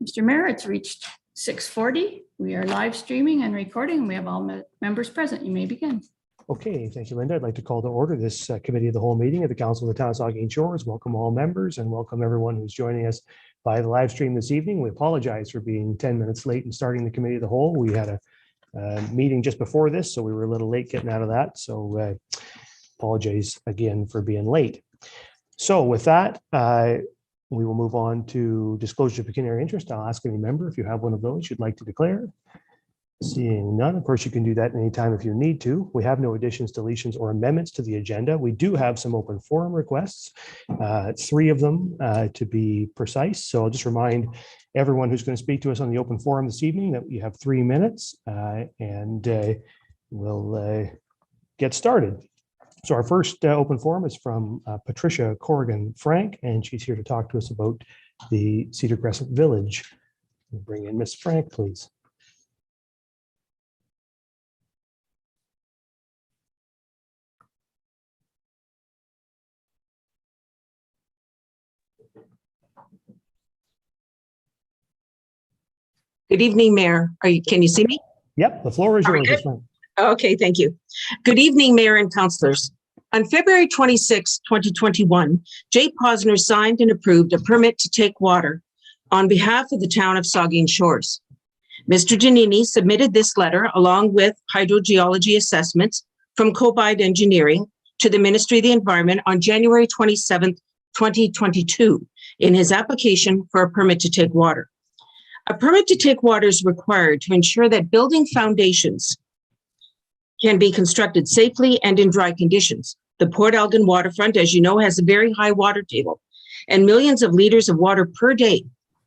Mr. Mayor, it's reached 6:40. We are live streaming and recording. We have all members present. You may begin. Okay, thank you, Linda. I'd like to call to order this committee of the whole meeting of the Council of the Town of Saugeen Shores. Welcome all members and welcome everyone who's joining us by the live stream this evening. We apologize for being 10 minutes late in starting the committee of the whole. We had a meeting just before this, so we were a little late getting out of that. So apologize again for being late. So with that, we will move on to disclosure of pecuniary interest. I'll ask any member if you have one of those you'd like to declare. Seeing none, of course, you can do that anytime if you need to. We have no additions, deletions, or amendments to the agenda. We do have some open forum requests, 3 of them to be precise. So I'll just remind everyone who's going to speak to us on the open forum this evening that you have 3 minutes and we'll get started. So our first open forum is from Patricia Corrigan Frank, and she's here to talk to us about the Cedar Crescent Village. We'll bring in Ms. Frank, please. Good evening, Mayor. Can you see me? Yep, the floor is yours. Okay, thank you. Good evening, Mayor and councillors. On February 26, 2021, Jay Posner signed and approved a permit to take water on behalf of the town of Saugeen Shores. Mr. Giannini submitted this letter along with hydrogeology assessments from Cobide Engineering to the Ministry of the Environment on January 27, 2022 in his application for a permit to take water. A permit to take water is required to ensure that building foundations can be constructed safely and in dry conditions. The Port Elgin waterfront, as you know, has a very high water table, and millions of liters of water per day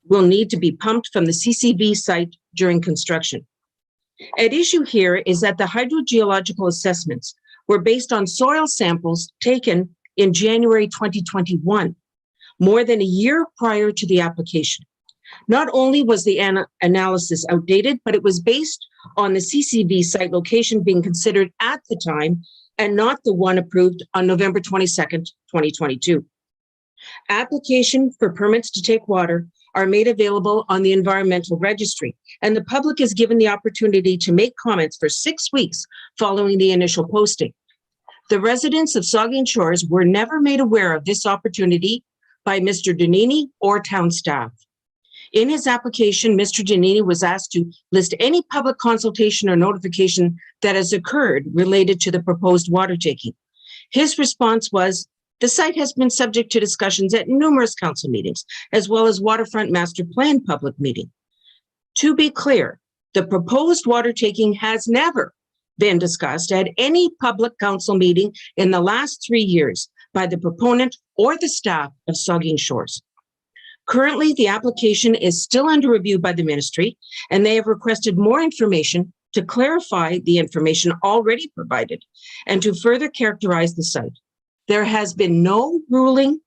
will need to be pumped from the CCV site during construction. At issue here is that the hydrogeological assessments were based on soil samples taken in January 2021, more than a year prior to the application. Not only was the analysis outdated, but it was based on the CCV site location being considered at the time and not the one approved on November 22nd, 2022. Application for permits to take water are made available on the environmental registry, and the public is given the opportunity to make comments for 6 weeks following the initial posting. The residents of Saugeen Shores were never made aware of this opportunity by Mr. Giannini or town staff. In his application, Mr. Giannini was asked to list any public consultation or notification that has occurred related to the proposed water taking. His response was, the site has been subject to discussions at numerous council meetings, as well as waterfront master plan public meeting. To be clear, the proposed water taking has never been discussed at any public council meeting in the last 3 years by the proponent or the staff of Saugeen Shores. Currently, the application is still under review by the ministry, and they have requested more information to clarify the information already provided and to further characterize the site. There has been no ruling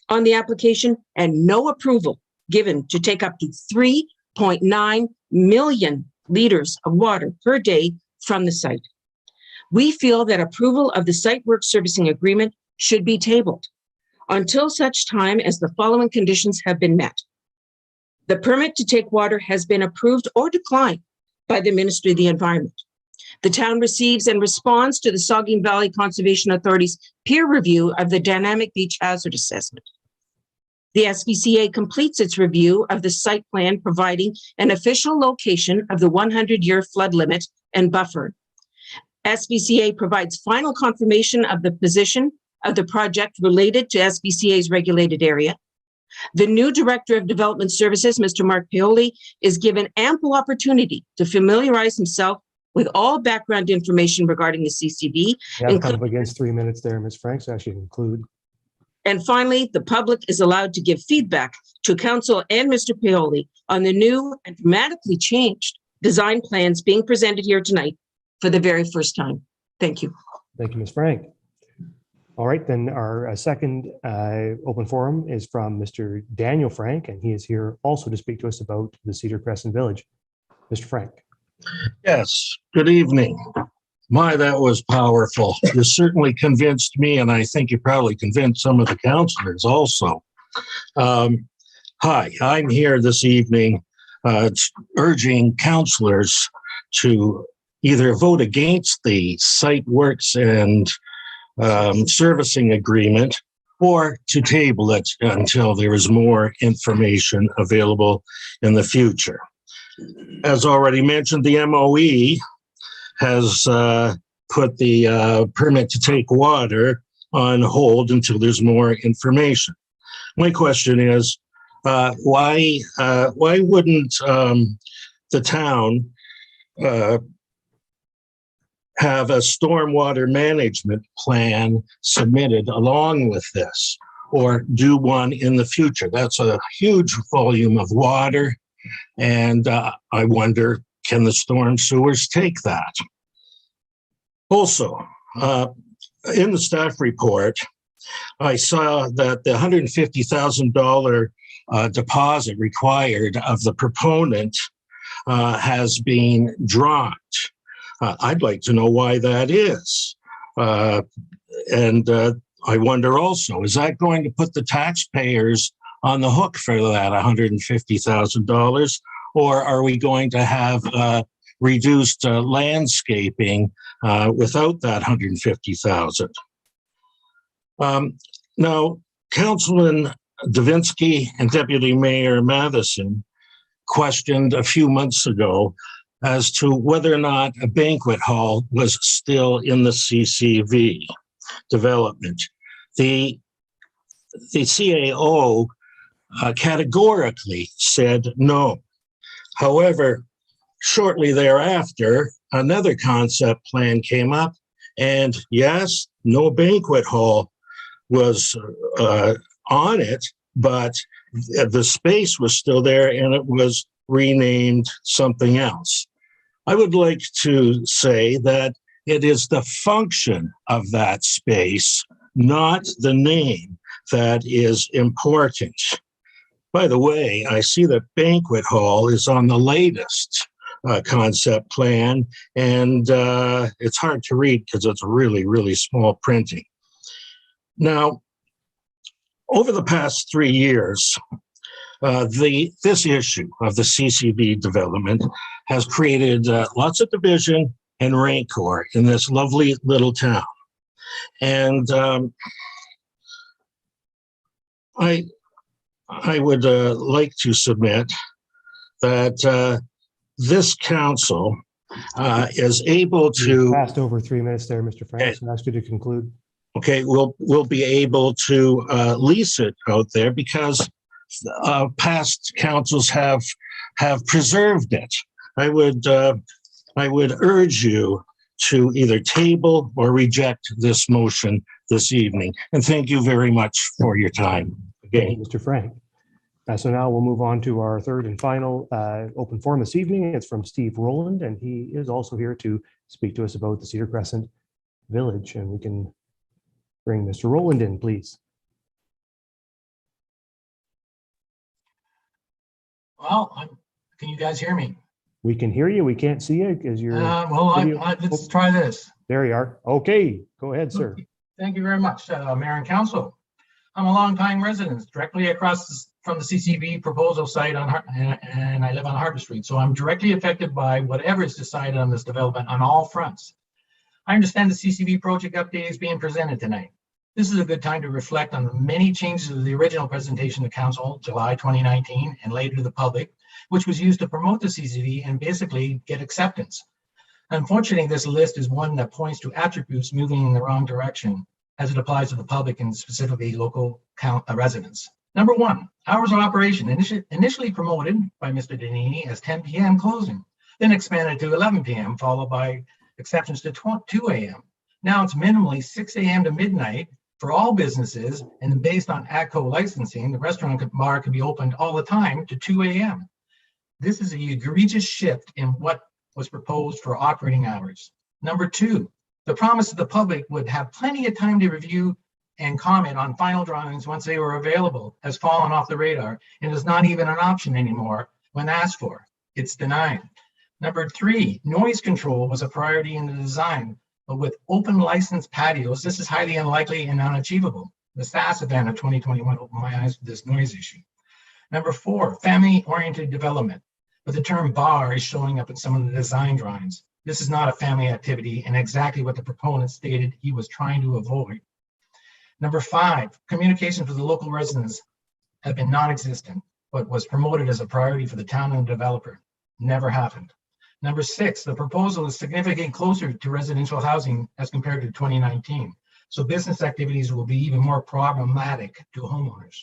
on the application and no approval given to take up to 3.9 million liters of water per day from the site. We feel that approval of the site work servicing agreement should be tabled until such time as the following conditions have been met. The permit to take water has been approved or declined by the Ministry of the Environment. The town receives and responds to the Saugeen Valley Conservation Authority's peer review of the Dynamic Beach Hazard Assessment. The SPCA completes its review of the site plan, providing an official location of the 100-year flood limit and buffer. SPCA provides final confirmation of the position of the project related to SPCA's regulated area. The new Director of Development Services, Mr. Mark Paoli, is given ample opportunity to familiarize himself with all background information regarding the CCV. Yeah, kind of against 3 minutes there, Ms. Frank, so I should include. And finally, the public is allowed to give feedback to Council and Mr. Paoli on the new and dramatically changed design plans being presented here tonight for the very first time. Thank you. Thank you, Ms. Frank. All right, then our second open forum is from Mr. Daniel Frank, and he is here also to speak to us about the Cedar Crescent Village. Mr. Frank. Yes, good evening. My, that was powerful. You certainly convinced me, and I think you probably convinced some of the councilors also. Hi, I'm here this evening it's urging councillors to either vote against the site works and servicing agreement, or to table it until there is more information available in the future. As already mentioned, the MOE has put the permit to take water on hold until there's more information. My question is, why wouldn't the town have a stormwater management plan submitted along with this, or do one in the future? That's a huge volume of water, and I wonder, can the storm sewers take that? Also, in the staff report, I saw that the $150,000 deposit required of the proponent has been dropped. I'd like to know why that is. And I wonder also, is that going to put the taxpayers on the hook for that $150,000? Or are we going to have reduced landscaping without that $150,000? Now, Councilman Davinsky and Deputy Mayor Matheson questioned a few months ago as to whether or not a banquet hall was still in the CCV development. The CAO categorically said no. However, shortly thereafter, another concept plan came up, and yes, no banquet hall was on it, but the space was still there and it was renamed something else. I would like to say that it is the function of that space, not the name, that is important. By the way, I see that banquet hall is on the latest concept plan, and it's hard to read because it's really, really small printing. Now, over the past 3 years, this issue of the CCV development has created lots of division and rancor in this lovely little town. And I would like to submit that this council is able to— Passed over 3 minutes there, Mr. Franks, and asked you to conclude. Okay, we'll be able to lease it out there because past councils have preserved it. I would urge you to either table or reject this motion this evening. And thank you very much for your time. Thank you, Mr. Frank. So now we'll move on to our third and final open forum this evening. It's from Steve Rowland, and he is also here to speak to us about the Cedar Crescent Village. And we can bring Mr. Rowland in, please. Well, can you guys hear me? We can hear you. We can't see you because you're— let's try this. There you are. Okay, go ahead, sir. Thank you very much, Mayor and Council. I'm a longtime resident directly across from the CCV proposal site and I live on Harbor Street. So I'm directly affected by whatever is decided on this development on all fronts. I understand the CCV project update is being presented tonight. This is a good time to reflect on the many changes of the original presentation to Council, July 2019, and later to the public, which was used to promote the CCV and basically get acceptance. Unfortunately, this list is one that points to attributes moving in the wrong direction as it applies to the public and specifically local residents. Number 1, hours of operation, initially promoted by Mr. Danini as 10 p.m. closing, then expanded to 11 p.m., followed by exceptions to 2 a.m. Now it's minimally 6 a.m. to midnight for all businesses, and based on ATCO licensing, the restaurant bar can be opened all the time to 2 a.m. This is an egregious shift in what was proposed for operating hours. Number 2, the promise to the public would have plenty of time to review and comment on final drawings once they were available has fallen off the radar and is not even an option anymore when asked for. It's denied. Number 3, noise control was a priority in the design, but with open license patios, this is highly unlikely and unachievable. The SAS event of 2021 opened my eyes to this noise issue. Number 4, family-oriented development. but the term bar is showing up in some of the design drawings. This is not a family activity and exactly what the proponent stated he was trying to avoid. Number 5, communications with the local residents have been non-existent, but was promoted as a priority for the town and the developer. Never happened. Number 6, the proposal is significantly closer to residential housing as compared to 2019. So business activities will be even more problematic to homeowners.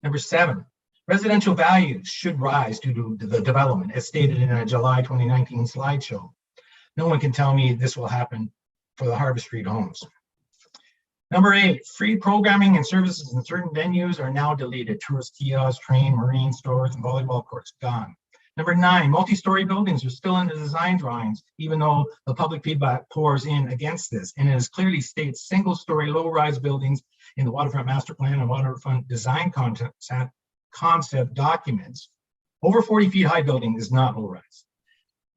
Number 7, residential values should rise due to the development, as stated in a July 2019 slideshow. No one can tell me this will happen for the Harbor Street homes. Number 8, free programming and services in certain venues are now deleted. Tourist kiosks, train, marine stores, and volleyball courts gone. Number 9, multi-story buildings are still in the design drawings, even though the public feedback pours in against this. And it clearly states single-story low-rise buildings in the waterfront master plan and waterfront design concept documents. Over 40 feet high building is not low-rise.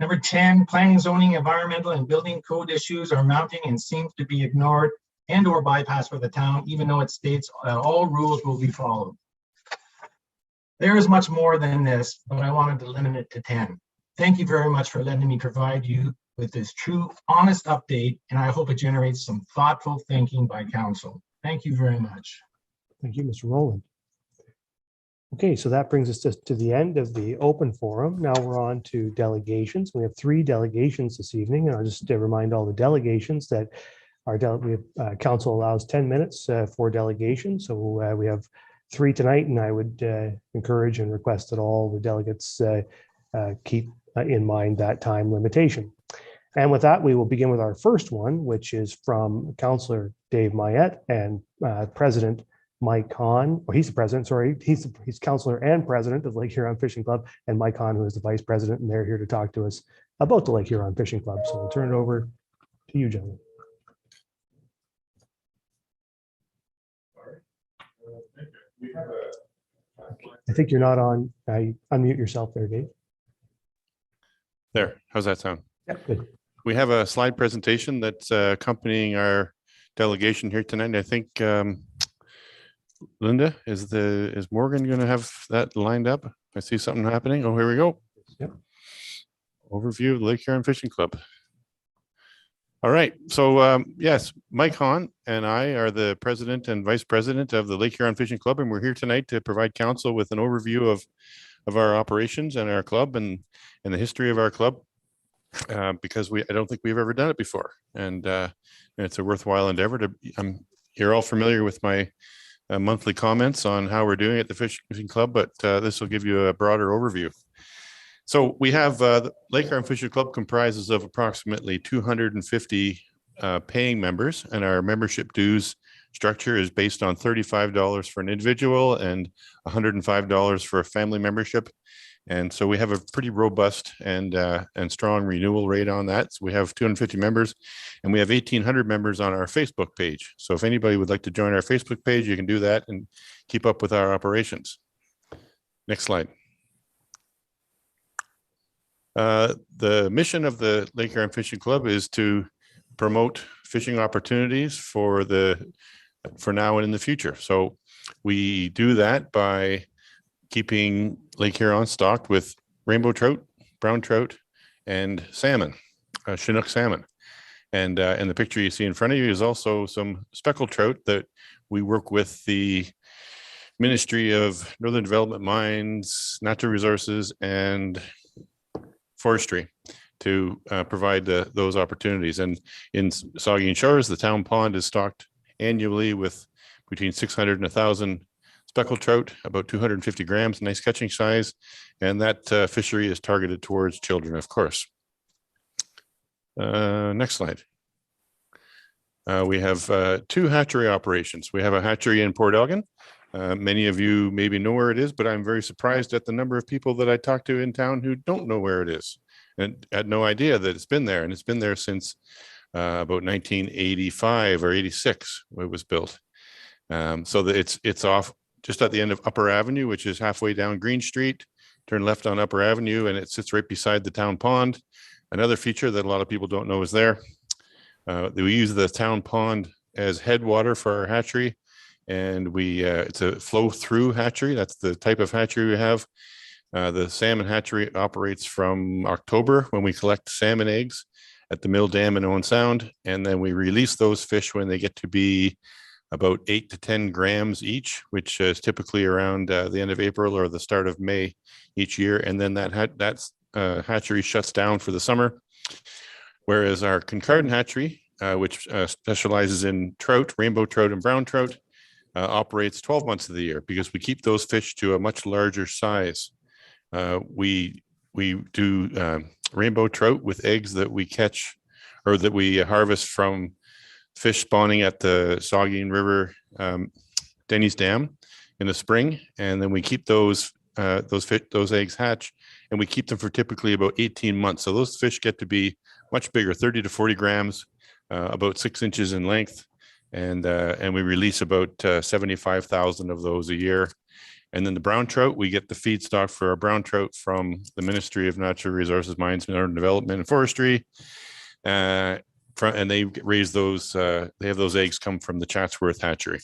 Number 10, planning, zoning, environmental, and building code issues are mounting and seems to be ignored and or bypassed for the town, even though it states all rules will be followed. There is much more than this, but I wanted to limit it to 10. Thank you very much for letting me provide you with this true, honest update, and I hope it generates some thoughtful thinking by council. Thank you very much. Thank you, Mr. Rowland. Okay, so that brings us to the end of the open forum. Now we're on to delegations. We have 3 delegations this evening, and I'll just remind all the delegations that our council allows 10 minutes for delegation. So we have 3 tonight, and I would encourage and request that all the delegates keep in mind that time limitation. And with that, we will begin with our first one, which is from Councillor Dave Mayette and President Mike Hahn, or he's the president, sorry, he's councillor and president of Lake Huron Fishing Club, and Mike Hahn, who is the vice president, and they're here to talk to us about the Lake Huron Fishing Club. So we'll turn it over to you, gentlemen. I think you're not on. Unmute yourself there, Dave. There, how's that sound? Yep, good. We have a slide presentation that's accompanying our delegation here tonight. I think Linda, is Morgan going to have that lined up? I see something happening. Oh, here we go. Yep. Overview of the Lake Huron Fishing Club. All right, so yes, Mike Hahn and I are the president and vice president of the Lake Huron Fishing Club, and we're here tonight to provide council with an overview of our operations and our club and the history of our club, because I don't think we've ever done it before, and it's a worthwhile endeavor. You're all familiar with my monthly comments on how we're doing at the Fishing Club, but this will give you a broader overview. So we have the Lake Huron Fishing Club comprises of approximately 250 paying members, and our membership dues structure is based on $35 for an individual and $105 for a family membership. And so we have a pretty robust and strong renewal rate on that. So we have 250 members, and we have 1,800 members on our Facebook page. So if anybody would like to join our Facebook page, you can do that and keep up with our operations. Next slide. The mission of the Lake Huron Fishing Club is to promote fishing opportunities for now and in the future. So we do that by keeping Lake Huron stocked with rainbow trout, brown trout, and salmon, Chinook salmon. And in the picture you see in front of you is also some speckled trout that we work with the Ministry of Northern Development, Mines, Natural Resources, and Forestry to provide those opportunities. And in Saugeen Shores, the town pond is stocked annually with between 600 and 1,000 speckled trout, about 250 grams, nice catching size. And that fishery is targeted towards children, of course. Next slide. We have 2 hatchery operations. We have a hatchery in Port Elgin. Many of you maybe know where it is, but I'm very surprised at the number of people that I talk to in town who don't know where it is and had no idea that it's been there. And it's been there since about 1985 or 86 when it was built. So that it's off just at the end of Upper Avenue, which is halfway down Green Street. Turn left on Upper Avenue, and it sits right beside the town pond. Another feature that a lot of people don't know is there. We use the town pond as headwater for our hatchery. And it's a flow through hatchery. That's the type of hatchery we have. The salmon hatchery operates from October when we collect salmon eggs at the Mill Dam in Owen Sound, and then we release those fish when they get to be about 8 to 10 grams each, which is typically around the end of April or the start of May each year. And then that hatchery shuts down for the summer. Whereas our Kincardine hatchery, which specializes in trout, rainbow trout and brown trout, operates 12 months of the year because we keep those fish to a much larger size. We do rainbow trout with eggs that we catch or that we harvest from fish spawning at the Saugeen River, Denny's Dam in the spring, and then we keep those eggs hatch, and we keep them for typically about 18 months. So those fish get to be much bigger, 30 to 40 grams, about 6 inches in length, and we release about 75,000 of those a year. And then the brown trout, we get the feedstock for our brown trout from the Ministry of Natural Resources, Mines, Mineral Development, and Forestry. And they raise those, they have those eggs come from the Chatsworth hatchery.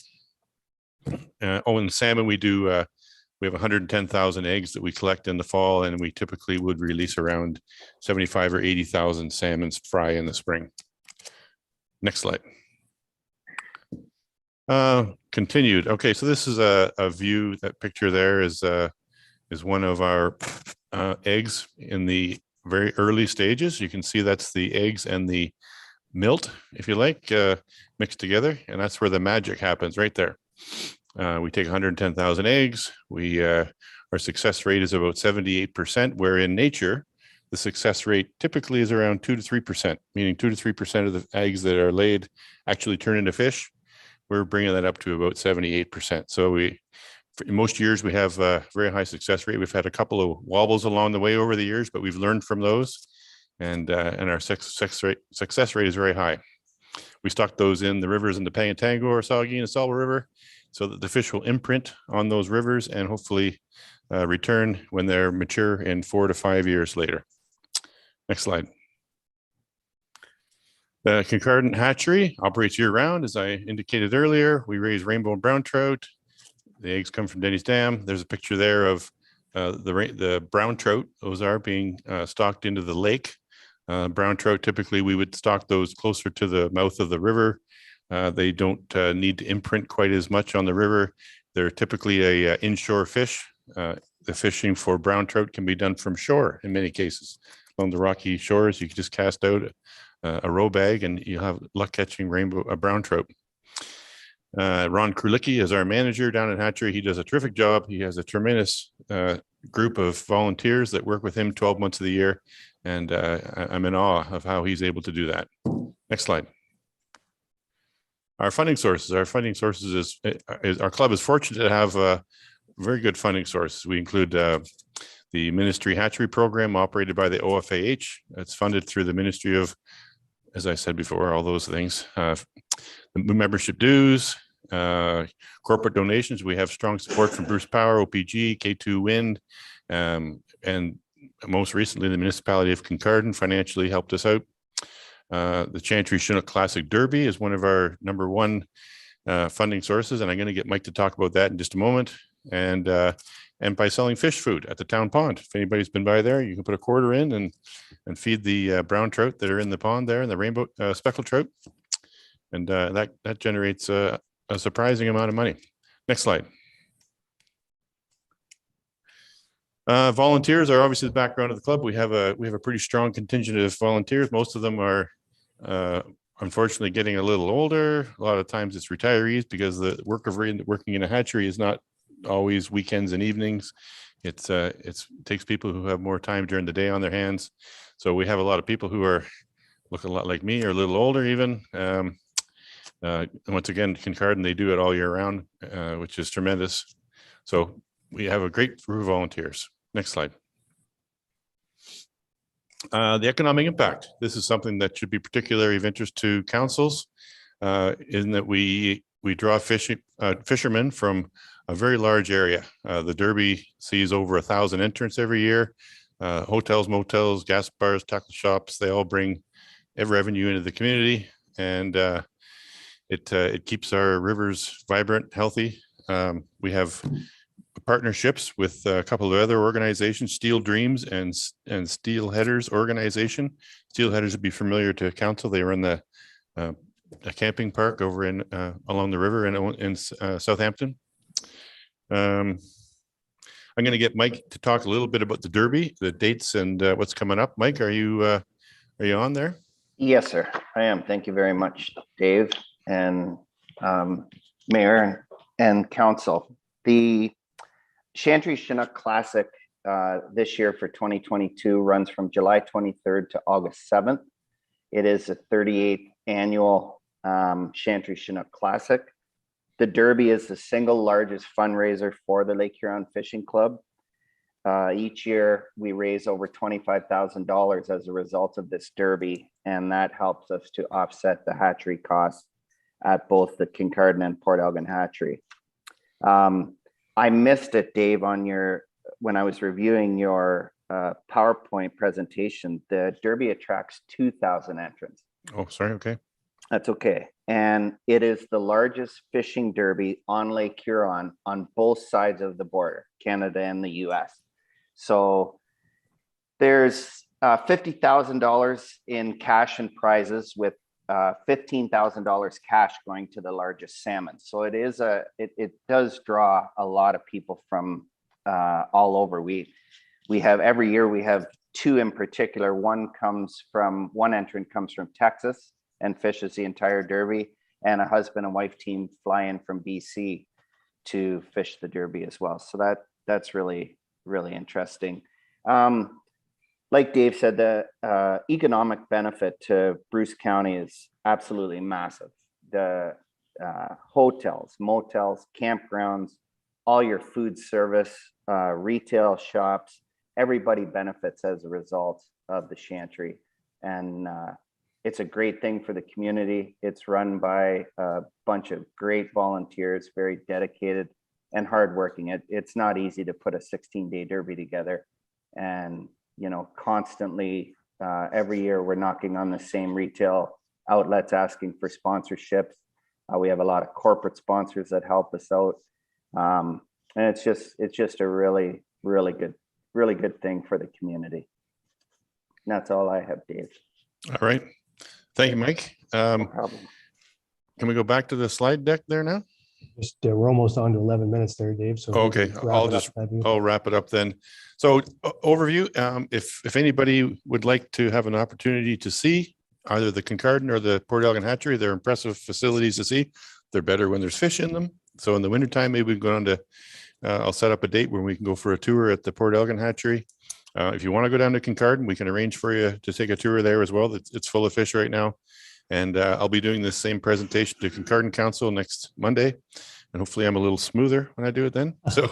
In salmon, we have 110,000 eggs that we collect in the fall, and we typically would release around 75 or 80,000 salmons fry in the spring. Next slide. Continued. Okay, so this is a view. That picture there is one of our eggs in the very early stages. You can see that's the eggs and the milt, if you like, mixed together, and that's where the magic happens right there. We take 110,000 eggs. Our success rate is about 78%, where in nature, the success rate typically is around 2 to 3%, meaning 2 to 3% of the eggs that are laid actually turn into fish. We're bringing that up to about 78%. So in most years, we have a very high success rate. We've had a couple of wobbles along the way over the years, but we've learned from those, and our success rate is very high. We stock those in the rivers in the Pangatango or Saugeen and Salwa River, so that the fish will imprint on those rivers and hopefully return when they're mature in 4 to 5 years later. Next slide. The Kincardine hatchery operates year-round. As I indicated earlier, we raise rainbow and brown trout. The eggs come from Denny's Dam. There's a picture there of the brown trout. Those are being stocked into the lake. Brown trout, typically we would stock those closer to the mouth of the river. They don't need to imprint quite as much on the river. They're typically a inshore fish. The fishing for brown trout can be done from shore in many cases. Along the rocky shores, you can just cast out a row bag and you'll have luck catching brown trout. Ron Krulicki is our manager down at Hatchery. He does a terrific job. He has a tremendous group of volunteers that work with him 12 months of the year. And I'm in awe of how he's able to do that. Next slide. Our funding sources. Our funding sources is our club is fortunate to have very good funding sources. We include the Ministry Hatchery Program operated by the OFAH. It's funded through the Ministry of, as I said before, all those things. The membership dues, corporate donations. We have strong support from Bruce Power, OPG, K2 Wind, and most recently the municipality of Kincardine financially helped us out. The Chantry Chinook Classic Derby is one of our #1 funding sources, and I'm going to get Mike to talk about that in just a moment. And by selling fish food at the town pond. If anybody's been by there, you can put a quarter in and feed the brown trout that are in the pond there and the rainbow speckled trout. And that generates a surprising amount of money. Next slide. Volunteers are obviously the background of the club. We have a pretty strong contingent of volunteers. Most of them are unfortunately getting a little older. A lot of times it's retirees because the work of working in a hatchery is not always weekends and evenings. It takes people who have more time during the day on their hands. So we have a lot of people who are look a lot like me or a little older even. Once again, Kincardine, they do it all year round, which is tremendous. So we have a great group of volunteers. Next slide. The economic impact. This is something that should be particularly of interest to councils, in that we draw fishermen from a very large area. The Derby sees over 1,000 entrants every year. Hotels, motels, gas bars, tackle shops, they all bring revenue into the community, and it keeps our rivers vibrant, healthy. We have partnerships with a couple of other organizations, Steel Dreams and Steelheaders Organization. Steelheaders would be familiar to council. They run the a camping park over in along the river in Southampton. I'm going to get Mike to talk a little bit about the Derby, the dates, and what's coming up. Mike, are you on there? Yes, sir, I am. Thank you very much, Dave and Mayor and Council. The Chantry Chinook Classic this year for 2022 runs from July 23rd to August 7th. It is a 38th annual Chantry Chinook Classic. The Derby is the single largest fundraiser for the Lake Huron Fishing Club. Each year we raise over $25,000 as a result of this Derby, and that helps us to offset the hatchery costs at both the Kincardine and Port Elgin hatchery. I missed it, Dave, on when I was reviewing your PowerPoint presentation. The Derby attracts 2,000 entrants. Oh, sorry. Okay. That's okay. And it is the largest fishing derby on Lake Huron on both sides of the border, Canada and the US. So there's $50,000 in cash and prizes, with $15,000 cash going to the largest salmon. So it is it does draw a lot of people from all over. We have every year we have two in particular. One entrant comes from Texas and fishes the entire Derby, and a husband and wife team fly in from BC to fish the Derby as well. So that's really, really interesting. Like Dave said, the economic benefit to Bruce County is absolutely massive. The hotels, motels, campgrounds, all your food service, retail shops, everybody benefits as a result of the Chantry. And it's a great thing for the community. It's run by a bunch of great volunteers, very dedicated and hardworking. It's not easy to put a 16-day Derby together. And, you know, constantly every year we're knocking on the same retail outlets asking for sponsorships. We have a lot of corporate sponsors that help us out. And it's just a really, really good thing for the community. And that's all I have, Dave. All right. Thank you, Mike. No problem. Can we go back to the slide deck there now? Just we're almost on to 11 minutes there, Dave. So Okay, I'll wrap it up then. So overview, if anybody would like to have an opportunity to see either the Kincardine or the Port Elgin hatchery, they're impressive facilities to see. They're better when there's fish in them. So in the wintertime, maybe we can go on to, I'll set up a date where we can go for a tour at the Port Elgin hatchery. If you want to go down to Kincardine, we can arrange for you to take a tour there as well. It's full of fish right now. And I'll be doing this same presentation to Kincardine Council next Monday. And hopefully I'm a little smoother when I do it then. So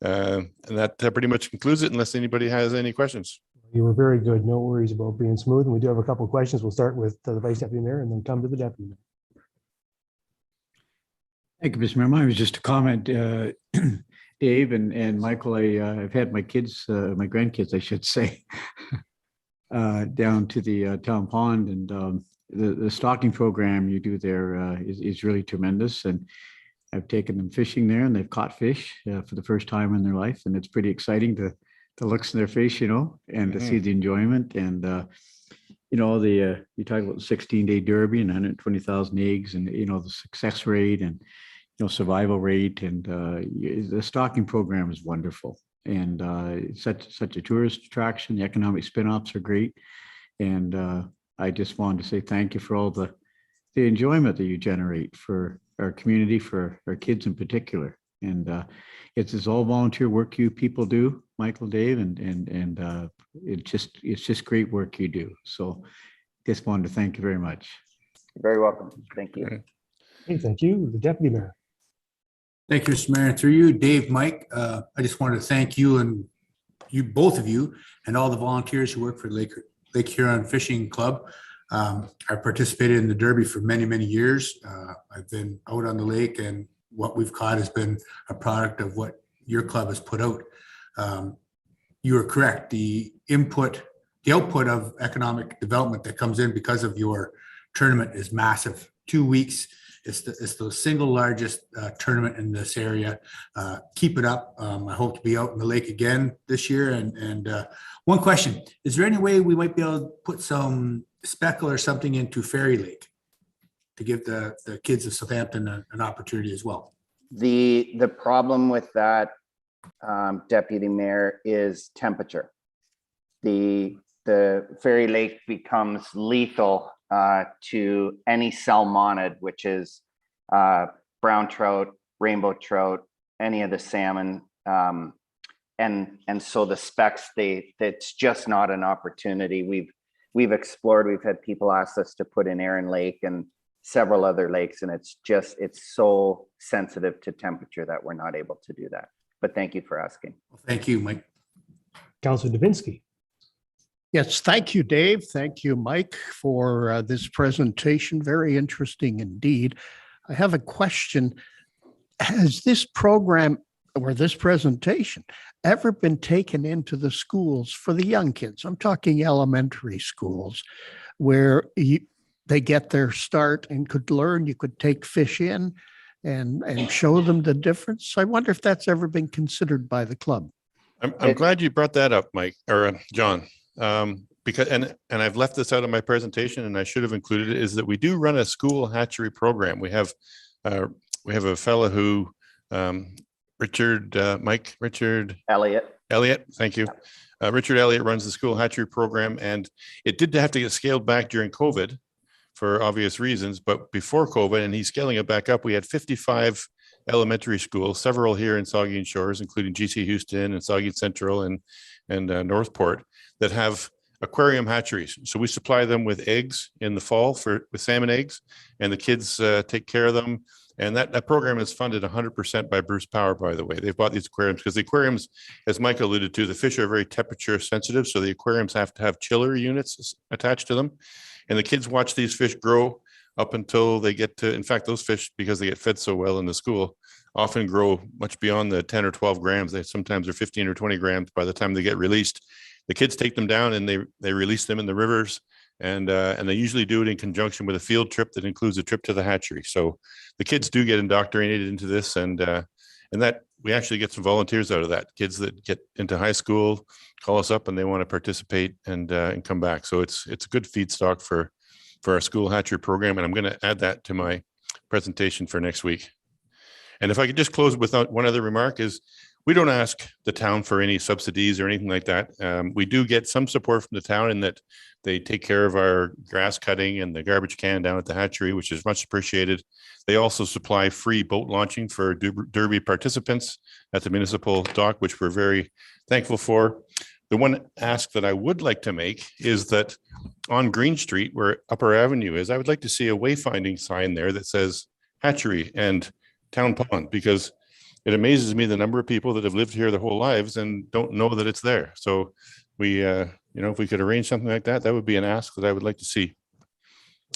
and that pretty much concludes it, unless anybody has any questions. You were very good. No worries about being smooth. And we do have a couple of questions. We'll start with the Vice Deputy Mayor and then come to the Deputy Mayor. Thank you, Mr. Mayor. Mine was just a comment, Dave and Michael. I've had my kids, my grandkids, I should say, down to the town pond, and the stocking program you do there is really tremendous. And I've taken them fishing there, and they've caught fish for the first time in their life, and it's pretty exciting to looks in their face, you know, and to see the enjoyment. And you know, you talk about the 16-day Derby and 120,000 eggs, and you know the success rate and survival rate, and the stocking program is wonderful, and it's such a tourist attraction. The economic spin-offs are great, and I just wanted to say thank you for all the enjoyment that you generate for our community, for our kids in particular. And it's all volunteer work you people do, Michael, Dave, and it's just great work you do. So just wanted to thank you very much. You're very welcome. Thank you. Hey, thank you. The Deputy Mayor. Thank you, Mr. Mayor. Through you, Dave, Mike, I just wanted to thank you and both of you, and all the volunteers who work for Lake Huron Fishing Club. I participated in the Derby for many, many years. I've been out on the lake, and what we've caught has been a product of what your club has put out. You are correct. The output of economic development that comes in because of your tournament is massive. 2 weeks, It's the single largest tournament in this area. Keep it up. I hope to be out in the lake again this year. And one question, is there any way we might be able to put some speckle or something into Fairy Lake to give the kids of Southampton an opportunity as well? The problem with that, Deputy Mayor, is temperature. The Fairy Lake becomes lethal to any salmonid, which is brown trout, rainbow trout, any of the salmon, and so the specks, it's just not an opportunity. We've explored. We've had people ask us to put in Erin Lake and several other lakes, and it's so sensitive to temperature that we're not able to do that. But thank you for asking. Well, thank you, Mike. Councilor Davinsky. Yes, thank you, Dave. Thank you, Mike, for this presentation. Very interesting indeed. I have a question. Has this program or this presentation ever been taken into the schools for the young kids? I'm talking elementary schools where they get their start and could learn. You could take fish in and show them the difference. I wonder if that's ever been considered by the club. I'm glad you brought that up, Mike, or John. Because and I've left this out of my presentation, and I should have included it, is that we do run a school hatchery program. We have a fellow who Richard Elliott. Thank you. Richard Elliott runs the school hatchery program, and it did have to get scaled back during COVID for obvious reasons. But before COVID, and he's scaling it back up, we had 55 elementary schools, several here in Saugeen Shores, including GC Houston and Saugeen Central and Northport, that have aquarium hatcheries. So we supply them with eggs in the fall with salmon eggs, and the kids take care of them. And that program is funded 100% by Bruce Power, by the way. They've bought these aquariums because the aquariums, as Mike alluded to, the fish are very temperature sensitive. So the aquariums have to have chiller units attached to them. And the kids watch these fish grow up until they get to, in fact, those fish, because they get fed so well in the school, often grow much beyond the 10 or 12 grams. They sometimes are 15 or 20 grams by the time they get released. The kids take them down and they release them in the rivers, and they usually do it in conjunction with a field trip that includes a trip to the hatchery. So the kids do get indoctrinated into this, and that we actually get some volunteers out of that. Kids that get into high school call us up and they want to participate and come back. So it's a good feedstock for our school hatchery program, and I'm going to add that to my presentation for next week. And if I could just close with one other remark is, we don't ask the town for any subsidies or anything like that. We do get some support from the town in that they take care of our grass cutting and the garbage can down at the hatchery, which is much appreciated. They also supply free boat launching for Derby participants at the municipal dock, which we're very thankful for. The one ask that I would like to make is that on Green Street, where Upper Avenue is, I would like to see a wayfinding sign there that says hatchery and Town Pond, because it amazes me the number of people that have lived here their whole lives and don't know that it's there. So we, if we could arrange something like that, that would be an ask that I would like to see.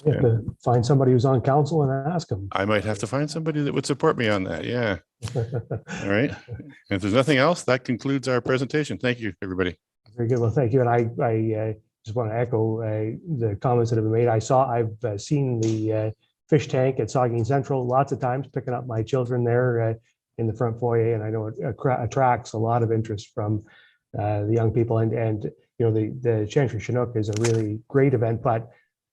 You have to find somebody who's on council and ask them. I might have to find somebody that would support me on that. Yeah. All right. And if there's nothing else, that concludes our presentation. Thank you, everybody. Very good. Well, thank you. And I just want to echo the comments that have been made. I've seen the fish tank at Saugeen Central lots of times, picking up my children there in the front foyer, and I know it attracts a lot of interest from the young people. And the Chantry Chinook is a really great event, but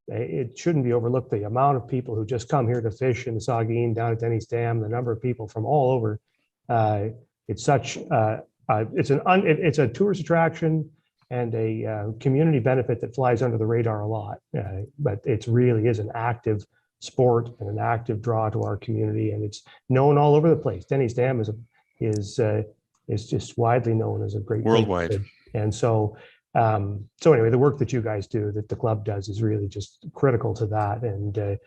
it shouldn't be overlooked. The amount of people who just come here to fish in the Saugeen, down at Denny's Dam, the number of people from all over. It's such it's a tourist attraction and a community benefit that flies under the radar a lot, but it really is an active sport and an active draw to our community, and it's known all over the place. Denny's Dam is just widely known as a great worldwide. And so anyway, the work that you guys do, that the club does, is really just critical to that, and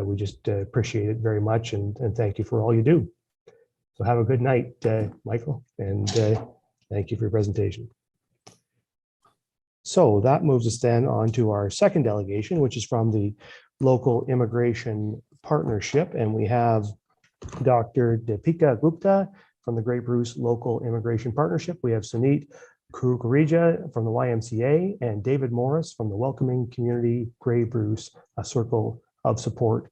we just appreciate it very much, and thank you for all you do. So have a good night, Michael, and thank you for your presentation. So that moves us then on to our second delegation, which is from the Local Immigration Partnership. And we have Dr. Deepika Gupta from the Grey Bruce Local Immigration Partnership. We have Sunit Kukurija from the YMCA and David Morris from the Welcoming Community Grey Bruce, a Circle of Support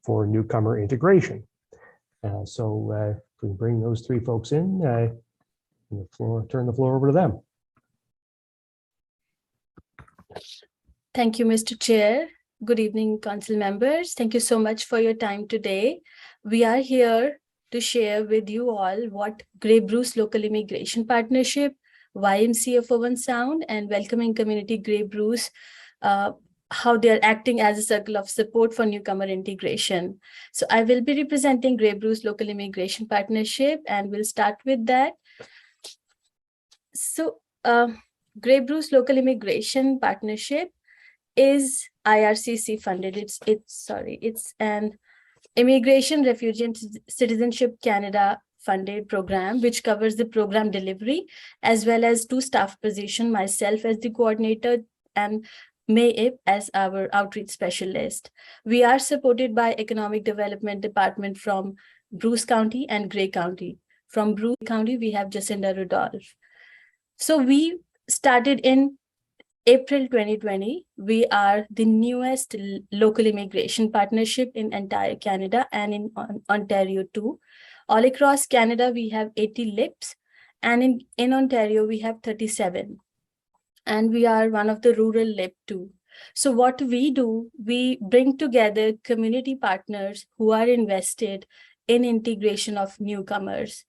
for newcomer integration. So if we can bring those three folks in, turn the floor over to them. Thank you, Mr. Chair. Good evening, council members. Thank you so much for your time today. We are here to share with you all what Grey Bruce Local Immigration Partnership, YMCA of Owen Sound, and Welcoming Community Grey Bruce, how they are acting as a circle of support for newcomer integration. So I will be representing Grey Bruce Local Immigration Partnership, and we'll start with that. So Grey Bruce Local Immigration Partnership is IRCC funded. It's an Immigration, Refugee and Citizenship Canada funded program, which covers the program delivery, as well as 2 staff positions, myself as the coordinator and May as our outreach specialist. We are supported by Economic Development Department from Bruce County and Grey County. From Bruce County, we have Jacinda Rudolph. So we started in April 2020. We are the newest local immigration partnership in entire Canada and in Ontario too. All across Canada, we have 80 LIPs, and in Ontario, we have 37. And we are one of the rural LIP too. So what we do, we bring together community partners who are invested in integration of newcomers.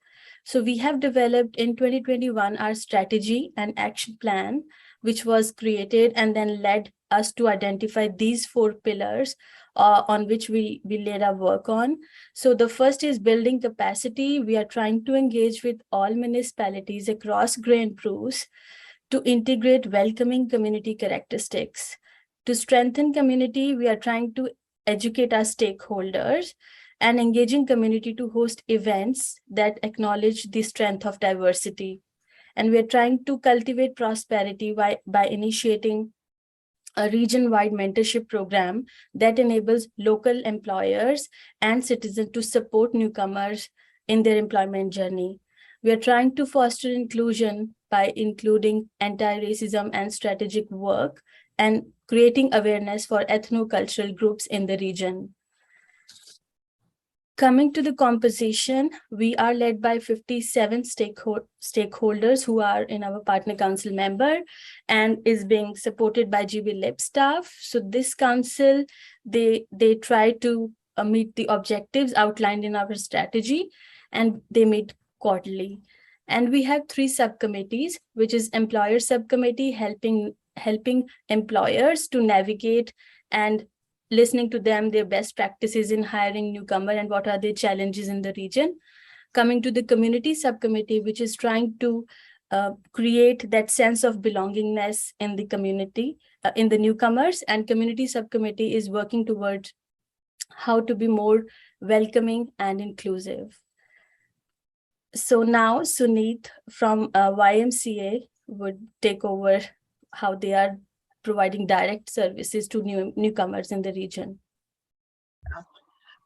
So we have developed in 2021 our strategy and action plan, which was created and then led us to identify these 4 pillars on which we laid our work on. So the first is building capacity. We are trying to engage with all municipalities across Grey and Bruce to integrate welcoming community characteristics. To strengthen community, we are trying to educate our stakeholders and engaging community to host events that acknowledge the strength of diversity. And we are trying to cultivate prosperity by initiating a region-wide mentorship program that enables local employers and citizens to support newcomers in their employment journey. We are trying to foster inclusion by including anti-racism and strategic work and creating awareness for ethno-cultural groups in the region. Coming to the composition, we are led by 57 stakeholders who are in our partner council member and is being supported by GB LIP staff. So this council, they try to meet the objectives outlined in our strategy, and they meet quarterly. And we have 3 subcommittees, which is employer subcommittee, helping employers to navigate and listening to them, their best practices in hiring newcomer and what are their challenges in the region. Coming to the community subcommittee, which is trying to create that sense of belongingness in the community, in the newcomers, and community subcommittee is working towards how to be more welcoming and inclusive. So now Suneet from YMCA would take over how they are providing direct services to newcomers in the region.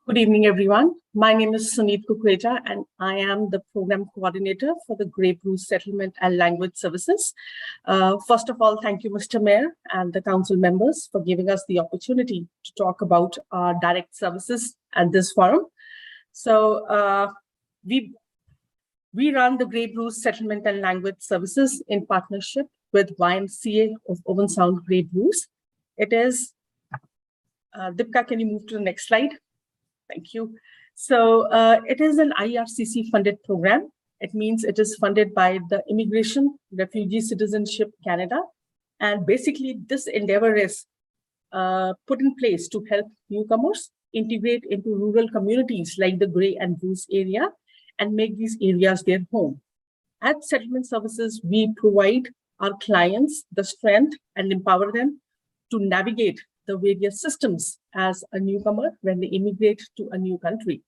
Good evening, everyone. My name is Suneet Kukreja, and I am the program coordinator for the Grey Bruce Settlement and Language Services. First of all, thank you, Mr. Mayor and the council members for giving us the opportunity to talk about our direct services at this forum. So we run the Grey Bruce Settlement and Language Services in partnership with YMCA of Owen Sound Grey Bruce. It is, Dipka, can you move to the next slide? Thank you. So it is an IRCC funded program. It means it is funded by the Immigration, Refugee Citizenship Canada. And basically this endeavor is put in place to help newcomers integrate into rural communities like the Grey and Bruce area and make these areas their home. At Settlement Services, we provide our clients the strength and empower them to navigate the various systems as a newcomer when they immigrate to a new country.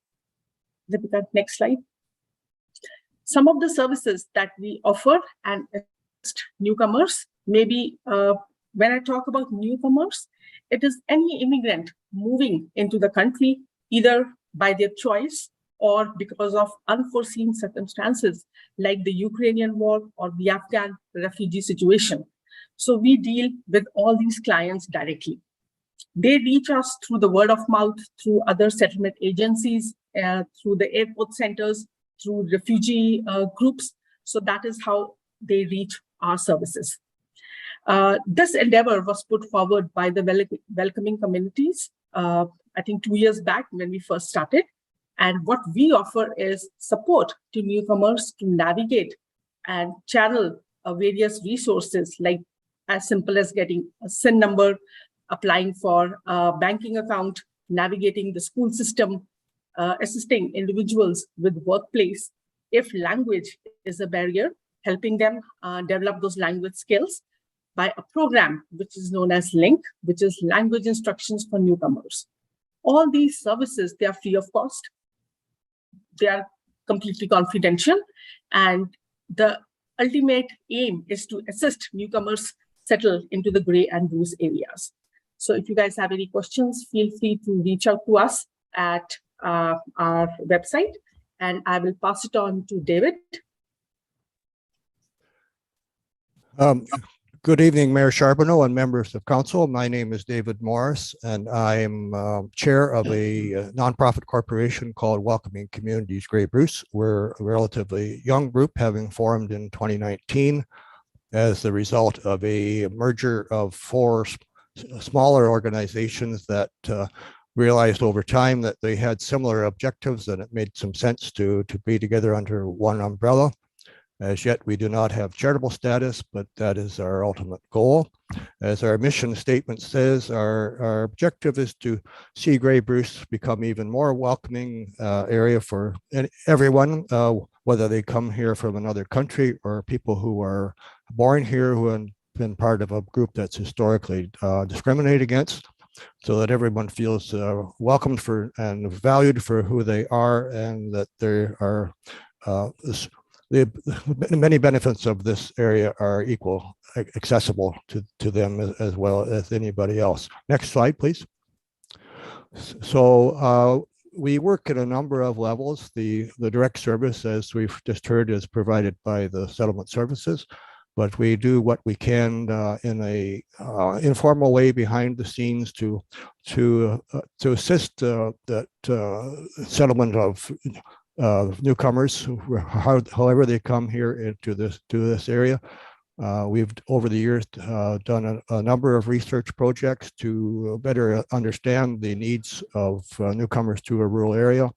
Next slide. Some of the services that we offer and assist newcomers, maybe when I talk about newcomers, it is any immigrant moving into the country, either by their choice or because of unforeseen circumstances like the Ukrainian war or the Afghan refugee situation. So we deal with all these clients directly. They reach us through the word of mouth, through other settlement agencies, through the airport centers, through refugee groups. So that is how they reach our services. This endeavor was put forward by the welcoming communities, I think 2 years back when we first started. And what we offer is support to newcomers to navigate and channel various resources, like as simple as getting a SIN number, applying for a banking account, navigating the school system, assisting individuals with workplace. If language is a barrier, helping them develop those language skills by a program which is known as LINK, which is Language Instructions for Newcomers. All these services, they are free of cost. They are completely confidential. And the ultimate aim is to assist newcomers settle into the gray and blues areas. So if you guys have any questions, feel free to reach out to us at our website, and I will pass it on to David. Good evening, Mayor Charbonneau and members of council. My name is David Morris, and I'm chair of a nonprofit corporation called Welcoming Communities Grey Bruce. We're a relatively young group, having formed in 2019 as the result of a merger of 4 smaller organizations that realized over time that they had similar objectives, and it made some sense to be together under one umbrella. As yet, we do not have charitable status, but that is our ultimate goal. As our mission statement says, our objective is to see Grey Bruce become even more welcoming area for everyone, whether they come here from another country or people who are born here who have been part of a group that's historically discriminated against, so that everyone feels welcomed for and valued for who they are, and that there are the many benefits of this area are accessible to them as well as anybody else. Next slide, please. So we work at a number of levels. The direct service, as we've just heard, is provided by the settlement services, but we do what we can in a informal way behind the scenes to assist that settlement of newcomers, however they come here into this area. We've over the years done a number of research projects to better understand the needs of newcomers to a rural area,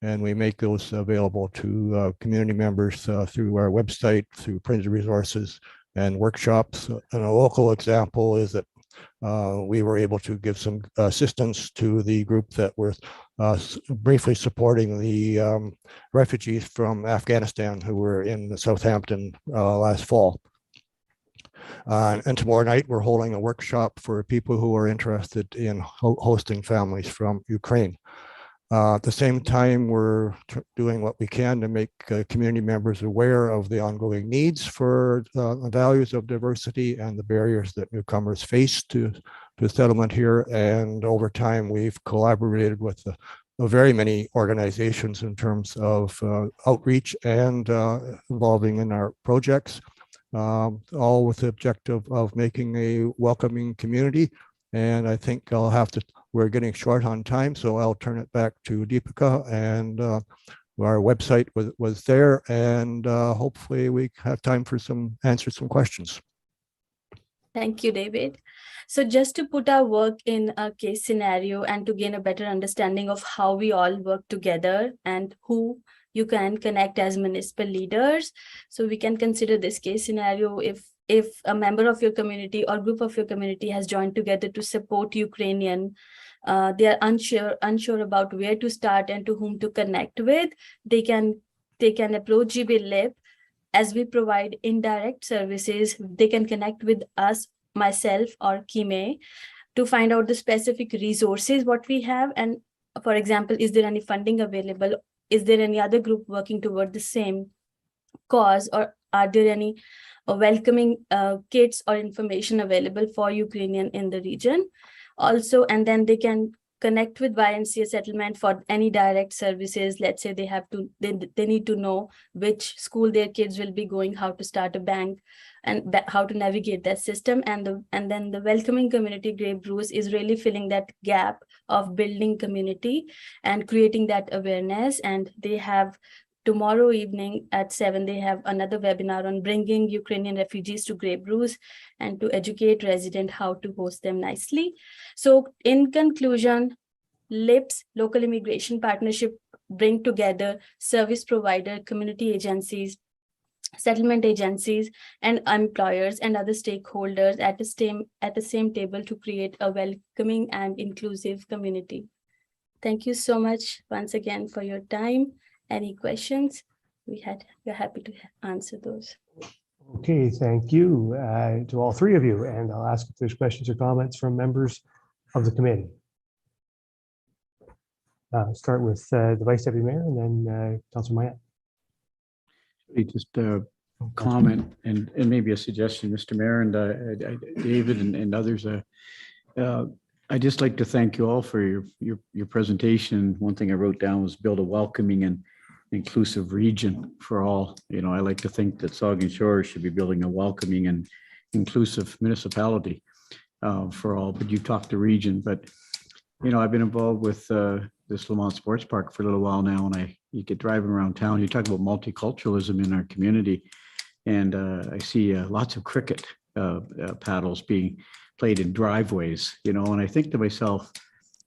and we make those available to community members through our website, through printed resources and workshops. And a local example is that we were able to give some assistance to the group that were briefly supporting the refugees from Afghanistan who were in Southampton last fall. And tomorrow night, we're holding a workshop for people who are interested in hosting families from Ukraine. At the same time, we're doing what we can to make community members aware of the ongoing needs for the values of diversity and the barriers that newcomers face to settlement here. And over time, we've collaborated with very many organizations in terms of outreach and involving in our projects, all with the objective of making a welcoming community. And I think we're getting short on time, so I'll turn it back to Deepika, and our website was there, and hopefully we have time for answer some questions. Thank you, David. So just to put our work in a case scenario and to gain a better understanding of how we all work together and who you can connect as municipal leaders. So we can consider this case scenario if a member of your community or group of your community has joined together to support Ukrainian, they are unsure about where to start and to whom to connect with, they can approach GB Lib. As we provide indirect services, they can connect with us, myself or Kime, to find out the specific resources what we have. And for example, is there any funding available? Is there any other group working toward the same cause, or are there any welcoming kits or information available for Ukrainian in the region? Also, and then they can connect with YMCA settlement for any direct services. Let's say they need to know which school their kids will be going, how to start a bank and how to navigate that system. And then the welcoming community, Grey Bruce, is really filling that gap of building community and creating that awareness. And they have tomorrow evening at 7, they have another webinar on bringing Ukrainian refugees to Grey Bruce and to educate residents how to host them nicely. So in conclusion, LIPS, Local Immigration Partnership, bring together service provider, community agencies, settlement agencies, and employers and other stakeholders at the same table to create a welcoming and inclusive community. Thank you so much once again for your time. Any questions? We're happy to answer those. Okay, thank you to all three of you. And I'll ask if there's questions or comments from members of the committee. Start with the Vice Deputy Mayor and then Councilor Mayat. Just a comment and maybe a suggestion, Mr. Mayor and David and others. I'd just like to thank you all for your presentation. One thing I wrote down was build a welcoming and inclusive region for all. I like to think that Saugeen Shores should be building a welcoming and inclusive municipality for all, but you talked the region. But, I've been involved with this Lamont Sports Park for a little while now, and you get driving around town, you talk about multiculturalism in our community, and I see lots of cricket paddles being played in driveways, and I think to myself,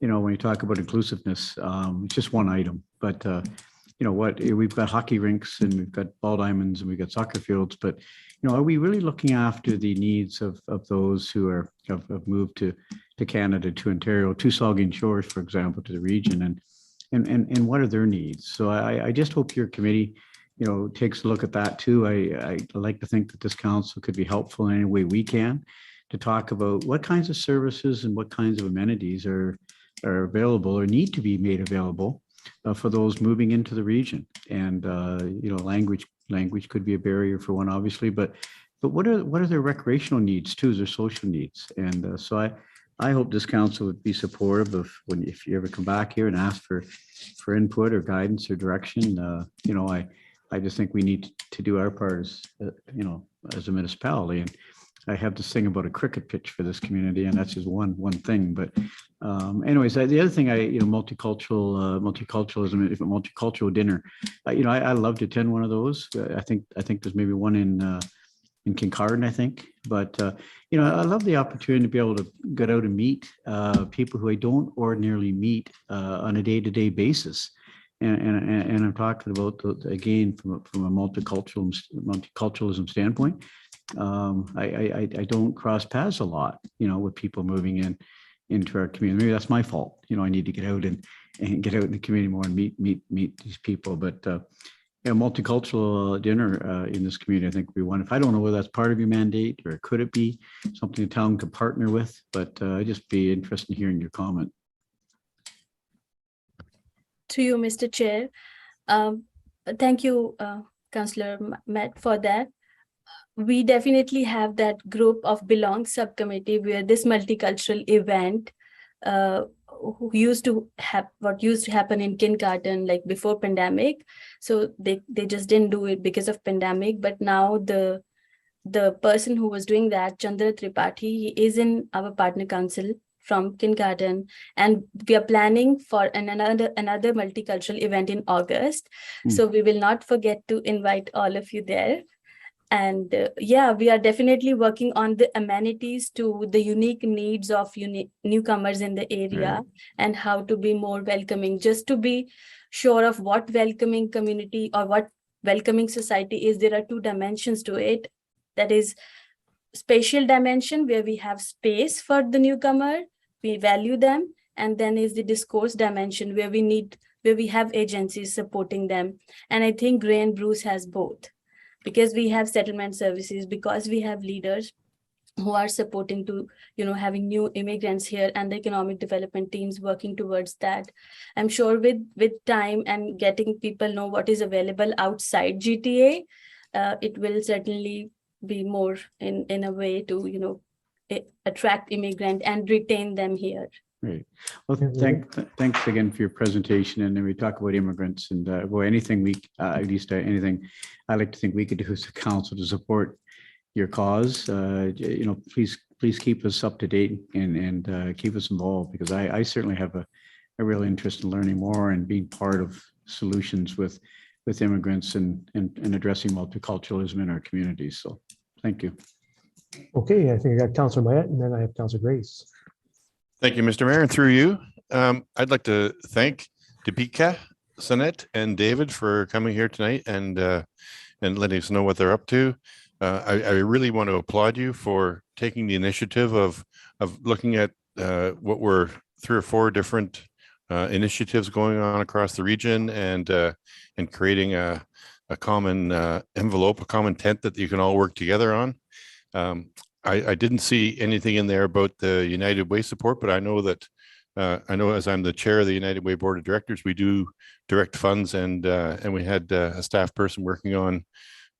when you talk about inclusiveness, it's just one item, but we've got hockey rinks and we've got ball diamonds and we've got soccer fields, but are we really looking after the needs of those who have moved to Canada, to Ontario, to Saugeen Shores, for example, to the region, and what are their needs? So I just hope your committee, takes a look at that too. I like to think that this council could be helpful in any way we can to talk about what kinds of services and what kinds of amenities are available or need to be made available for those moving into the region. And language could be a barrier for one, obviously, but what are their recreational needs too, their social needs? And so I hope this council would be supportive of if you ever come back here and ask for input or guidance or direction. I just think we need to do our part as a municipality. And I have this thing about a cricket pitch for this community, and that's just one thing. But anyways, the other thing, multiculturalism, multicultural dinner. I love to attend one of those. I think there's maybe one in Kincardine, I think. But I love the opportunity to be able to get out and meet people who I don't ordinarily meet on a day-to-day basis. And I'm talking about again from a multiculturalism standpoint. I don't cross paths a lot, with people moving into our community. Maybe that's my fault. I need to get out and get out in the community more and meet these people. But multicultural dinner in this community, I think would be one. If I don't know whether that's part of your mandate or could it be something the town could partner with, but I'd just be interested in hearing your comment. To you, Mr. Chair. Thank you, Councillor Matt, for that. We definitely have that group of belong subcommittee where this multicultural event used to happen in Kincardine, like before pandemic. So they just didn't do it because of pandemic. But now the person who was doing that, Chandra Tripathi, he is in our partner council from Kincardine, and we are planning for another multicultural event in August. So we will not forget to invite all of you there. And we are definitely working on the amenities to the unique needs of newcomers in the area, and how to be more welcoming, just to be sure of what welcoming community or what welcoming society is. There are two dimensions to it. That is spatial dimension, where we have space for the newcomer, we value them, and then is the discourse dimension, where we have agencies supporting them. And I think Grey Bruce has both, because we have settlement services, because we have leaders who are supporting to, having new immigrants here, and the economic development teams working towards that. I'm sure with time and getting people know what is available outside GTA, it will certainly be more in a way to, attract immigrant and retain them here. Great. Well, thanks again for your presentation. And then we talk about immigrants and anything anything I like to think we could do as a council to support your cause. Please keep us up to date and keep us involved, because I certainly have a real interest in learning more and being part of solutions with immigrants and addressing multiculturalism in our communities. So thank you. Okay, I think I got Councillor Mayette, and then I have Councillor Grace. Thank you, Mr. Mayor, and through you, I'd like to thank Deepika, Sanet, and David for coming here tonight and letting us know what they're up to. I really want to applaud you for taking the initiative of looking at what were 3 or 4 different initiatives going on across the region and creating a common envelope, a common tent that you can all work together on. I didn't see anything in there about the United Way support, but I know that as I'm the chair of the United Way Board of Directors, we do direct funds, and we had a staff person working on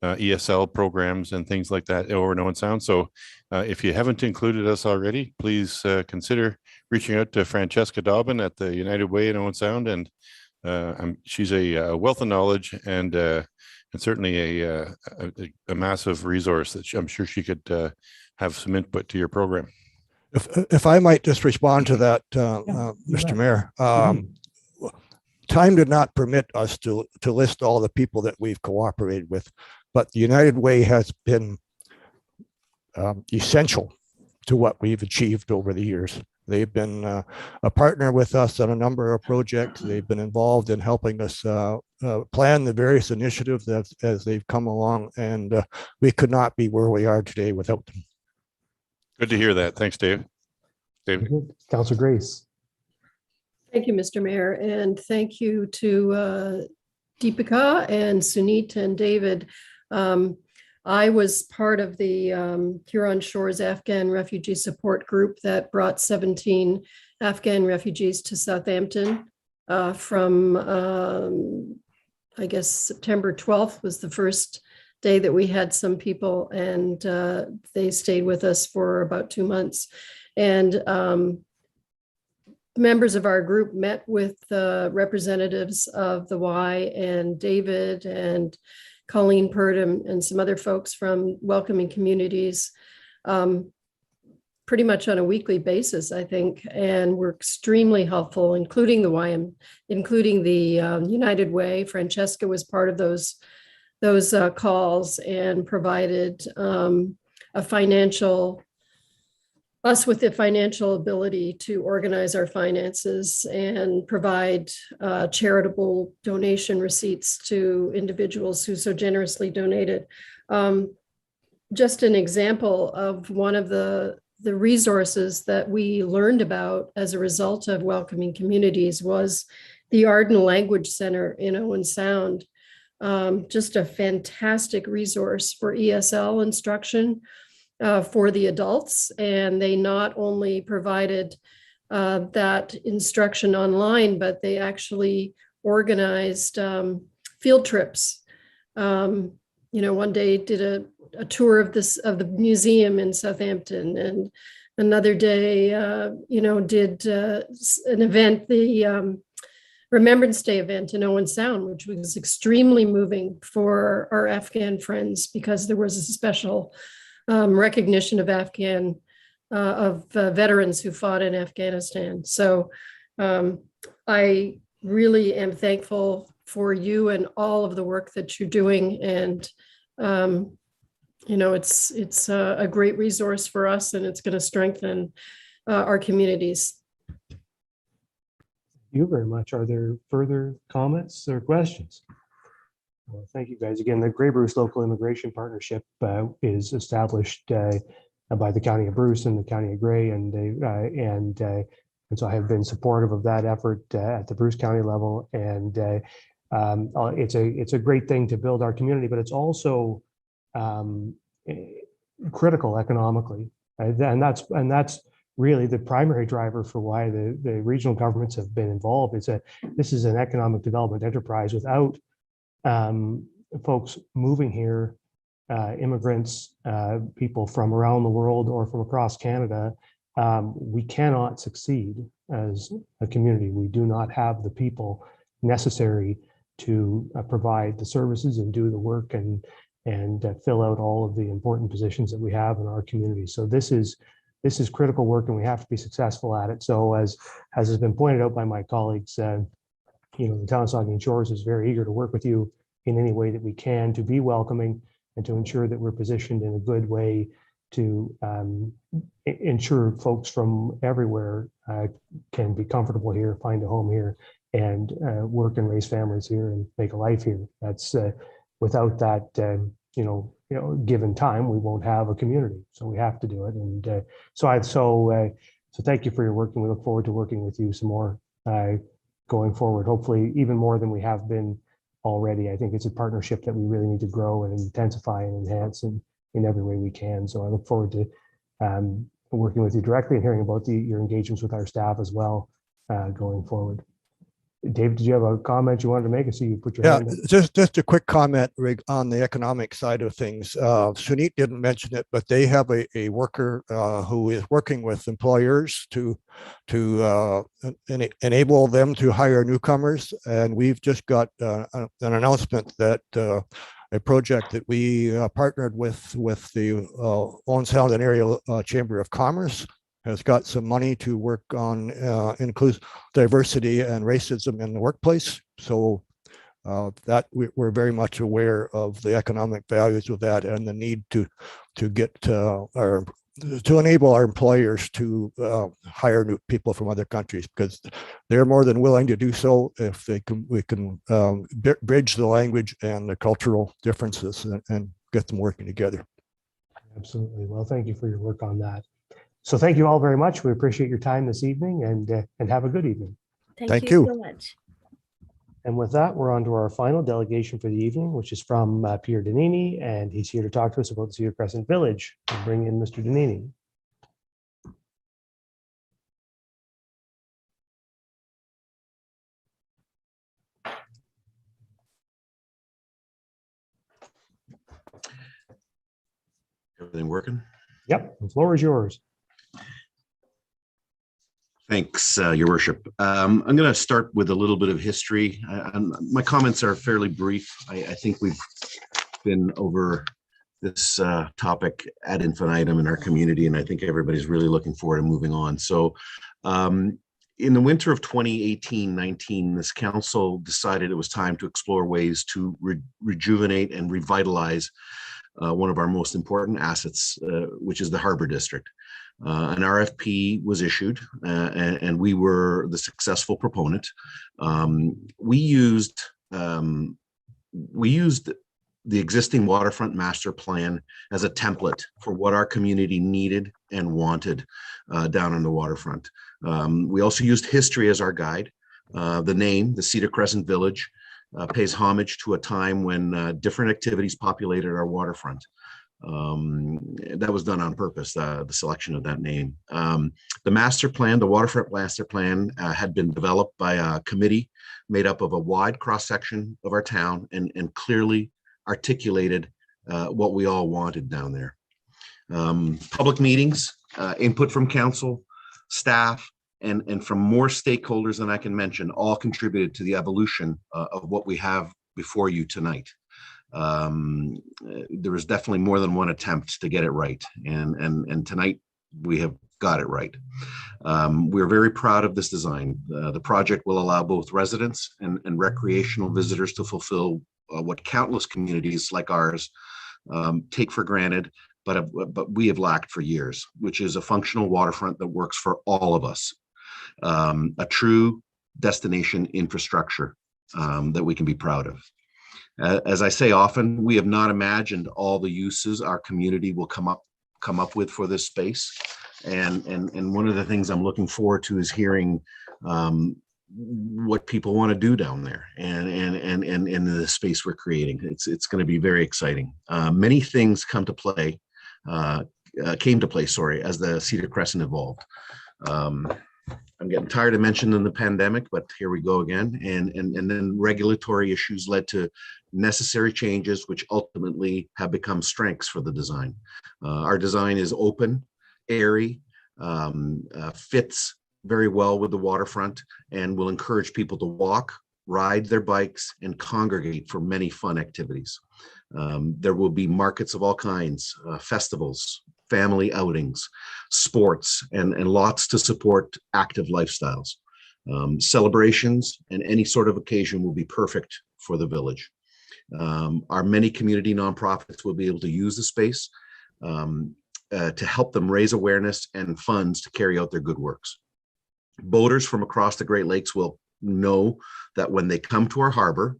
ESL programs and things like that over in Owen Sound. So if you haven't included us already, please consider reaching out to Francesca Dobbin at the United Way in Owen Sound, and she's a wealth of knowledge and certainly a massive resource that I'm sure she could have some input to your program. If I might just respond to that, Mr. Mayor, time did not permit us to list all the people that we've cooperated with, but the United Way has been essential to what we've achieved over the years. They've been a partner with us on a number of projects. They've been involved in helping us plan the various initiatives as they've come along, and we could not be where we are today without them. Good to hear that. Thanks, Dave. David. Councillor Grace. Thank you, Mr. Mayor, and thank you to Deepika and Sunit and David. I was part of the Huron Shores Afghan Refugee Support Group that brought 17 Afghan refugees to Southampton from, I guess, September 12th was the first day that we had some people, and they stayed with us for about 2 months. And members of our group met with representatives of the Y and David and Colleen Purdom and some other folks from Welcoming Communities pretty much on a weekly basis, I think, and were extremely helpful, including the YM, including the United Way. Francesca was part of those calls and provided us with the financial ability to organize our finances and provide charitable donation receipts to individuals who so generously donated. Just an example of one of the resources that we learned about as a result of Welcoming Communities was the Arden Language Center in Owen Sound. Just a fantastic resource for ESL instruction for the adults. And they not only provided that instruction online, but they actually organized field trips. One day did a tour of the museum in Southampton, and another day, did an event, the Remembrance Day event in Owen Sound, which was extremely moving for our Afghan friends because there was a special recognition of veterans who fought in Afghanistan. So I really am thankful for you and all of the work that you're doing. And, it's a great resource for us, and it's going to strengthen our communities. Thank you very much. Are there further comments or questions? Well, thank you guys again. The Grey Bruce Local Immigration Partnership is established by the County of Bruce and the County of Grey, and so I have been supportive of that effort at the Bruce County level. And it's a great thing to build our community, but it's also critical economically, and that's really the primary driver for why the regional governments have been involved. Is that this is an economic development enterprise. Without folks moving here, immigrants, people from around the world or from across Canada, we cannot succeed as a community. We do not have the people necessary to provide the services and do the work and fill out all of the important positions that we have in our community. So this is critical work, and we have to be successful at it. So as has been pointed out by my colleagues, the town of Saugeen Shores is very eager to work with you in any way that we can, to be welcoming and to ensure that we're positioned in a good way to ensure folks from everywhere can be comfortable here, find a home here, and work and raise families here and make a life here. That's without that, given time, we won't have a community. So we have to do it. And so thank you for your work, and we look forward to working with you some more going forward. Hopefully, even more than we have been already. I think it's a partnership that we really need to grow and intensify and enhance in every way we can. So I look forward to working with you directly and hearing about your engagements with our staff as well going forward. Dave, did you have a comment you wanted to make? I see you put your hand up. Just a quick comment on the economic side of things. Sunit didn't mention it, but they have a worker who is working with employers to enable them to hire newcomers. And we've just got an announcement that a project that we partnered with the Owen Sound and Area Chamber of Commerce has got some money to work on include diversity and racism in the workplace. So that we're very much aware of the economic values of that and the need to enable our employers to hire new people from other countries, because they're more than willing to do so if we can bridge the language and the cultural differences and get them working together. Absolutely. Well, thank you for your work on that. So thank you all very much. We appreciate your time this evening, and have a good evening. Thank you so much. And with that, we're on to our final delegation for the evening, which is from Pierre Danini, and he's here to talk to us about the Cedar Crescent Village. We'll bring in Mr. Danini. Everything working? Yep, the floor is yours. Thanks, Your Worship. I'm going to start with a little bit of history. My comments are fairly brief. I think we've been over this topic ad infinitum in our community, and I think everybody's really looking forward to moving on. So in the winter of 2018-19, this council decided it was time to explore ways to rejuvenate and revitalize one of our most important assets, which is the Harbor District. An RFP was issued, and we were the successful proponent. We used the existing waterfront master plan as a template for what our community needed and wanted down on the waterfront. We also used history as our guide. The name, the Cedar Crescent Village, pays homage to a time when different activities populated our waterfront. That was done on purpose, the selection of that name. The master plan, the waterfront master plan, had been developed by a committee made up of a wide cross-section of our town and clearly articulated what we all wanted down there. Public meetings, input from council, staff, and from more stakeholders than I can mention, all contributed to the evolution of what we have before you tonight. There was definitely more than one attempt to get it right, and tonight we have got it right. We're very proud of this design. The project will allow both residents and recreational visitors to fulfill what countless communities like ours take for granted, but we have lacked for years, which is a functional waterfront that works for all of us. A true destination infrastructure that we can be proud of. As I say often, we have not imagined all the uses our community will come up with for this space, and one of the things I'm looking forward to is hearing what people want to do down there and in the space we're creating. It's going to be very exciting. Many things came to play, as the Cedar Crescent evolved. I'm getting tired of mentioning the pandemic, but here we go again. And then regulatory issues led to necessary changes, which ultimately have become strengths for the design. Our design is open, airy, fits very well with the waterfront, and will encourage people to walk, ride their bikes, and congregate for many fun activities. There will be markets of all kinds, festivals, family outings, sports, and lots to support active lifestyles. Celebrations and any sort of occasion will be perfect for the village. Our many community nonprofits will be able to use the space to help them raise awareness and funds to carry out their good works. Boaters from across the Great Lakes will know that when they come to our harbor,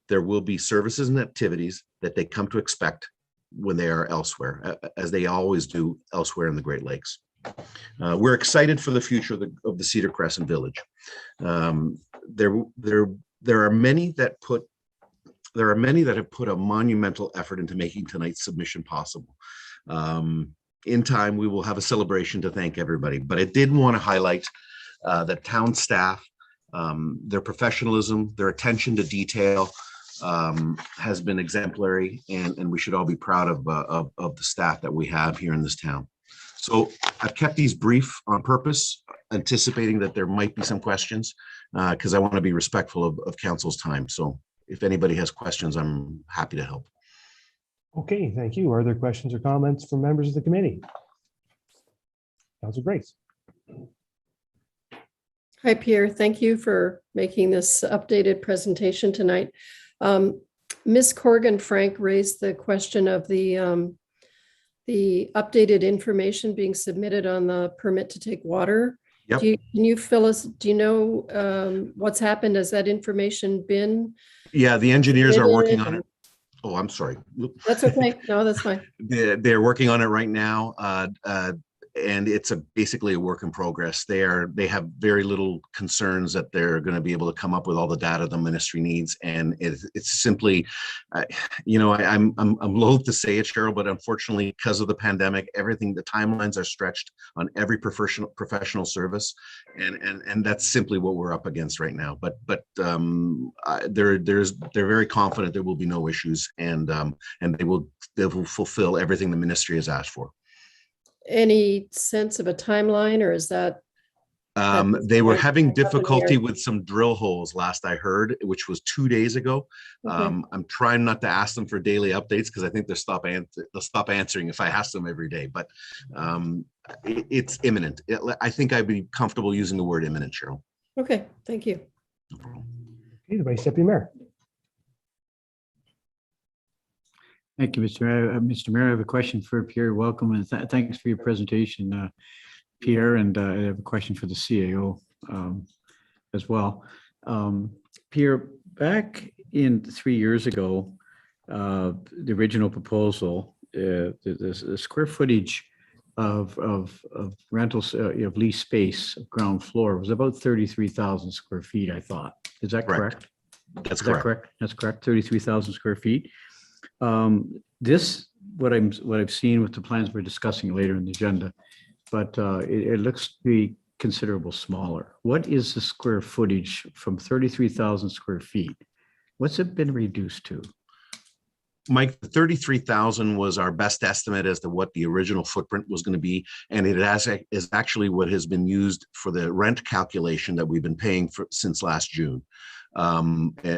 there will be services and activities that they come to expect when they are elsewhere, as they always do elsewhere in the Great Lakes. We're excited for the future of the Cedar Crescent Village. There are many that have put a monumental effort into making tonight's submission possible. In time, we will have a celebration to thank everybody, but I did want to highlight the town staff, their professionalism, their attention to detail has been exemplary, and we should all be proud of the staff that we have here in this town. So I've kept these brief on purpose, anticipating that there might be some questions, because I want to be respectful of council's time. So if anybody has questions, I'm happy to help. Okay, thank you. Are there questions or comments from members of the committee? Councilor Grace. Hi, Pierre. Thank you for making this updated presentation tonight. Ms. Corrigan Frank raised the question of the updated information being submitted on the permit to take water. Yep. Can you fill us, do you know what's happened? Has that information been? Yeah, the engineers are working on it. Oh, I'm sorry. That's okay. No, that's fine. They're working on it right now. And it's basically a work in progress. They have very little concerns that they're going to be able to come up with all the data the ministry needs, and it's simply, I'm loath to say it, Cheryl, but unfortunately, because of the pandemic, the timelines are stretched on every professional service, and that's simply what we're up against right now. But they're very confident there will be no issues, and they will fulfill everything the ministry has asked for. Any sense of a timeline, or is that? They were having difficulty with some drill holes last I heard, which was 2 days ago. Okay. I'm trying not to ask them for daily updates because I think they'll stop answering if I ask them every day, but it's imminent. I think I'd be comfortable using the word imminent, Cheryl. Okay, thank you. No problem. Okay, the Vice Deputy Mayor. Thank you, Mr. Mayor. Mr. Mayor, I have a question for Pierre. Welcome, and thanks for your presentation, Pierre. And I have a question for the CAO as well. Pierre, back in 3 years ago, the original proposal, the square footage of rentals of lease space of ground floor was about 33,000 square feet, I thought. Is that correct? That's correct. That's correct. 33,000 square feet. What I've seen with the plans we're discussing later in the agenda, but it looks to be considerable smaller. What is the square footage from 33,000 square feet? What's it been reduced to? Mike, 33,000 was our best estimate as to what the original footprint was going to be, and it is actually what has been used for the rent calculation that we've been paying for since last June,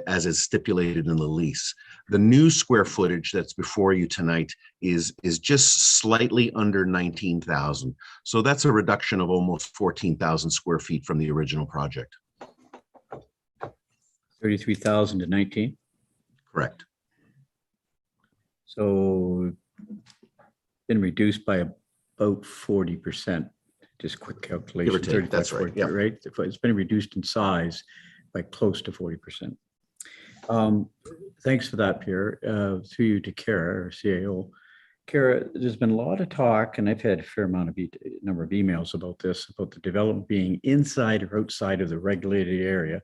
as is stipulated in the lease. The new square footage that's before you tonight is just slightly under 19,000. So that's a reduction of almost 14,000 square feet from the original project. 33,000 to 19? Correct. So been reduced by about 40%, just quick calculation. 35, that's right. 40, right? It's been reduced in size by close to 40%. Thanks for that, Pierre. Through you to Kara, our CAO. Kara, there's been a lot of talk, and I've had a fair amount of number of emails about this, about the development being inside or outside of the regulated area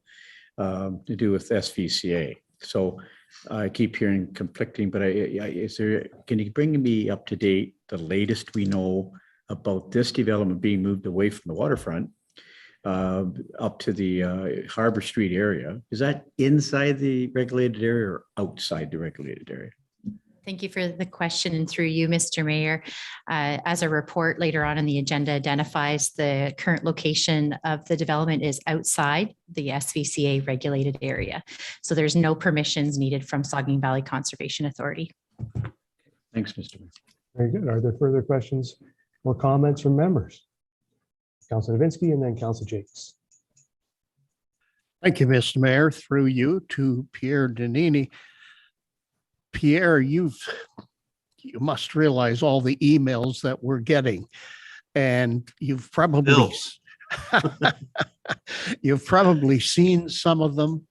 to do with SVCA. So I keep hearing conflicting, but can you bring me up to date, the latest we know about this development being moved away from the waterfront up to the Harbor Street area? Is that inside the regulated area or outside the regulated area? Thank you for the question, and through you, Mr. Mayor. As a report later on in the agenda identifies, the current location of the development is outside the SVCA regulated area. So there's no permissions needed from Saugeen Valley Conservation Authority. Thanks, Mr. Mayor. Very good. Are there further questions or comments from members? Council Novinsky and then Council Jakes. Thank you, Mr. Mayor. Through you to Pierre Danini. Pierre, you must realize all the emails that we're getting, and you've probably you've probably seen some of them,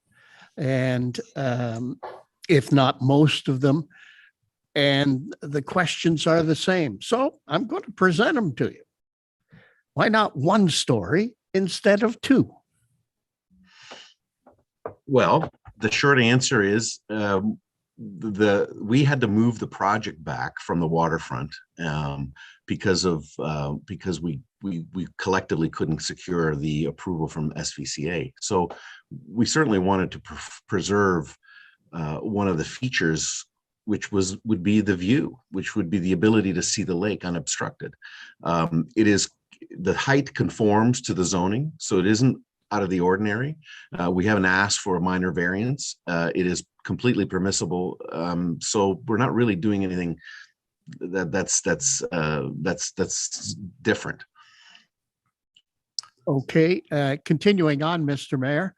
and if not most of them, and the questions are the same. So I'm going to present them to you. Why not one story instead of two? Well, the short answer is we had to move the project back from the waterfront because we collectively couldn't secure the approval from SVCA. So we certainly wanted to preserve one of the features, which would be the view, which would be the ability to see the lake unobstructed. The height conforms to the zoning, so it isn't out of the ordinary. We haven't asked for a minor variance. It is completely permissible. So we're not really doing anything that's different. Okay, continuing on, Mr. Mayor,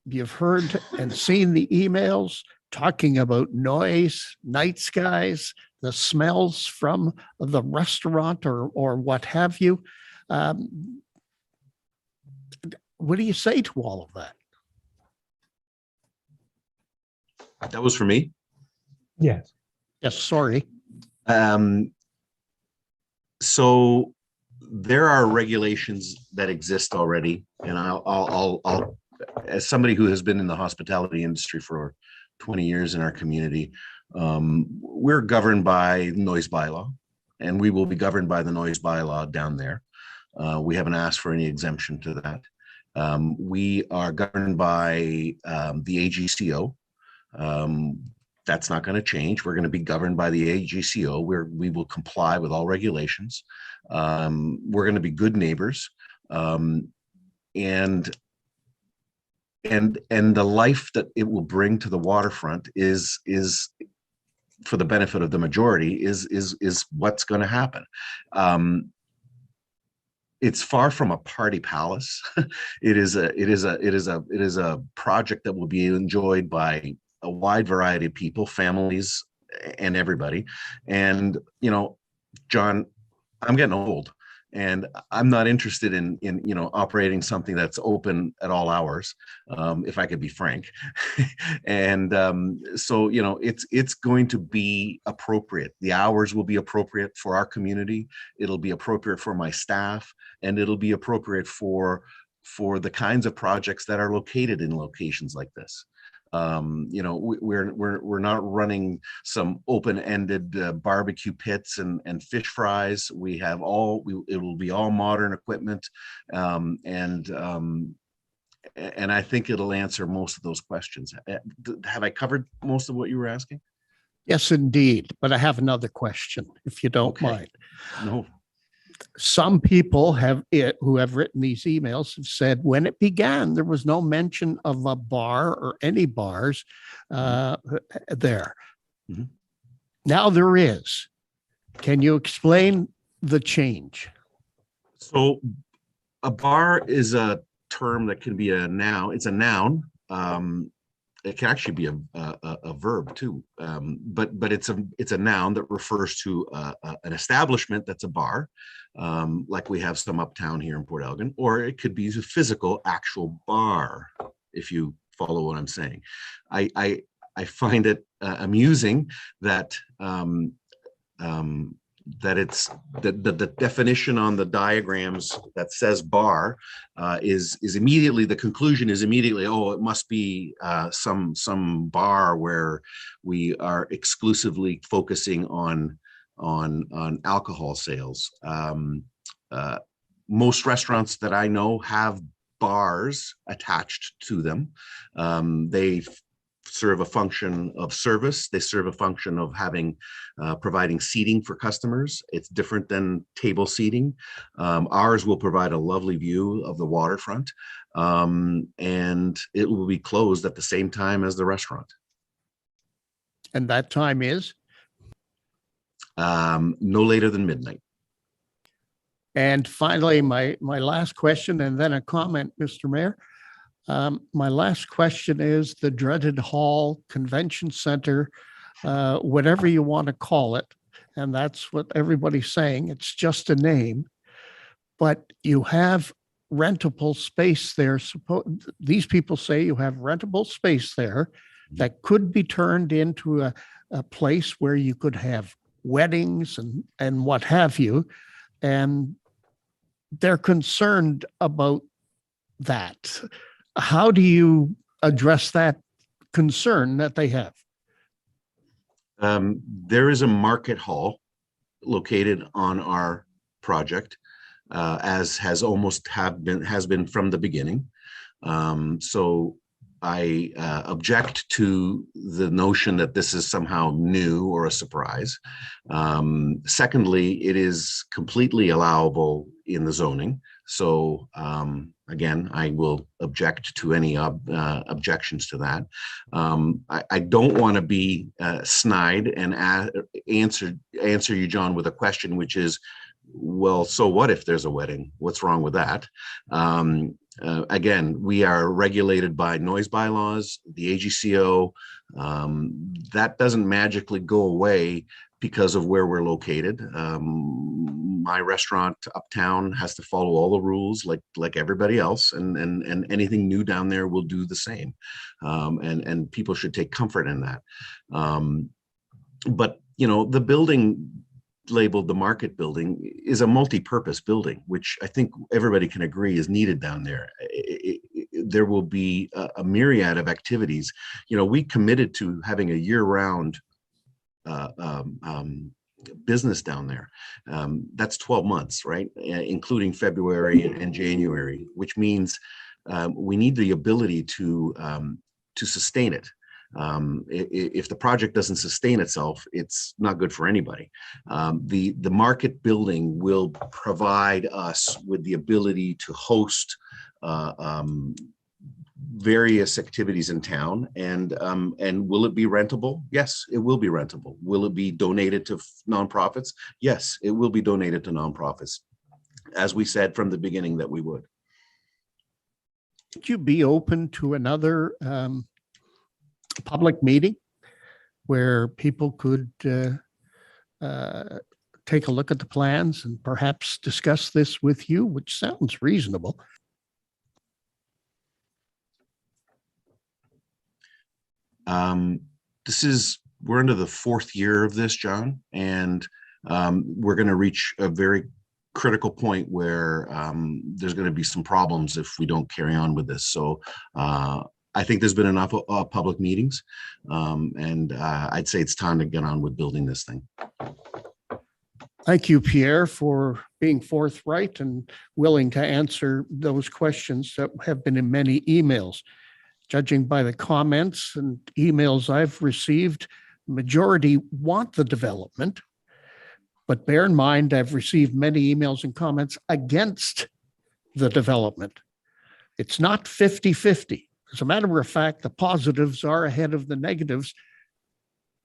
you've heard and seen the emails talking about noise, night skies, the smells from the restaurant or what have you. What do you say to all of that? That was for me? Yes. Yes, sorry. So there are regulations that exist already, and I'll as somebody who has been in the hospitality industry for 20 years in our community, we're governed by noise bylaw, and we will be governed by the noise bylaw down there. We haven't asked for any exemption to that. We are governed by the AGCO. That's not going to change. We're going to be governed by the AGCO, where we will comply with all regulations. We're going to be good neighbors, and the life that it will bring to the waterfront is for the benefit of the majority is what's going to happen. It's far from a party palace. It is a project that will be enjoyed by a wide variety of people, families, and everybody. And John, I'm getting old, and I'm not interested in operating something that's open at all hours, if I could be frank. And so it's going to be appropriate. The hours will be appropriate for our community. It'll be appropriate for my staff, and it'll be appropriate for the kinds of projects that are located in locations like this. We're not running some open-ended barbecue pits and fish fries. We have it will be all modern equipment, and I think it'll answer most of those questions. Have I covered most of what you were asking? Yes, indeed. But I have another question, if you don't mind. No. Some people who have written these emails have said when it began, there was no mention of a bar or any bars there. Mm-hmm. Now there is. Can you explain the change? So a bar is a term that can be a noun. It's a noun. It can actually be a verb too, but it's a noun that refers to an establishment that's a bar, like we have some uptown here in Port Elgin, or it could be a physical, actual bar, if you follow what I'm saying. I find it amusing that it's the definition on the diagrams that says bar is immediately, the conclusion is immediately, oh, it must be some bar where we are exclusively focusing on alcohol sales. Most restaurants that I know have bars attached to them. They serve a function of service. They serve a function of providing seating for customers. It's different than table seating. Ours will provide a lovely view of the waterfront, and it will be closed at the same time as the restaurant. And that time is? no later than midnight. And finally, my last question and then a comment, Mr. Mayor. My last question is the dreaded hall, convention center, whatever you want to call it. And that's what everybody's saying. It's just a name, but you have rentable space there. These people say you have rentable space there that could be turned into a place where you could have weddings and what have you. And they're concerned about that. How do you address that concern that they have? There is a market hall located on our project, as has been from the beginning. So I object to the notion that this is somehow new or a surprise. Secondly, it is completely allowable in the zoning. So again, I will object to any objections to that. I don't want to be snide and answer you, John, with a question, which is, well, so what if there's a wedding? What's wrong with that? Again, we are regulated by noise bylaws, the AGCO. That doesn't magically go away because of where we're located. My restaurant uptown has to follow all the rules like everybody else, and anything new down there will do the same. And people should take comfort in that. But you know, the building labeled the Market Building is a multi-purpose building, which I think everybody can agree is needed down there. There will be a myriad of activities. You know, we committed to having a year-round business down there. That's 12 months, right? Including February and January, which means we need the ability to sustain it. If the project doesn't sustain itself, it's not good for anybody. The Market Building will provide us with the ability to host various activities in town, and will it be rentable? Yes, it will be rentable. Will it be donated to nonprofits? Yes, it will be donated to nonprofits, as we said from the beginning that we would. Would you be open to another public meeting where people could take a look at the plans and perhaps discuss this with you, which sounds reasonable? We're into the fourth year of this, John, and we're going to reach a very critical point where there's going to be some problems if we don't carry on with this. So I think there's been enough public meetings, and I'd say it's time to get on with building this thing. Thank you, Pierre, for being forthright and willing to answer those questions that have been in many emails. Judging by the comments and emails I've received, majority want the development. But bear in mind, I've received many emails and comments against the development. It's not 50-50. As a matter of fact, the positives are ahead of the negatives,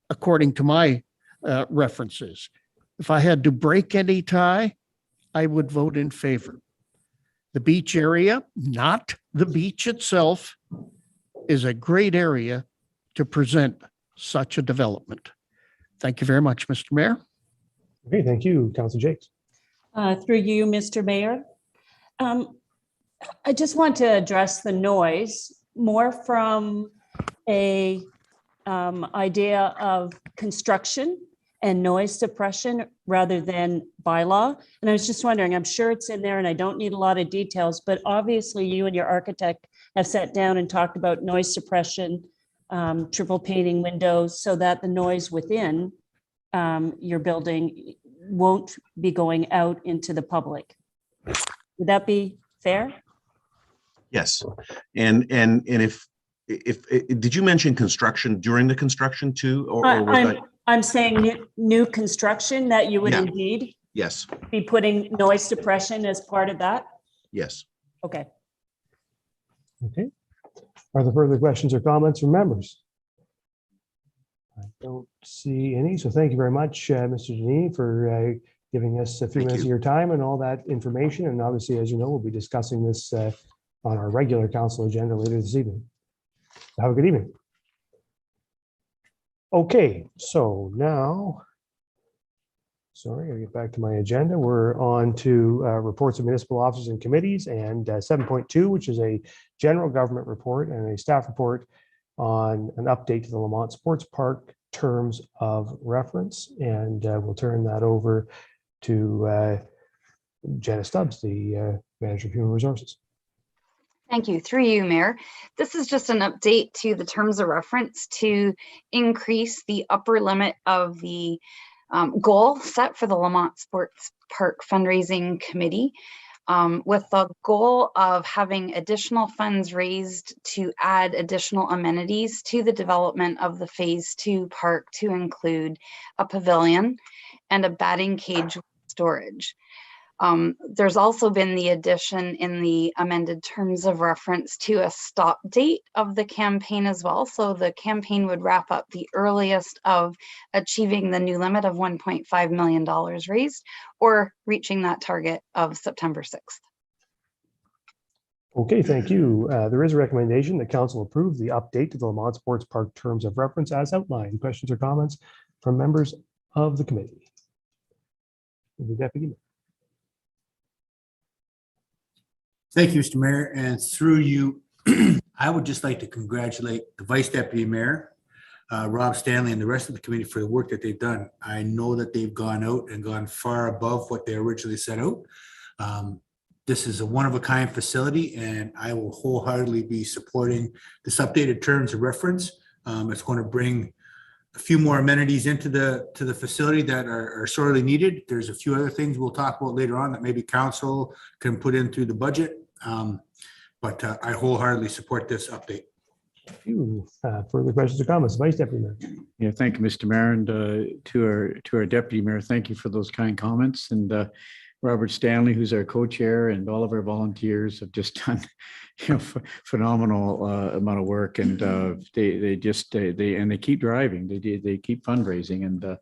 according to my references. If I had to break any tie, I would vote in favor. The beach area, not the beach itself, is a great area to present such a development. Thank you very much, Mr. Mayor. Okay, thank you, Councilor Jakes. Through you, Mr. Mayor. I just want to address the noise more from a idea of construction and noise suppression rather than bylaw. And I was just wondering, I'm sure it's in there and I don't need a lot of details, but obviously you and your architect have sat down and talked about noise suppression, triple painting windows so that the noise within your building won't be going out into the public. Would that be fair? Yes, and if did you mention construction during the construction too, or was I'm saying new construction that you would indeed yes be putting noise suppression as part of that? Yes. Okay. Okay. Are there further questions or comments from members? I don't see any, so thank you very much, Mr. Denis, for giving us a few minutes of your time and all that information. And obviously, as you know, we'll be discussing this on our regular council agenda later this evening. Have a good evening. Okay, so now, sorry, I'll get back to my agenda. We're on to reports of municipal officers and committees, and 7.2, which is a general government report and a staff report on an update to the Lamont Sports Park terms of reference. And we'll turn that over to Jenna Stubbs, the manager of human resources. Thank you. Through you, Mayor. This is just an update to the terms of reference to increase the upper limit of the goal set for the Lamont Sports Park Fundraising Committee, with the goal of having additional funds raised to add additional amenities to the development of the Phase 2 park, to include a pavilion and a batting cage storage. There's also been the addition in the amended terms of reference to a stop date of the campaign as well. So the campaign would wrap up the earliest of achieving the new limit of $1.5 million raised, or reaching that target of September 6th. Okay, thank you. There is a recommendation that council approve the update to the Lamont Sports Park terms of reference as outlined. Questions or comments from members of the committee? The deputy mayor. Thank you, Mr. Mayor, and through you, I would just like to congratulate the Vice Deputy Mayor, Rob Stanley, and the rest of the committee for the work that they've done. I know that they've gone out and gone far above what they originally set out. This is a one-of-a-kind facility, and I will wholeheartedly be supporting this updated terms of reference. It's going to bring a few more amenities into the facility that are sorely needed. There's a few other things we'll talk about later on that maybe council can put in through the budget. But I wholeheartedly support this update. Thank you. Further questions or comments? Vice Deputy Mayor. Yeah, thank you, Mr. Mayor, and to our Deputy Mayor, thank you for those kind comments. And Robert Stanley, who's our co-chair, and all of our volunteers have just done, phenomenal amount of work, and they keep driving. They keep fundraising, and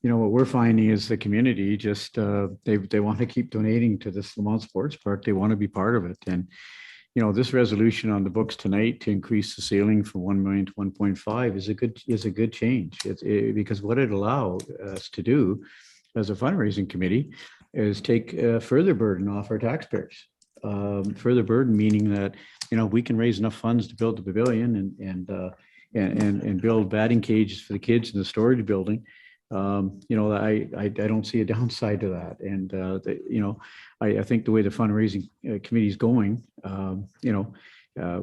what we're finding is the community just they want to keep donating to this Lamont Sports Park. They want to be part of it, and this resolution on the books tonight to increase the ceiling from 1 million to 1.5 is a good change. Because what it allowed us to do as a fundraising committee is take further burden off our taxpayers. Further burden meaning that we can raise enough funds to build the pavilion and build batting cages for the kids in the storage building. I don't see a downside to that, and I think the way the fundraising committee is going,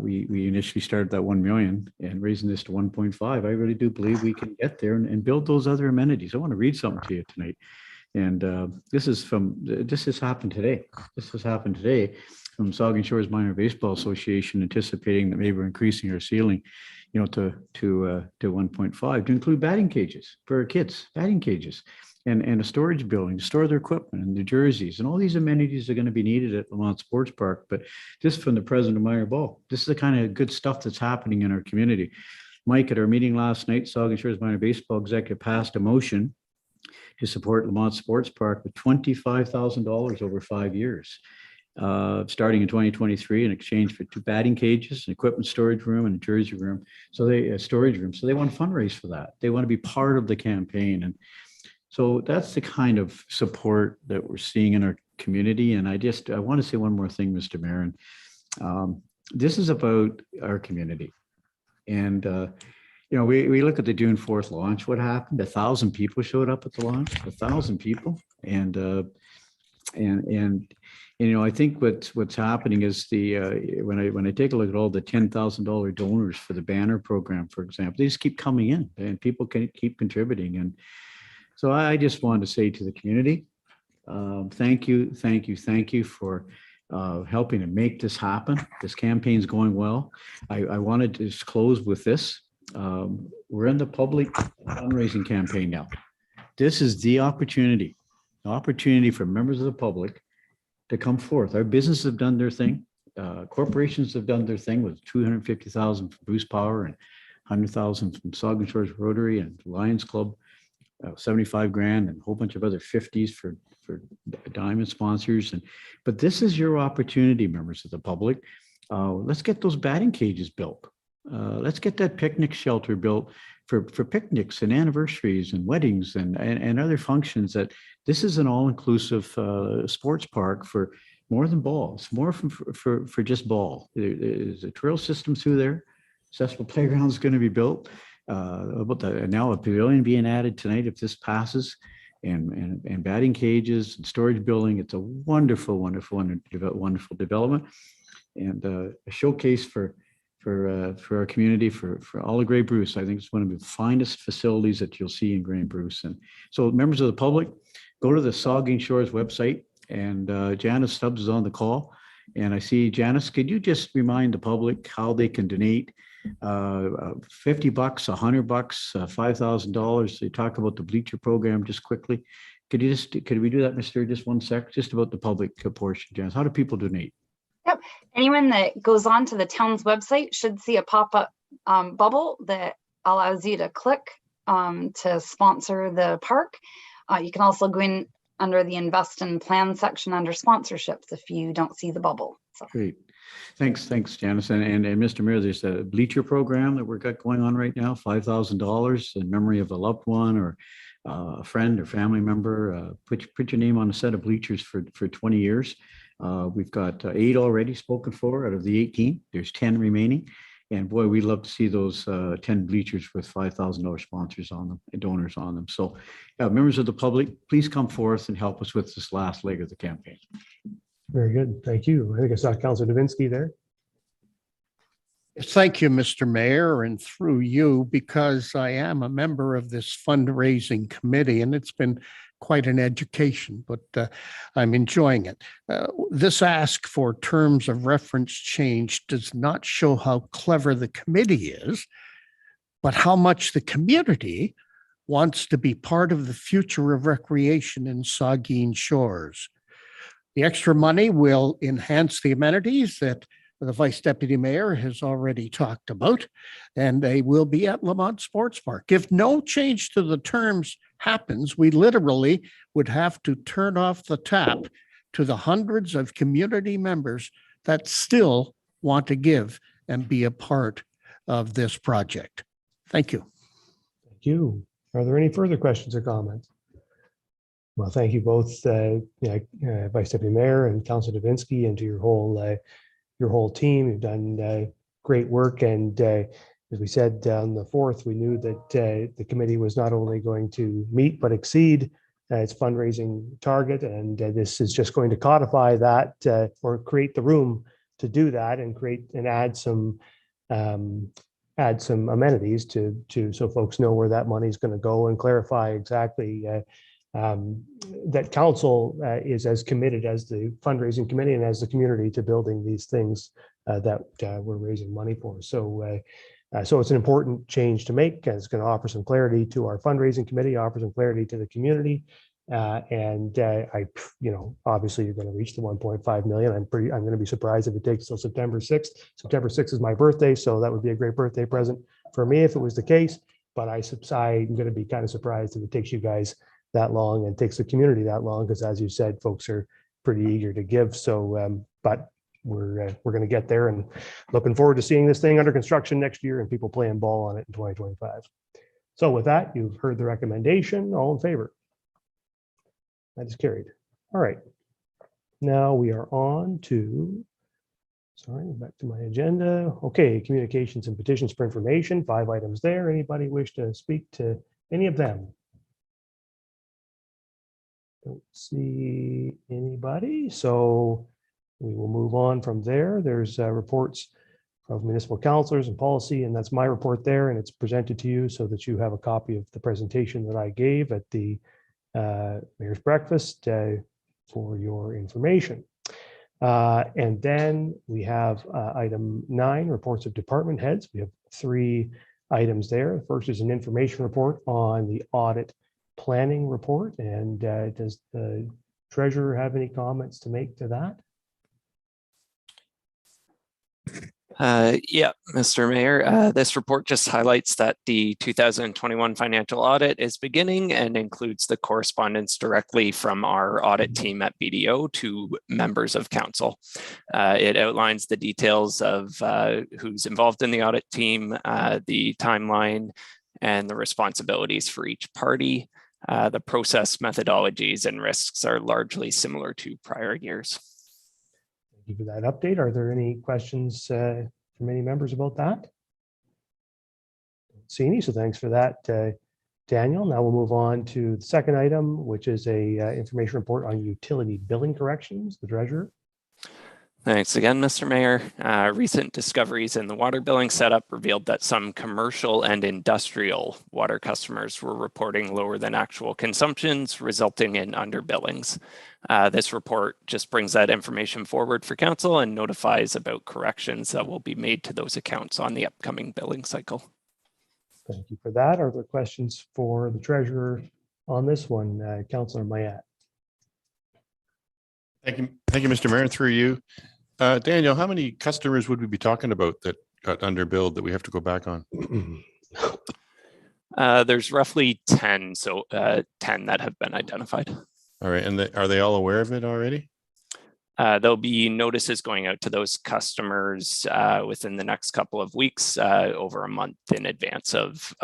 we initially started that 1 million and raising this to 1.5. I really do believe we can get there and build those other amenities. I want to read something to you tonight. And this has happened today. This has happened today from Saugeen Shores Minor Baseball Association, anticipating that maybe we're increasing our ceiling, to 1.5 to include batting cages for our kids, batting cages, and a storage building to store their equipment and their jerseys, and all these amenities are going to be needed at Lamont Sports Park. But this from the president of Minor Ball. This is the kind of good stuff that's happening in our community. Mike, at our meeting last night, Saugeen Shores Minor Baseball Executive passed a motion to support Lamont Sports Park with $25,000 over 5 years, starting in 2023, in exchange for 2 batting cages, an equipment storage room, and a jersey room. So storage room. So they want to fundraise for that. They want to be part of the campaign, and so that's the kind of support that we're seeing in our community. And I want to say one more thing, Mr. Mayor. This is about our community, and we look at the June 4th launch. What happened? 1,000 people showed up at the launch. 1,000 people, and I think what's happening is when I take a look at all the $10,000 donors for the banner program, for example, they just keep coming in, and people can keep contributing. And so I just wanted to say to the community, thank you for helping to make this happen. This campaign's going well. I wanted to just close with this. We're in the public fundraising campaign now. This is the opportunity for members of the public to come forth. Our businesses have done their thing. Corporations have done their thing with $250,000 for Boost Power and 100,000 from Saugeen Shores Rotary and Lions Club, 75 grand, and a whole bunch of other 50s for diamond sponsors. But this is your opportunity, members of the public. Let's get those batting cages built. Let's get that picnic shelter built for picnics and anniversaries and weddings and other functions. That this is an all-inclusive sports park for more than balls, more for just ball. There's a trail system through there. Accessible playground is going to be built. Now a pavilion being added tonight if this passes, and batting cages and storage building. It's a wonderful development, and a showcase for our community, for all of Grey Bruce. I think it's one of the finest facilities that you'll see in Grey Bruce. And so, members of the public, go to the Saugeen Shores website, and Janice Stubbs is on the call. And I see, Janice, could you just remind the public how they can donate? $50, $100, $5,000. They talk about the bleacher program just quickly. Could we do that, Mr. Just 1 sec, just about the public portion, Janice? How do people donate? Yep. Anyone that goes on to the town's website should see a pop-up bubble that allows you to click to sponsor the park. You can also go in under the invest and plan section under sponsorships if you don't see the bubble. So. Great. Thanks, Janice. And Mr. Mayor, there's a bleacher program that we've got going on right now, $5,000 in memory of a loved one or a friend or family member. Put your name on a set of bleachers for 20 years. We've got 8 already spoken for out of the 18. There's 10 remaining. And boy, we love to see those 10 bleachers with $5,000 sponsors on them, donors on them. So members of the public, please come forth and help us with this last leg of the campaign. Very good. Thank you. I think I saw Councilor Davinsky there. Thank you, Mr. Mayor, and through you, because I am a member of this fundraising committee, and it's been quite an education, but I'm enjoying it. This ask for terms of reference change does not show how clever the committee is, but how much the community wants to be part of the future of recreation in Saugeen Shores. The extra money will enhance the amenities that the Vice Deputy Mayor has already talked about, and they will be at Lamont Sports Park. If no change to the terms happens, we literally would have to turn off the tap to the hundreds of community members that still want to give and be a part of this project. Thank you. Thank you. Are there any further questions or comments? Well, thank you both, Vice Deputy Mayor and Councilor Davinsky, and to your whole team. You've done great work, and as we said on the 4th, we knew that the committee was not only going to meet but exceed its fundraising target, and this is just going to codify that or create the room to do that and create and add some amenities to so folks know where that money is going to go, and clarify exactly that council is as committed as the fundraising committee and as the community to building these things that we're raising money for. So it's an important change to make. It's going to offer some clarity to our fundraising committee, offer some clarity to the community. Obviously you're going to reach the 1.5 million. I'm going to be surprised if it takes till September 6th. September 6th is my birthday, so that would be a great birthday present for me if it was the case. But I'm going to be kind of surprised if it takes you guys that long and takes the community that long, because as you said, folks are pretty eager to give. So, but we're going to get there, and looking forward to seeing this thing under construction next year and people playing ball on it in 2025. So with that, you've heard the recommendation. All in favor? That is carried. All right. Now we are on to, back to my agenda. Okay, communications and petitions for information, 5 items there. Anybody wish to speak to any of them? Don't see anybody, so we will move on from there. There's reports of municipal councilors and policy, and that's my report there, and it's presented to you so that you have a copy of the presentation that I gave at the Mayor's Breakfast for your information. And then we have item 9, reports of department heads. We have 3 items there. First is an information report on the audit planning report. And does the treasurer have any comments to make to that? Yeah, Mr. Mayor, this report just highlights that the 2021 financial audit is beginning and includes the correspondence directly from our audit team at BDO to members of council. It outlines the details of who's involved in the audit team, the timeline, and the responsibilities for each party. The process, methodologies, and risks are largely similar to prior years. Thank you for that update. Are there any questions from any members about that? Don't see any, so thanks for that, Daniel. Now we'll move on to the second item, which is a information report on utility billing corrections, the treasurer. Thanks again, Mr. Mayor. Recent discoveries in the water billing setup revealed that some commercial and industrial water customers were reporting lower than actual consumptions, resulting in underbillings. This report just brings that information forward for council and notifies about corrections that will be made to those accounts on the upcoming billing cycle. Thank you for that. Are there questions for the treasurer on this one? Councillor Mayette. Thank you, Mr. Mayor. Through you. Daniel, how many customers would we be talking about that got underbilled that we have to go back on? There's roughly 10, so 10 that have been identified. All right, and are they all aware of it already? There'll be notices going out to those customers within the next couple of weeks, over a month in advance of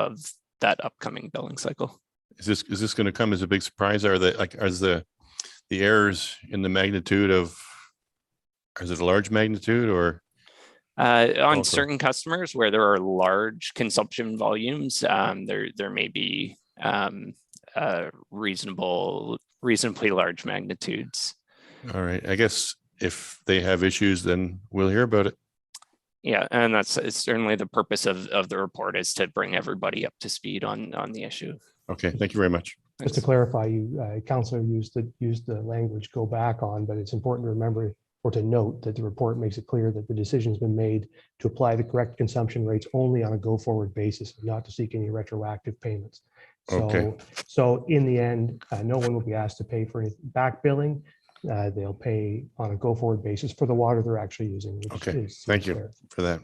that upcoming billing cycle. Is this going to come as a big surprise? Are the errors in the magnitude of? Is it a large magnitude or? On certain customers where there are large consumption volumes, there may be reasonably large magnitudes. All right. I guess if they have issues, then we'll hear about it. Yeah, and it's certainly the purpose of the report, is to bring everybody up to speed on the issue. Okay, thank you very much. Just to clarify, you councillor used the language "go back on," but it's important to remember or to note that the report makes it clear that the decision has been made to apply the correct consumption rates only on a go-forward basis, not to seek any retroactive payments. So in the end, no one will be asked to pay for any back billing. They'll pay on a go-forward basis for the water they're actually using. Okay, thank you for that.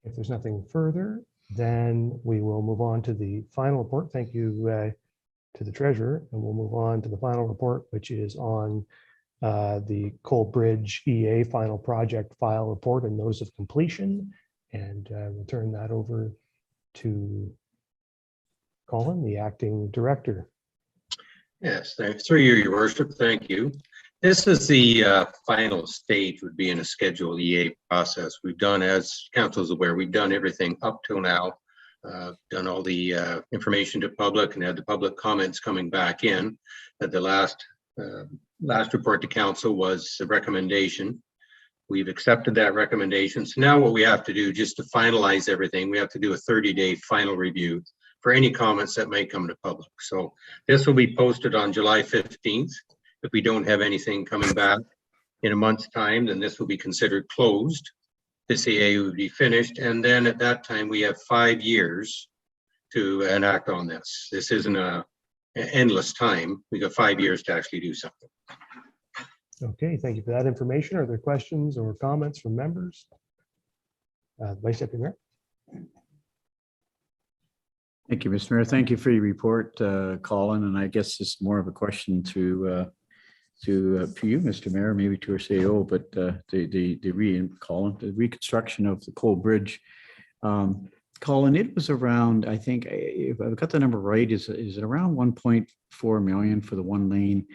If there's nothing further, then we will move on to the final report. Thank you to the treasurer, and we'll move on to the final report, which is on the Cole Bridge EA final project file report and notice of completion. And we'll turn that over to Colin, the acting director. Yes, thanks. Through you, Your Worship. Thank you. This is the final stage, would be in a scheduled EA process. We've done, as council is aware, we've done everything up till now, done all the information to public and had the public comments coming back in. At the last report to council was a recommendation. We've accepted that recommendation. So now what we have to do, just to finalize everything, we have to do a 30-day final review for any comments that may come to public. So this will be posted on July 15th. If we don't have anything coming back in a month's time, then this will be considered closed. This EA will be finished. And then at that time, we have 5 years to enact on this. This isn't an endless time. We got 5 years to actually do something. Okay, thank you for that information. Are there questions or comments from members? Vice Deputy Mayor. Thank you, Mr. Mayor. Thank you for your report, Colin. And I guess it's more of a question to you, Mr. Mayor, maybe to our CEO, but Colin, the reconstruction of the Cole Bridge. Colin, it was around, I think, if I've got the number right, is it around 1.4 million for the 1-lane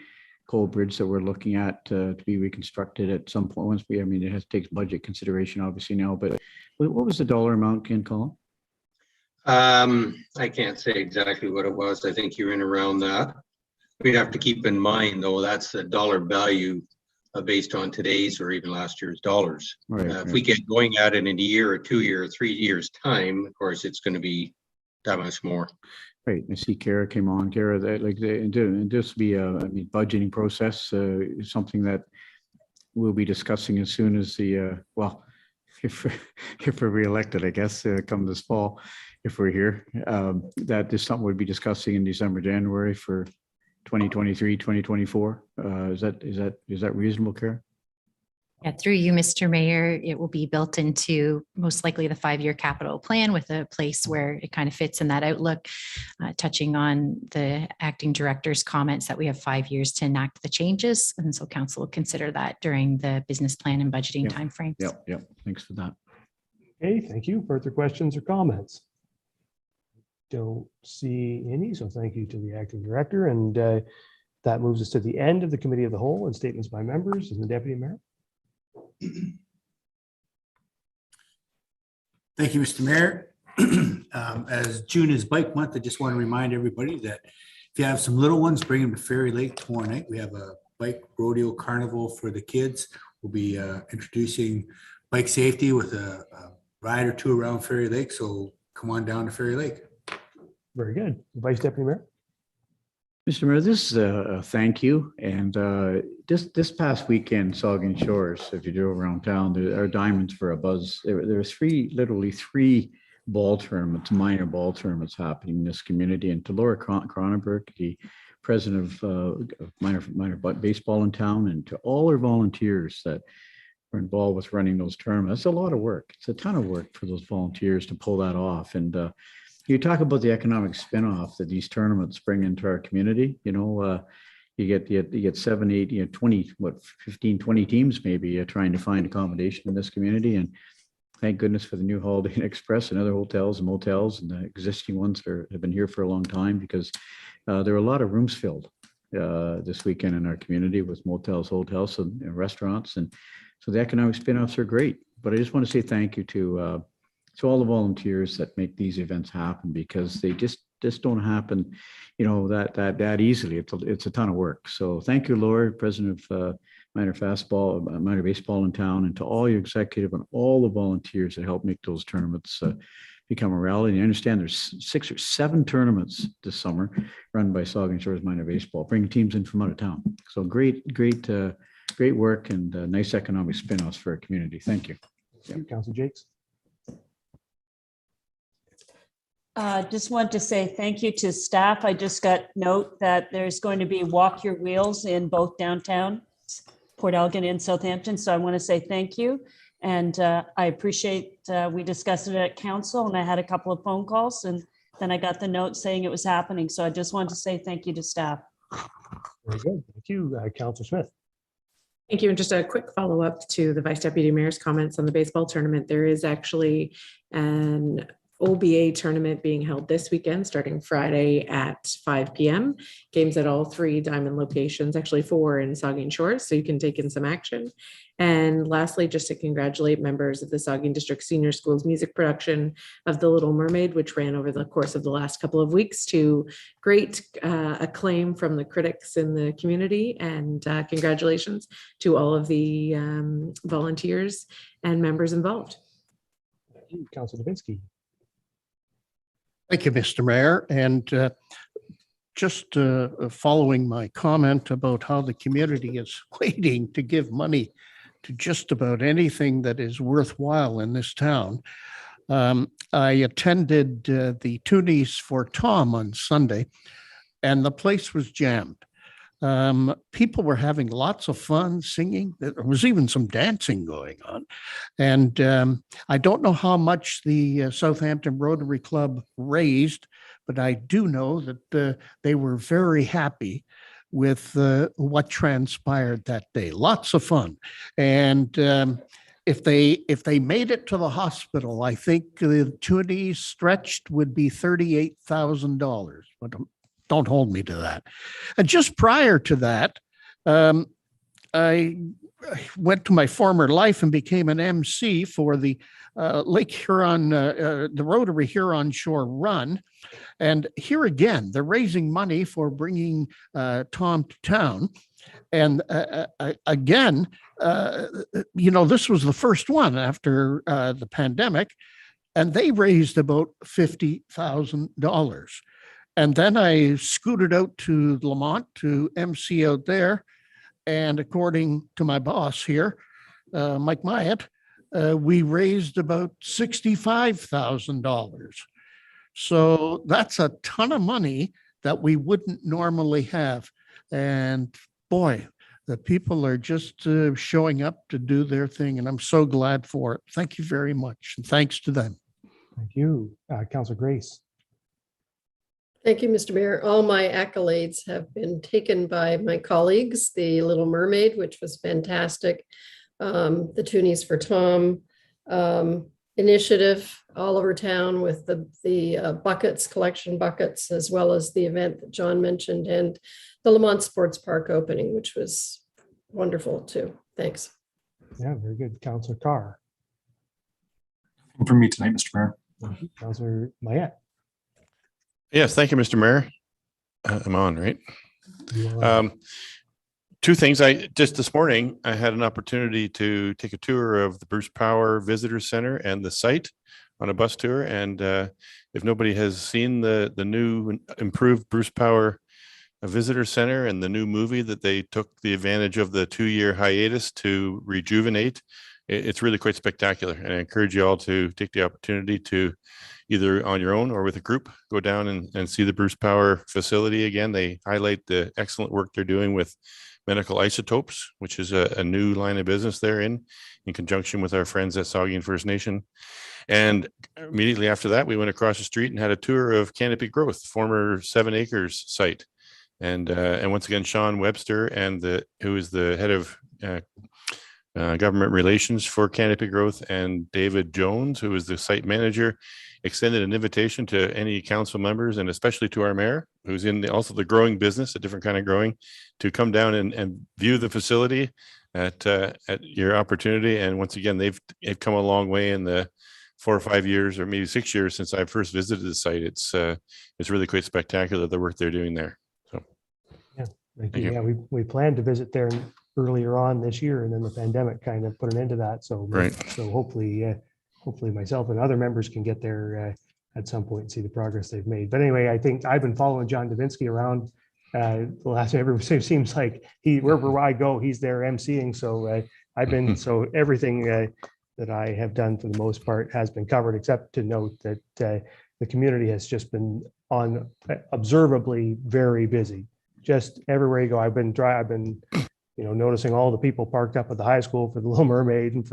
Cole Bridge that we're looking at to be reconstructed at some point? Once we, I mean, it has to take budget consideration, obviously now, but what was the dollar amount again, Colin? I can't say exactly what it was. I think you're in around that. We'd have to keep in mind, though, that's the dollar value based on today's or even last year's dollars. Right, If we get going at it in a year or 2 year or 3 years time, of course, it's going to be that much more. Right. I see Kara came on. Kara, and this will be a budgeting process, something that we'll be discussing as soon as the, well, if we're reelected, I guess, come this fall, if we're here, that is something we'll be discussing in December, January for 2023, 2024. Is that reasonable, Kara? Yeah, through you, Mr. Mayor, it will be built into most likely the 5-year capital plan with a place where it kind of fits in that outlook, touching on the acting director's comments that we have 5 years to enact the changes. And so council will consider that during the business plan and budgeting timeframes. Yep. Thanks for that. Okay, thank you. Further questions or comments? Don't see any, so thank you to the acting director. And that moves us to the end of the committee of the whole and statements by members and the deputy mayor. Thank you, Mr. Mayor. As June is Bike Month, I just want to remind everybody that if you have some little ones, bring them to Fairy Lake tomorrow night. We have a bike rodeo carnival for the kids. We'll be introducing bike safety with a ride or two around Fairy Lake. So come on down to Fairy Lake. Very good. Vice Deputy Mayor. Mr. Mayor, this is a thank you. And this past weekend, Saugeen Shores, if you do around town, there are diamonds for a buzz. There are literally three ball tournaments, minor ball tournaments happening in this community. And to Laura Cronenberg, the president of minor baseball in town, and to all our volunteers that were involved with running those tournaments. It's a lot of work. It's a ton of work for those volunteers to pull that off. And you talk about the economic spinoff that these tournaments bring into our community. You get 7, 8, 20, 15, 20 teams maybe trying to find accommodation in this community. And thank goodness for the new Holiday Inn Express and other hotels and motels, and the existing ones have been here for a long time, because there are a lot of rooms filled this weekend in our community with motels, hotels, and restaurants. And so the economic spinoffs are great. But I just want to say thank you to all the volunteers that make these events happen, because they just don't happen, that easily. It's a ton of work. So thank you, Laura, president of minor baseball in town, and to all your executive and all the volunteers that help make those tournaments become a reality. I understand there's 6 or 7 tournaments this summer run by Saugeen Shores Minor Baseball, bringing teams in from out of town. So great work, and nice economic spin-offs for our community. Thank you. Councilor Jakes. Just want to say thank you to staff. I just got note that there's going to be Walk Your Wheels in both downtown Port Elgin and Southampton. So I want to say thank you. And I appreciate we discussed it at council, and I had a couple of phone calls, and then I got the note saying it was happening. So I just wanted to say thank you to staff. Very good. Thank you, Councilor Smith. Thank you. And just a quick follow up to the Vice Deputy Mayor's comments on the baseball tournament. There is actually an OBA tournament being held this weekend, starting Friday at 5 p.m. Games at all 3 diamond locations, actually 4 in Saugeen Shores, so you can take in some action. And lastly, just to congratulate members of the Saugeen District Senior School's music production of The Little Mermaid, which ran over the course of the last couple of weeks to great acclaim from the critics in the community. And congratulations to all of the volunteers and members involved. Thank you, Councilor Levinsky. Thank you, Mr. Mayor. And just following my comment about how the community is waiting to give money to just about anything that is worthwhile in this town. I attended the Toonies for Tom on Sunday, and the place was jammed. People were having lots of fun singing. There was even some dancing going on. And I don't know how much the Southampton Rotary Club raised, but I do know that they were very happy with what transpired that day. Lots of fun. And if they made it to the hospital, I think the Toonies stretched would be $38,000. But don't hold me to that. And just prior to that, I went to my former life and became an MC for the Lake Huron, the Rotary Huron Shore Run. And here again, they're raising money for bringing Tom to town. And again, this was the first one after the pandemic, and they raised about $50,000. And then I scooted out to Lamont to MC out there. And according to my boss here, Mike Myatt, we raised about $65,000. So that's a ton of money that we wouldn't normally have. And boy, The people are just showing up to do their thing, and I'm so glad for it. Thank you very much, and thanks to them. Thank you. Councillor Grace. Thank you, Mr. Mayor. All my accolades have been taken by my colleagues. The Little Mermaid, which was fantastic. The Toonies for Tom initiative all over town with the buckets, collection buckets, as well as the event that John mentioned, and the Lamont Sports Park opening, which was wonderful too. Thanks. Yeah, very good. Councillor Carr. For me tonight, Mr. Mayor. Councillor Mayette. Yes, thank you, Mr. Mayor. I'm on, right? Two things. Just this morning, I had an opportunity to take a tour of the Bruce Power Visitor Center and the site on a bus tour. And if nobody has seen the new improved Bruce Power Visitor Center and the new movie that they took the advantage of the 2-year hiatus to rejuvenate, it's really quite spectacular. And I encourage you all to take the opportunity to either on your own or with a group, go down and see the Bruce Power facility again. They highlight the excellent work they're doing with medical isotopes, which is a new line of business they're in conjunction with our friends at Saugeen First Nation. And immediately after that, we went across the street and had a tour of Canopy Growth, former 7 Acres site. And once again, Sean Webster, who is the head of government relations for Canopy Growth, and David Jones, who is the site manager, extended an invitation to any council members and especially to our mayor, who's in also the growing business, a different kind of growing, to come down and view the facility at your opportunity. And once again, they've come a long way in the 4 or 5 years, or maybe 6 years since I first visited the site. It's really quite spectacular, the work they're doing there. So yeah, thank you. Yeah, we planned to visit there earlier on this year, and then the pandemic kind of put an end to that. So right. So hopefully myself and other members can get there at some point and see the progress they've made. But anyway, I think I've been following John Davinsky around the last, it seems like wherever I go, he's there emceeing. So I've been, so everything that I have done for the most part has been covered, except to note that the community has just been observably very busy. Just everywhere you go, I've been noticing all the people parked up at the high school for the Little Mermaid and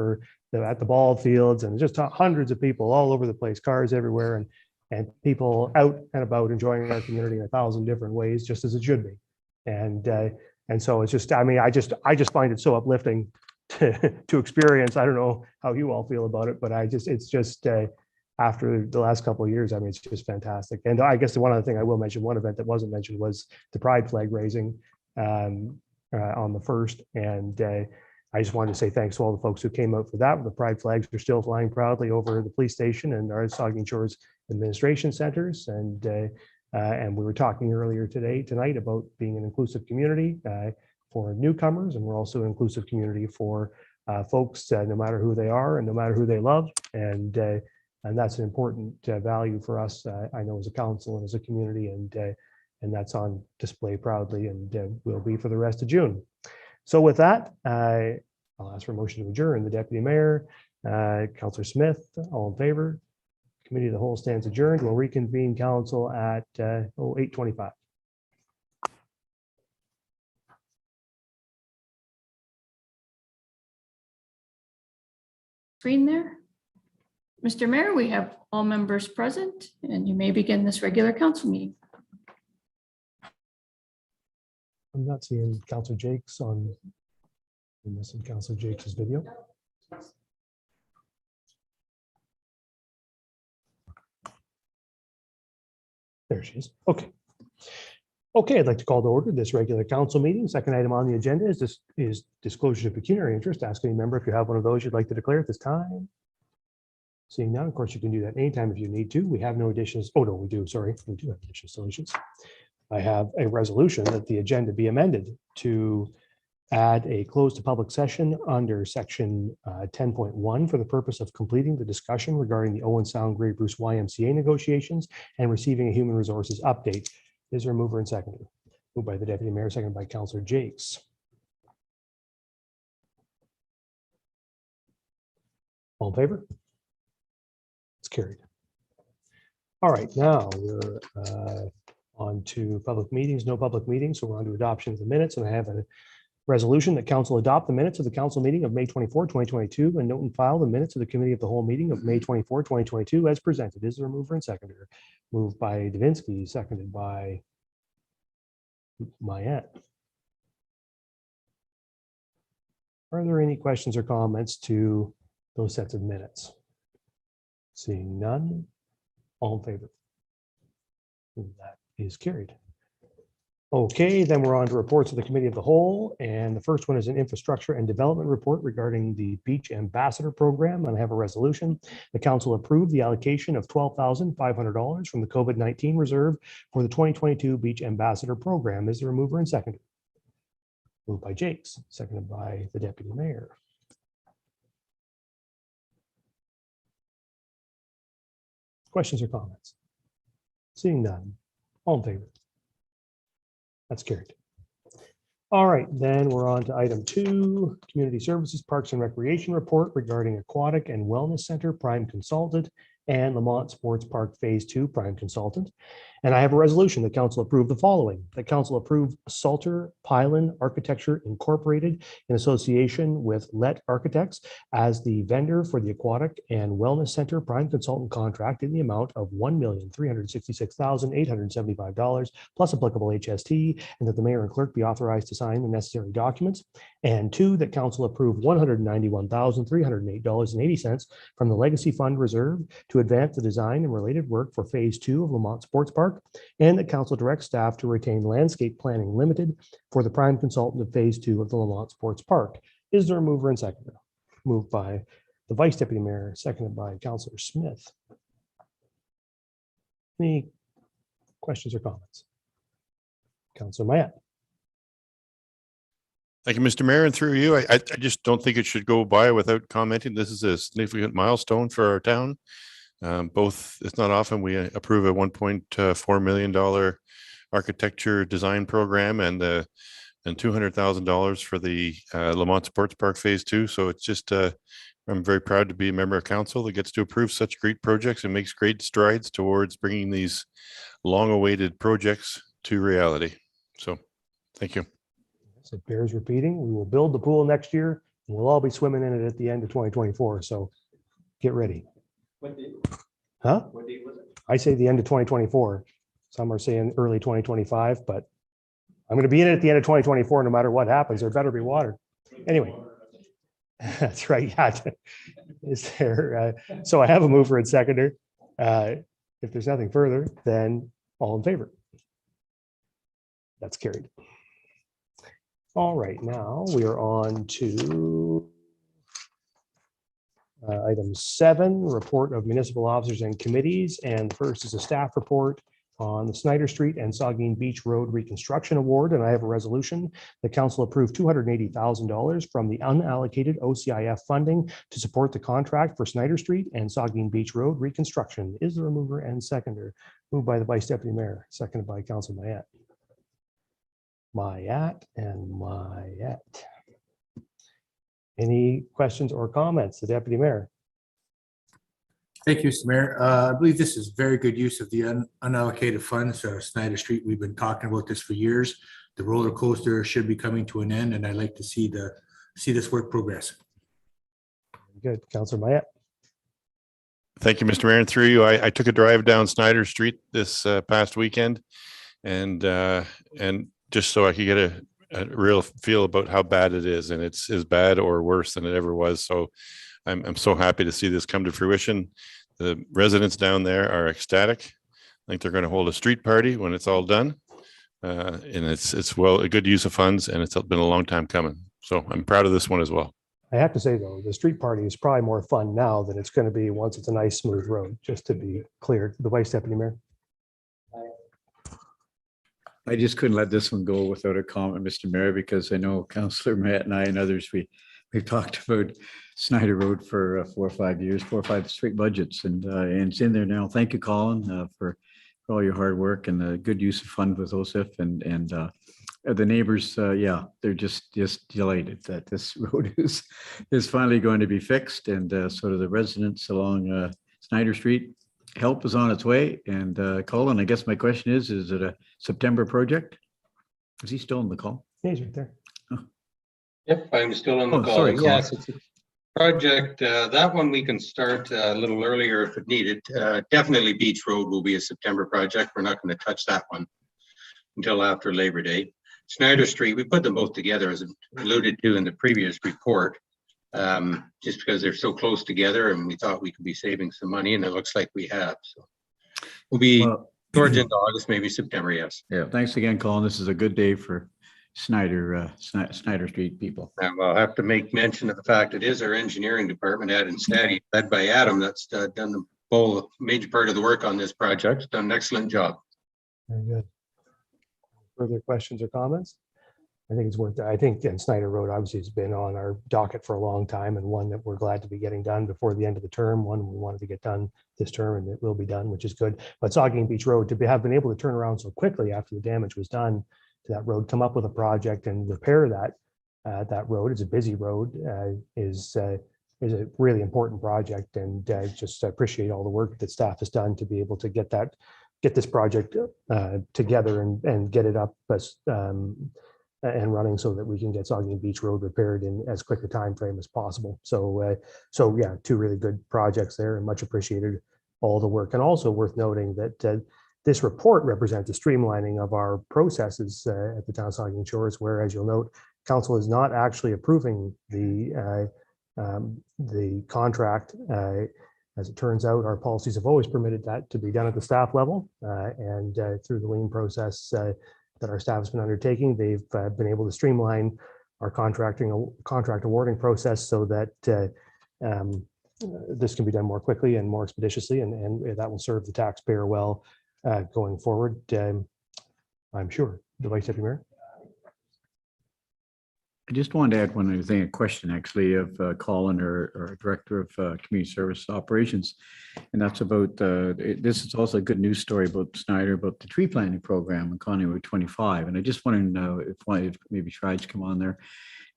at the ball fields, and just hundreds of people all over the place, cars everywhere, and people out and about enjoying our community in 1,000 different ways, just as it should be. And so it's just, I just find it so uplifting to experience. I don't know how you all feel about it, but it's just after the last couple of years, it's just fantastic. And I guess the one other thing I will mention, one event that wasn't mentioned was the Pride flag raising on the 1st. And I just wanted to say thanks to all the folks who came out for that. The Pride flags are still flying proudly over the police station and our Saugeen Shores administration centers. And we were talking earlier tonight about being an inclusive community for newcomers, and we're also an inclusive community for folks, no matter who they are and no matter who they love. And that's an important value for us, I know, as a council and as a community, and that's on display proudly, and will be for the rest of June. So with that, I'll ask for a motion to adjourn. The Deputy Mayor, Councillor Smith, all in favor? Committee of the Whole stands adjourned. We'll reconvene council at 8:25. Screen there. Mr. Mayor, we have all members present, and you may begin this regular council meeting. I'm not seeing Councillor Jakes I'm missing Councillor Jakes' video. There she is. Okay. Okay, I'd like to call to order this regular council meeting. Second item on the agenda is disclosure of pecuniary interest. Ask any member if you have one of those you'd like to declare at this time. Seeing none, of course, you can do that anytime if you need to. We have no additions. Oh, no, we do. Sorry. We do have additional solutions. I have a resolution that the agenda be amended to add a closed to public session under section 10.1 for the purpose of completing the discussion regarding the Owen Sound Grey Bruce YMCA negotiations and receiving a human resources update. Is there a mover and seconder? Moved by the Deputy Mayor, seconded by Councillor Jakes. All in favor? It's carried. All right, now we're on to public meetings. No public meetings, so we're on to adoption of the minutes, and I have Resolution that council adopt the minutes of the council meeting of May 24, 2022, and note and file the minutes of the committee of the whole meeting of May 24, 2022 as presented. Is there a mover and seconder? Moved by Davinsky, seconded by Mayette. Are there any questions or comments to those sets of minutes? Seeing none, all in favor? That is carried. Okay, then we're on to reports of the committee of the whole. And the first one is an infrastructure and development report regarding the Beach Ambassador Program. And I have a resolution. The council approved the allocation of $12,500 from the COVID-19 reserve for the 2022 Beach Ambassador Program. Is there a mover and seconder? Moved by Jakes, seconded by the deputy mayor. Questions or comments? Seeing none, all in favor? That's carried. All right, then we're on to item 2, Community Services, Parks and Recreation Report regarding Aquatic and Wellness Center Prime Consultant and Lamont Sports Park Phase 2 Prime Consultant. And I have a resolution that council approved the following. That council approved Salter Pylon Architecture Incorporated in association with Let Architects as the vendor for the Aquatic and Wellness Center Prime Consultant contract in the amount of $1,366,875 plus applicable HST, and that the mayor and clerk be authorized to sign the necessary documents. And 2, that council approved $191,308.80 from the Legacy Fund Reserve to advance the design and related work for Phase 2 of Lamont Sports Park, and that council directs staff to retain Landscape Planning Limited for the prime consultant of Phase 2 of the Lamont Sports Park. Is there a mover and seconder? Moved by the Vice Deputy Mayor, seconded by Councillor Smith. Any questions or comments? Councillor Mayette. Thank you, Mr. Mayor, and through you, I just don't think it should go by without commenting. This is a significant milestone for our town. Both, it's not often we approve a $1.4 million architecture design program and $200,000 for the Lamont Sports Park Phase 2. So it's just, I'm very proud to be a member of council that gets to approve such great projects and makes great strides towards bringing these long-awaited projects to reality. So thank you. It bears repeating. We will build the pool next year and we'll all be swimming in it at the end of 2024. So get ready. What date? Huh? What date was it? I say the end of 2024. Some are saying early 2025, but I'm going to be in it at the end of 2024. No matter what happens, there better be water. Anyway, that's right. Yeah. Is there? So I have a mover and seconder. If there's nothing further, then all in favor. That's carried. All right, now we are on to item 7, report of municipal officers and committees. And first is a staff report on the Snyder Street and Saugeen Beach Road Reconstruction Award. And I have a resolution. The council approved $280,000 from the unallocated OCIF funding to support the contract for Snyder Street and Saugeen Beach Road reconstruction. Is there a mover and seconder? Moved by the Vice Deputy Mayor, seconded by Councilor Mayette. Mayette. Any questions or comments? The Deputy Mayor. Thank you, Mr. Mayor. I believe this is very good use of the unallocated funds. Snyder Street, we've been talking about this for years. The roller coaster should be coming to an end, and I'd like to see this work progress. Good. Councilor Mayette. Thank you, Mr. Mayor. And through you, I took a drive down Snyder Street this past weekend, and just so I could get a real feel about how bad it is, and it's as bad or worse than it ever was. So I'm so happy to see this come to fruition. The residents down there are ecstatic. I think they're going to hold a street party when it's all done, and it's a good use of funds, and it's been a long time coming. So I'm proud of this one as well. I have to say though, the street party is probably more fun now than it's going to be once it's a nice smooth road. Just to be clear, the Vice Deputy Mayor. I just couldn't let this one go without a comment, Mr. Mayor, because I know Councillor Matt and I and others, we've talked about Snyder Road for 4 or 5 years, 4 or 5 straight budgets, and it's in there now. Thank you, Colin, for all your hard work and the good use of funds with OSIF and the neighbors. Yeah, they're just delighted that this road is finally going to be fixed, and so do the residents along Snyder Street. Help is on its way. And Colin, I guess my question is it a September project? Is he still in the call? Yeah, he's right there. Oh, Yep, I'm still on the Oh, call. sorry, Colin. Yes, it's a project. That one we can start a little earlier if it needed. Definitely Beach Road will be a September project. We're not going to touch that one until after Labor Day. Snyder Street, we put them both together as alluded to in the previous report, just because they're so close together and we thought we could be saving some money, and it looks like we have. So we'll be towards into August, maybe September, yes. Yeah, thanks again, Colin. This is a good day for Snyder Street people. And I'll have to make mention of the fact it is our engineering department, Adam Staddy, led by Adam, that's done the whole major part of the work on this project. Done an excellent job. Very good. Further questions or comments? I think it's worth, I think, and Snyder Road obviously has been on our docket for a long time, and one that we're glad to be getting done before the end of the term. One we wanted to get done this term, and it will be done, which is good. But Saugeen Beach Road, have been able to turn around so quickly after the damage was done to that road, come up with a project and repair that road. It's a busy road, is a really important project, and just appreciate all the work that staff has done to be able to get this project together and get it up and running so that we can get Saugeen Beach Road repaired in as quick a time frame as possible. So yeah, two really good projects there, and much appreciated all the work. And also worth noting that this report represents a streamlining of our processes at the town of Saugeen Shores, where, as you'll note, council is not actually approving the contract. As it turns out, our policies have always permitted that to be done at the staff level, and through the lean process that our staff has been undertaking, they've been able to streamline our contract awarding process so that this can be done more quickly and more expeditiously, and that will serve the taxpayer well going forward, I'm sure. The Vice Deputy Mayor. I just wanted to add one other thing, a question actually of Colin, or Director of Community Service Operations. And that's about, this is also a good news story about Snyder, about the tree planting program in County Road 25. And I just want to know if maybe Shrides come on there.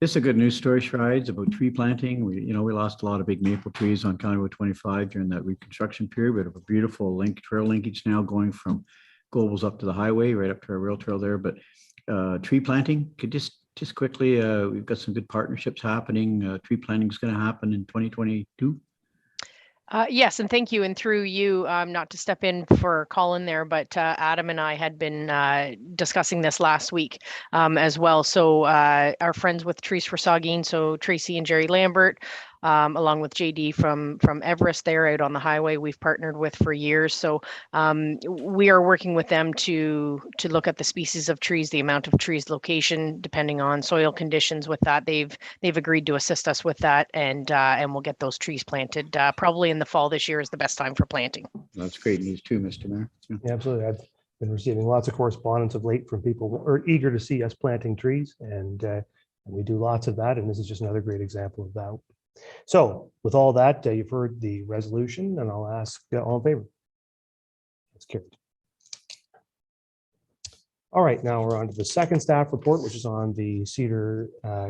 This is a good news story, Shrides, about tree planting. We lost a lot of big maple trees on County Road 25 during that reconstruction period. We have a beautiful trail linkage now going from Gobles up to the highway, right up to our rail trail there. But tree planting, could just quickly, we've got some good partnerships happening. Tree planting is going to happen in 2022. Yes, and thank you. And through you, not to step in for Colin there, but Adam and I had been discussing this last week as well. So our friends with Trees for Saugeen, so Tracy and Jerry Lambert, along with JD from Everest there out on the highway, we've partnered with for years. So we are working with them to look at the species of trees, the amount of trees, location, depending on soil conditions. With that, they've agreed to assist us with that, and we'll get those trees planted. Probably in the fall this year is the best time for planting. That's great news too, Mr. Mayor. Yeah, absolutely. I've been receiving lots of correspondence of late from people who are eager to see us planting trees, and we do lots of that. And this is just another great example of that. So with all that, you've heard the resolution, and I'll ask all in favor. It's carried. All right, now we're on to the second staff report, which is on the Cedar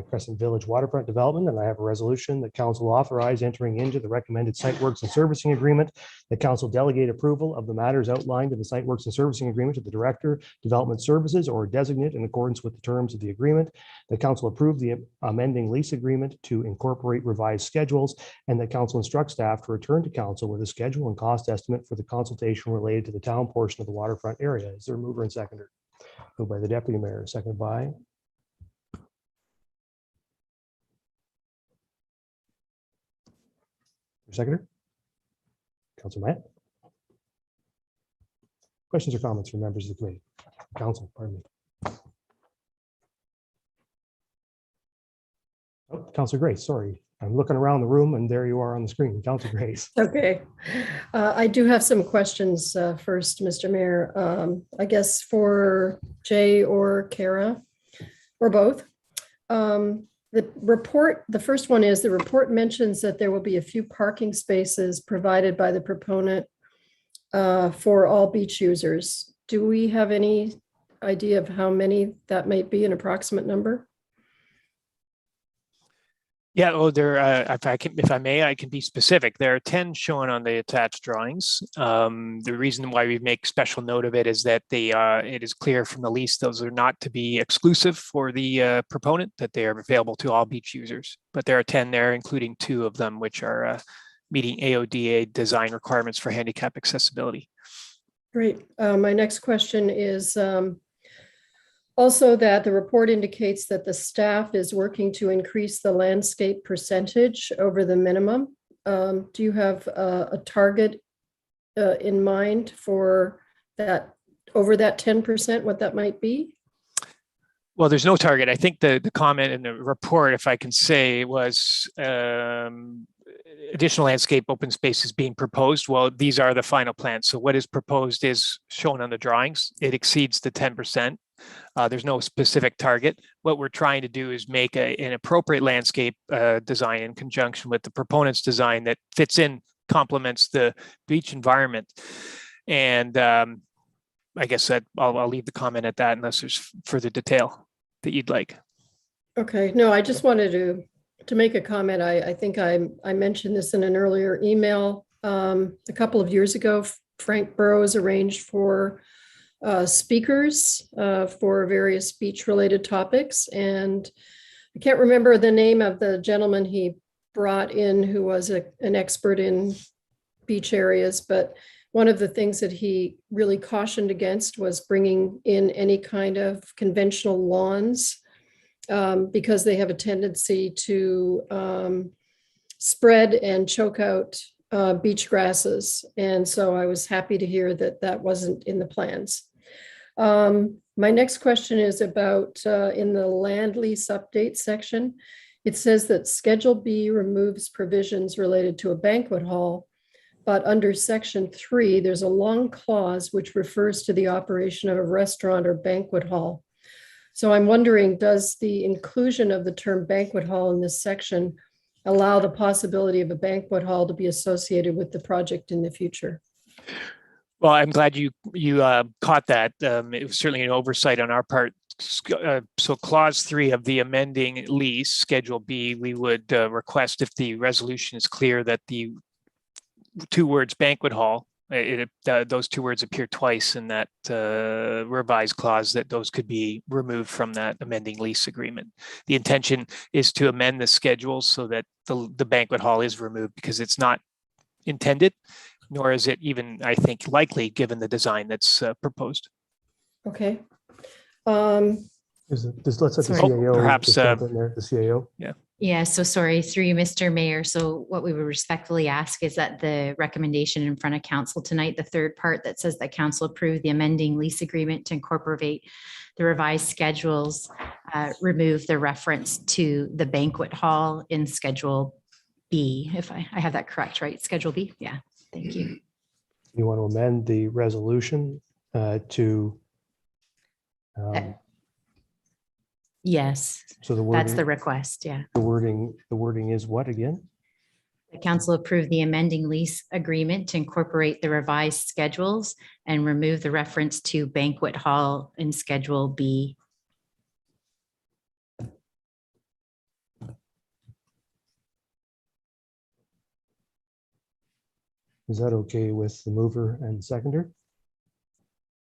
Crescent Village waterfront development. And I have a resolution that council authorize entering into the recommended site works and servicing agreement. The council delegate approval of the matters outlined in the site works and servicing agreement to the Director, Development Services, or designate in accordance with the terms of the agreement. The council approve the amending lease agreement to incorporate revised schedules, and the council instructs staff to return to council with a schedule and cost estimate for the consultation related to the town portion of the waterfront area. Is there a mover and seconder? Moved by the Deputy Mayor, seconded by seconder. Councilor Matt. Questions or comments from members of the committee? Council, pardon me. Oh, Councilor Grace, sorry. I'm looking around the room and there you are on the screen. Councilor Grace. Okay. I do have some questions first, Mr. Mayor. I guess for Jay or Kara, or both. The report, the first one is the report mentions that there will be a few parking spaces provided by the proponent for all beach users. Do we have any idea of how many that might be, an approximate number? Yeah, well, if I may, I can be specific. There are 10 shown on the attached drawings. The reason why we make special note of it is that it is clear from the lease those are not to be exclusive for the proponent, that they are available to all beach users. But there are 10 there, including 2 of them which are meeting AODA design requirements for handicap accessibility. Great. My next question is also that the report indicates that the staff is working to increase the landscape percentage over the minimum. Do you have a target in mind for that, over that 10%, what that might be? Well, there's no target. I think the comment in the report, if I can say, was additional landscape open spaces being proposed. Well, these are the final plans. So what is proposed is shown on the drawings. It exceeds the 10%. There's no specific target. What we're trying to do is make an appropriate landscape design in conjunction with the proponent's design that fits in, complements the beach environment. And I guess that I'll leave the comment at that unless there's further detail that you'd like. Okay, no, I just wanted to make a comment. I think I mentioned this in an earlier email. A couple of years ago, Frank Burrows arranged for speakers for various beach-related topics. And I can't remember the name of the gentleman he brought in who was an expert in beach areas, but one of the things that he really cautioned against was bringing in any kind of conventional lawns because they have a tendency to spread and choke out beach grasses. And so I was happy to hear that that wasn't in the plans. My next question is about in the land lease update section. It says that Schedule B removes provisions related to a banquet hall, but under Section 3, there's a long clause which refers to the operation of a restaurant or banquet hall. So I'm wondering, does the inclusion of the term banquet hall in this section allow the possibility of a banquet hall to be associated with the project in the future? Well, I'm glad you caught that. It was certainly an oversight on our part. So clause 3 of the amending lease, Schedule B, we would request, if the resolution is clear, that the 2 words banquet hall, those 2 words appear twice in that revised clause, that those could be removed from that amending lease agreement. The intention is to amend the schedule so that the banquet hall is removed, because it's not intended, nor is it even, I think, likely given the design that's proposed. Okay. Let's let the CAO. Perhaps, jump in there, the CAO. Yeah. Yeah, so sorry, through you, Mr. Mayor. So what we would respectfully ask is that the recommendation in front of council tonight, the third part that says that council approve the amending lease agreement to incorporate the revised schedules, remove the reference to the banquet hall in Schedule B, if I have that correct, right? Schedule B? Yeah, thank you. You want to amend the resolution to yes, so the wording, that's the request. Yeah. The wording is what again? The council approved the amending lease agreement to incorporate the revised schedules and remove the reference to banquet hall in Schedule B. Is that okay with the mover and seconder?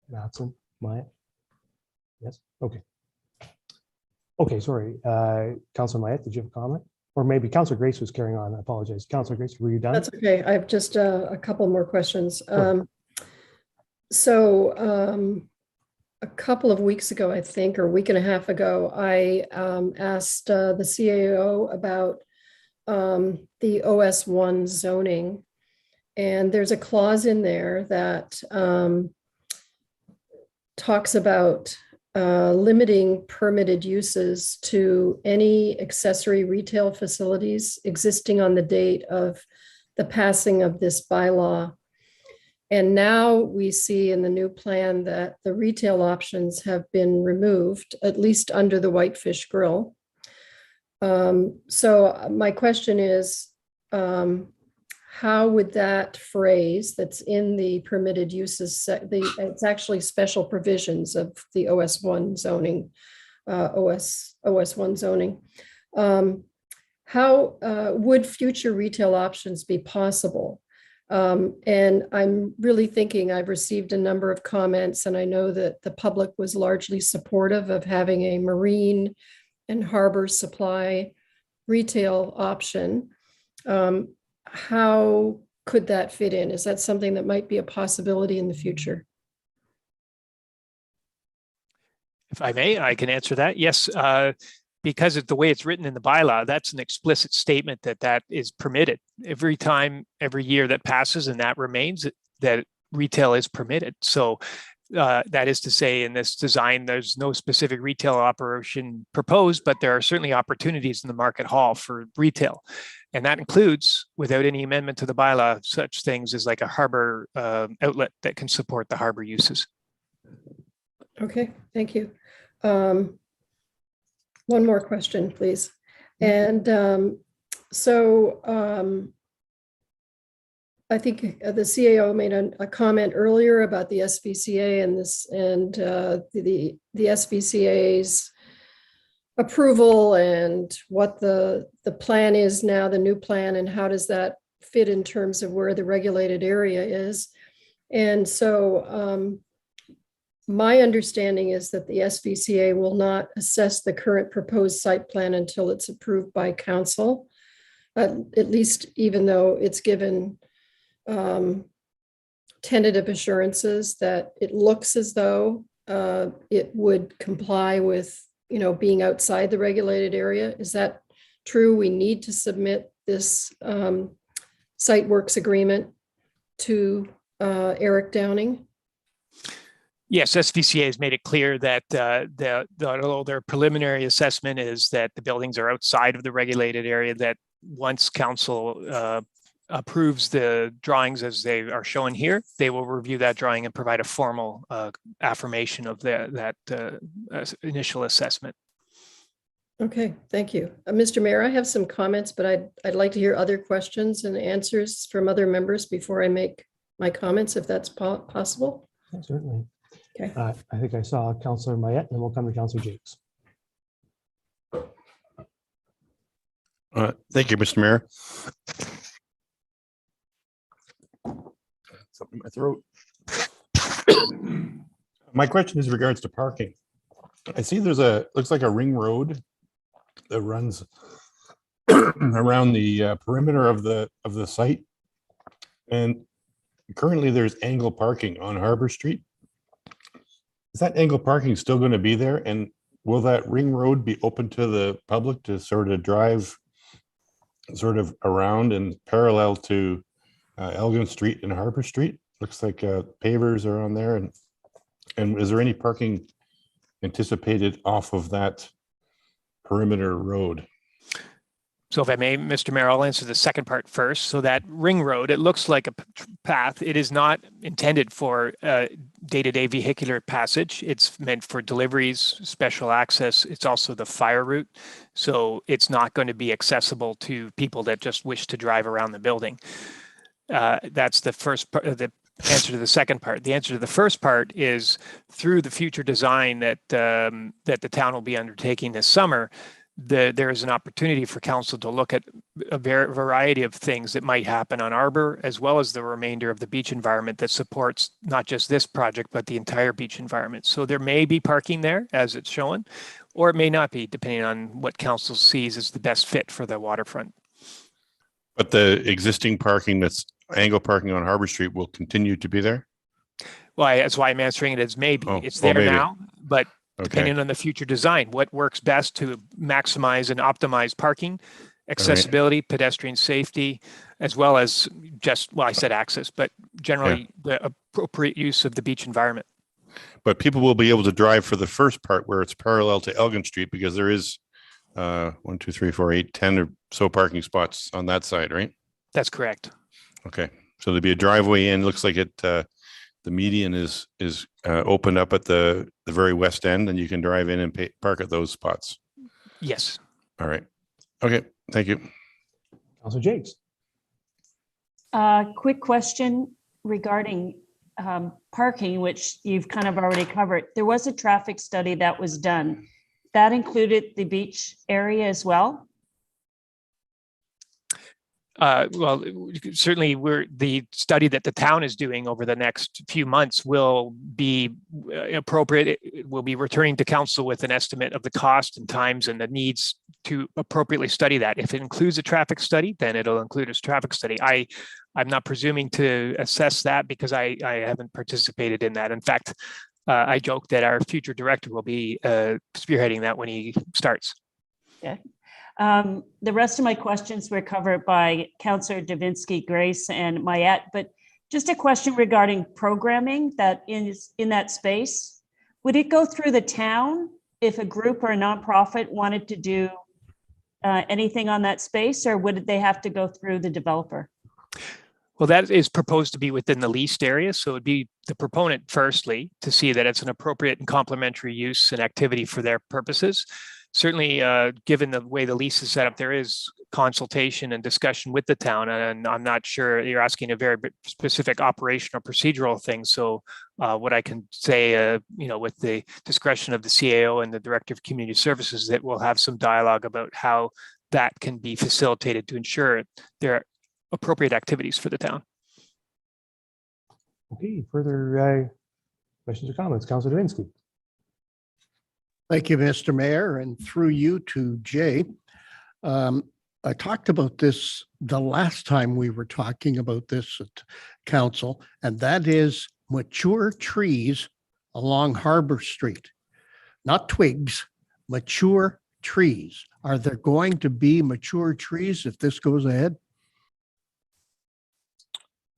Matson, Myatt? Yes, okay. Okay, sorry. Councilor Myatt, did you have a comment? Or maybe Councilor Grace was carrying on. I apologize. Councilor Grace, were you done? That's okay. I have just a couple more questions. Sure. A couple of weeks ago, I think, or a week and a half ago, I asked the CAO about the OS1 zoning. And there's a clause in there that talks about limiting permitted uses to any accessory retail facilities existing on the date of the passing of this bylaw. And now we see in the new plan that the retail options have been removed, at least under the Whitefish Grill. So my question is, how would that phrase that's in the permitted uses, it's actually special provisions of the OS1 zoning, OS1 zoning. how would future retail options be possible? And I'm really thinking, I've received a number of comments, and I know that the public was largely supportive of having a marine and harbor supply retail option. How could that fit in? Is that something that might be a possibility in the future? If I may, I can answer that. Yes, because of the way it's written in the bylaw, that's an explicit statement that that is permitted. Every year that passes and that remains, that retail is permitted. So that is to say, in this design, there's no specific retail operation proposed, but there are certainly opportunities in the market hall for retail. And that includes, without any amendment to the bylaw, such things as like a harbor outlet that can support the harbor uses. Okay, thank you. One more question, please. And I think the CAO made a comment earlier about the SVCA and this, and the SVCA's approval and what the plan is now, the new plan, and how does that fit in terms of where the regulated area is. And so my understanding is that the SVCA will not assess the current proposed site plan until it's approved by council, at least even though it's given tentative assurances that it looks as though it would comply with, being outside the regulated area. Is that true? We need to submit this site works agreement to Eric Downing? Yes, SVCA has made it clear that although their preliminary assessment is that the buildings are outside of the regulated area, that once council approves the drawings as they are shown here, they will review that drawing and provide a formal affirmation of that initial assessment. Okay, thank you. Mr. Mayor, I have some comments, but I'd like to hear other questions and answers from other members before I make my comments, if that's possible. Yeah, certainly. Okay. I think I saw Councillor Mayette, and we'll come to Councillor Jakes. Thank you, Mr. Mayor. Something in my throat. My question is regards to parking. I see there's looks like a ring road that runs around the perimeter of the site, and currently there's angle parking on Harbor Street. Is that angle parking still going to be there, and will that ring road be open to the public to sort of drive around and parallel to Elgin Street and Harbor Street? Looks like pavers are on there, and is there any parking anticipated off of that perimeter road? So if I may, Mr. Mayor, I'll answer the second part first. So that ring road, it looks like a path. It is not intended for day-to-day vehicular passage. It's meant for deliveries, special access. It's also the fire route. So it's not going to be accessible to people that just wish to drive around the building. That's the first part of the answer to the second part. The answer to the first part is through the future design that the town will be undertaking this summer. There is an opportunity for council to look at a variety of things that might happen on Arbor, as well as the remainder of the beach environment that supports not just this project, but the entire beach environment. So there may be parking there as it's shown, or it may not be, depending on what council sees as the best fit for the waterfront. But the existing parking, that's angle parking on Harbor Street, will continue to be there? Well, that's why I'm answering it as maybe. It's there maybe. now, but Okay. depending on the future design, what works best to maximize and optimize parking, accessibility, pedestrian safety, as well as just, well, I said access, but generally the appropriate use of the beach environment. But people will be able to drive for the first part where it's parallel to Elgin Street, because there is 1, 2, 3, 4, 8, 10 or so parking spots on that side, right? That's correct. Okay, so there'll be a driveway in. Looks like it. The median is opened up at the very west end, and you can drive in and park at those spots. Yes. All right. Okay. Thank you. Councillor Jakes. Quick question regarding parking, which you've kind of already covered. There was a traffic study that was done. That included the beach area as well? Well, certainly the study that the town is doing over the next few months will be appropriate. We'll be returning to council with an estimate of the cost and times and the needs to appropriately study that. If it includes a traffic study, then it'll include a traffic study. I'm not presuming to assess that because I haven't participated in that. In fact, I joke that our future director will be spearheading that when he starts. Okay. The rest of my questions were covered by Councillor Davinsky, Grace, and Mayette, but just a question regarding programming that is in that space. Would it go through the town if a group or a nonprofit wanted to do anything on that space, or would they have to go through the developer? Well, that is proposed to be within the leased area. So it'd be the proponent firstly to see that it's an appropriate and complementary use and activity for their purposes. Certainly, given the way the lease is set up, there is consultation and discussion with the town. And I'm not sure you're asking a very specific operational procedural thing. So what I can say, with the discretion of the CAO and the Director of Community Services, that we'll have some dialogue about how that can be facilitated to ensure there are appropriate activities for the town. Okay, further questions or comments? Councillor Davinsky. Thank you, Mr. Mayor, and through you to Jay. I talked about this the last time we were talking about this at council, and that is mature trees along Harbor Street. Not twigs, mature trees. Are there going to be mature trees if this goes ahead?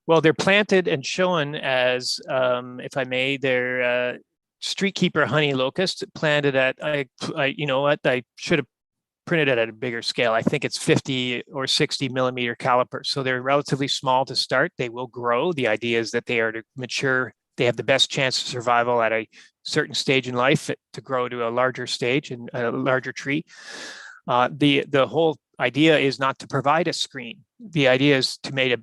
Well, they're planted and shown as, if I may, they're street keeper honey locust planted at, you know what, I should have printed it at a bigger scale. I think it's 50 or 60 millimeter caliper. So they're relatively small to start. They will grow. The idea is that they are to mature. They have the best chance of survival at a certain stage in life to grow to a larger stage and a larger tree. The whole idea is not to provide a screen. The idea is to make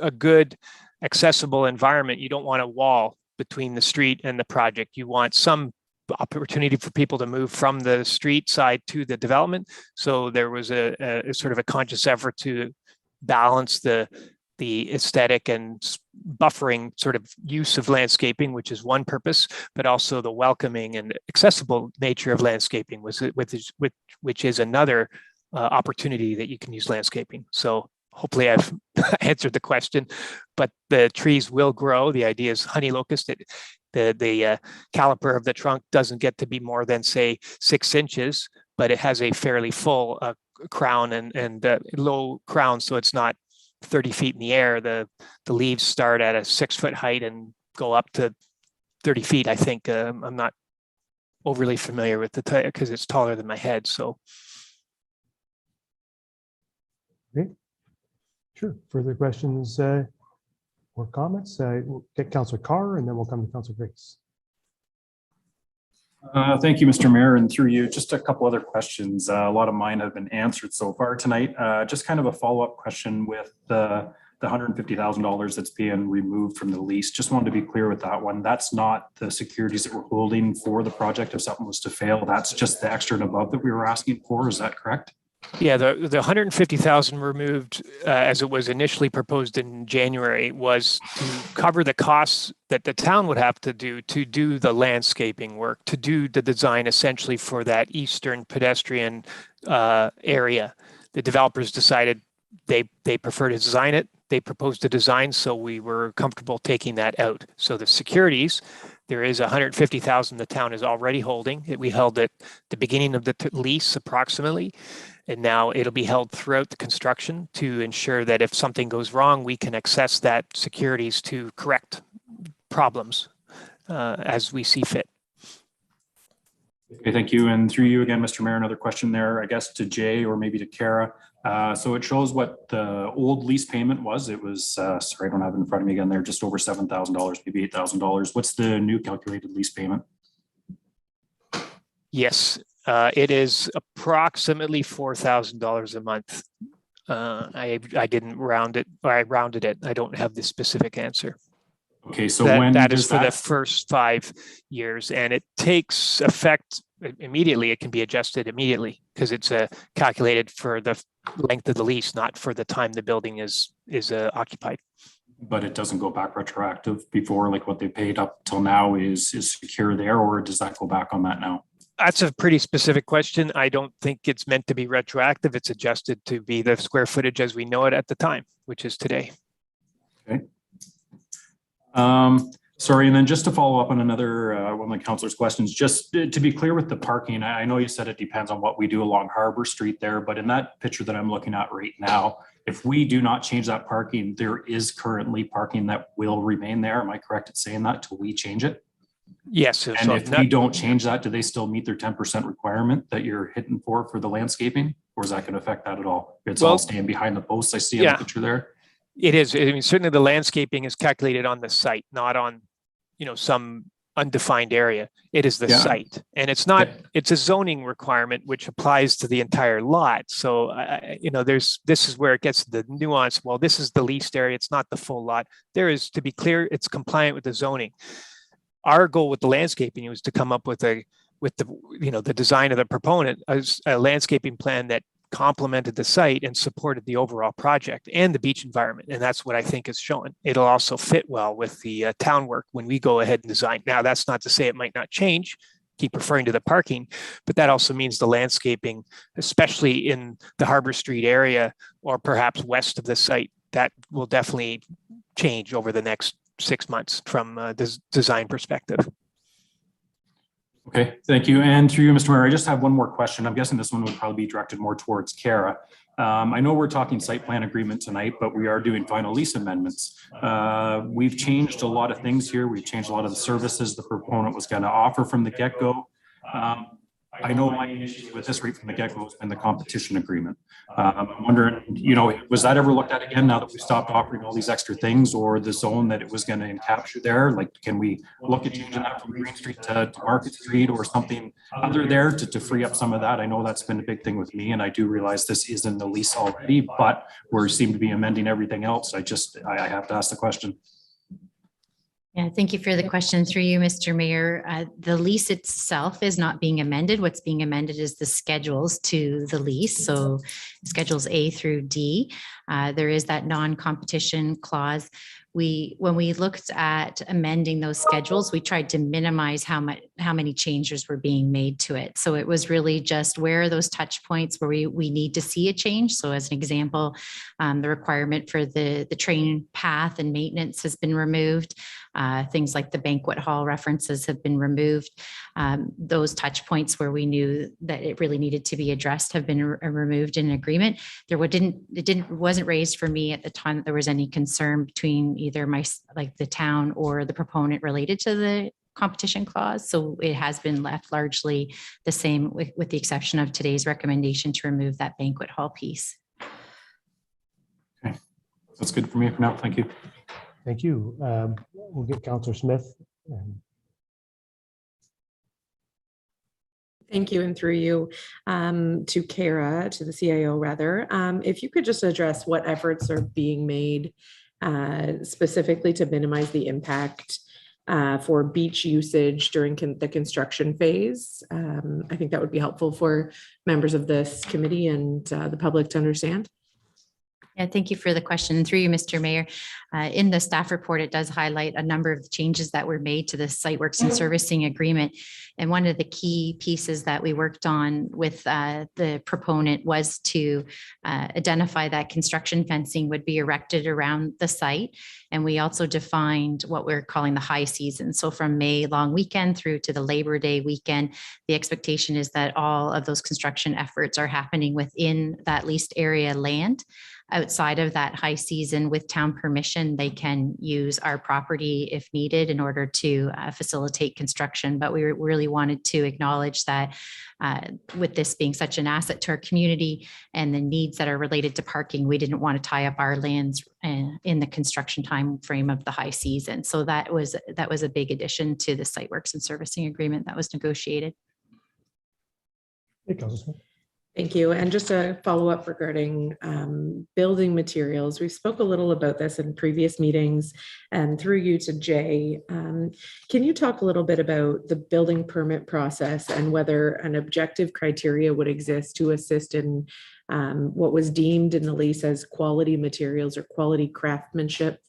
a good, accessible environment. You don't want a wall between the street and the project. You want some opportunity for people to move from the street side to the development. So there was a sort of a conscious effort to balance the aesthetic and buffering sort of use of landscaping, which is one purpose, but also the welcoming and accessible nature of landscaping, which is another opportunity that you can use landscaping. So hopefully I've answered the question, but the trees will grow. The idea is honey locust. The caliper of the trunk doesn't get to be more than, say, 6 inches, but it has a fairly full crown and low crown, so it's not 30 feet in the air. The leaves start at a 6-foot height and go up to 30 feet. I think I'm not overly familiar with the because it's taller than my head. So. Okay. Sure. Further questions or comments? We'll get Councillor Carr and then we'll come to Councillor Grace. Thank you, Mr. Mayor, and through you, just a couple other questions. A lot of mine have been answered so far tonight. Just kind of a follow-up question with the $150,000 that's being removed from the lease. Just wanted to be clear with that one. That's not the securities that we're holding for the project if something was to fail. That's just the extra and above that we were asking for. Is that correct? Yeah, the $150,000 removed as it was initially proposed in January was to cover the costs that the town would have to do the landscaping work, to do the design essentially for that eastern pedestrian area. The developers decided they prefer to design it. They proposed a design, so we were comfortable taking that out. So the securities, there is $150,000 the town is already holding. We held it the beginning of the lease approximately. And now it'll be held throughout the construction to ensure that if something goes wrong, we can access that securities to correct problems as we see fit. Okay, thank you. And through you again, Mr. Mayor, another question there, I guess to Jay or maybe to Kara. So it shows what the old lease payment was. It was, sorry, I don't have it in front of me again there, just over $7,000, maybe $8,000. What's the new calculated lease payment? Yes. It is approximately $4,000 a month. I didn't round it, or I rounded it. I don't have the specific answer. Okay, so that is for the first 5 years, and it takes effect immediately. It can be adjusted immediately because it's calculated for the length of the lease, not for the time the building is occupied. But it doesn't go back retroactive before, like what they paid up till now is secure there, or does that go back on that now? That's a pretty specific question. I don't think it's meant to be retroactive. It's adjusted to be the square footage as we know it at the time, which is today. Okay. Sorry, and then just to follow up on another one of the councilor's questions, just to be clear with the parking, I know you said it depends on what we do along Harbor Street there, but in that picture that I'm looking at right now, if we do not change that parking, there is currently parking that will remain there. Am I correct in saying that till we change it? Yes. And if we don't change that, do they still meet their 10% requirement that you're hitting for the landscaping? Or is that going to affect that at all? It's all staying behind the posts I see in the picture there. It is. I mean, certainly the landscaping is calculated on the site, not on, some undefined area. It is the site, and it's not. It's a zoning requirement which applies to the entire lot. So, this is where it gets the nuance. Well, this is the leased area. It's not the full lot. There is, to be clear, it's compliant with the zoning. Our goal with the landscaping was to come up with the design of the proponent as a landscaping plan that complemented the site and supported the overall project and the beach environment. And that's what I think is showing. It'll also fit well with the town work when we go ahead and design. Now, that's not to say it might not change, keep referring to the parking, but that also means the landscaping, especially in the Harbor Street area or perhaps west of the site, that will definitely change over the next 6 months from a design perspective. Okay, thank you. And through you, Mr. Mayor, I just have one more question. I'm guessing this one would probably be directed more towards Kara. I know we're talking site plan agreement tonight, but we are doing final lease amendments. We've changed a lot of things here. We've changed a lot of the services the proponent was going to offer from the get-go. I know my issue with this right from the get-go has been the competition agreement. I'm wondering, was that ever looked at again now that we stopped offering all these extra things, or the zone that it was going to capture there? Like, can we look at changing that from Green Street to Market Street or something other there to free up some of that? I know that's been a big thing with me, and I do realize this is in the lease already, but we seem to be amending everything else. I have to ask the question. Yeah, thank you for the question through you, Mr. Mayor. The lease itself is not being amended. What's being amended is the schedules to the lease. So schedules A through D. There is that non-competition clause. When we looked at amending those schedules, we tried to minimize how many changes were being made to it. So it was really just where are those touch points where we need to see a change. So as an example, the requirement for the train path and maintenance has been removed. Things like the banquet hall references have been removed. Those touch points where we knew that it really needed to be addressed have been removed in agreement. It wasn't raised for me at the time that there was any concern between either the town or the proponent related to the competition clause. So it has been left largely the same with the exception of today's recommendation to remove that banquet hall piece. Okay, that's good for me for now. Thank you. Thank you. We'll get Councillor Smith. Thank you, and through you to Kara, to the CIO rather. If you could just address what efforts are being made specifically to minimize the impact for beach usage during the construction phase. I think that would be helpful for members of this committee and the public to understand. Yeah, thank you for the question. Through you, Mr. Mayor. In the staff report, it does highlight a number of changes that were made to the site works and servicing agreement. And one of the key pieces that we worked on with the proponent was to identify that construction fencing would be erected around the site. And we also defined what we're calling the high season. So from May long weekend through to the Labor Day weekend, the expectation is that all of those construction efforts are happening within that leased area land. Outside of that high season, with town permission, they can use our property if needed in order to facilitate construction. But we really wanted to acknowledge that with this being such an asset to our community and the needs that are related to parking, we didn't want to tie up our lands in the construction time frame of the high season. So that was a big addition to the site works and servicing agreement that was negotiated. Hey, Councilor Smith. Thank you. And just a follow up regarding building materials. We spoke a little about this in previous meetings and through you to Jay. Can you talk a little bit about the building permit process and whether an objective criteria would exist to assist in what was deemed in the lease as quality materials or quality craftsmanship,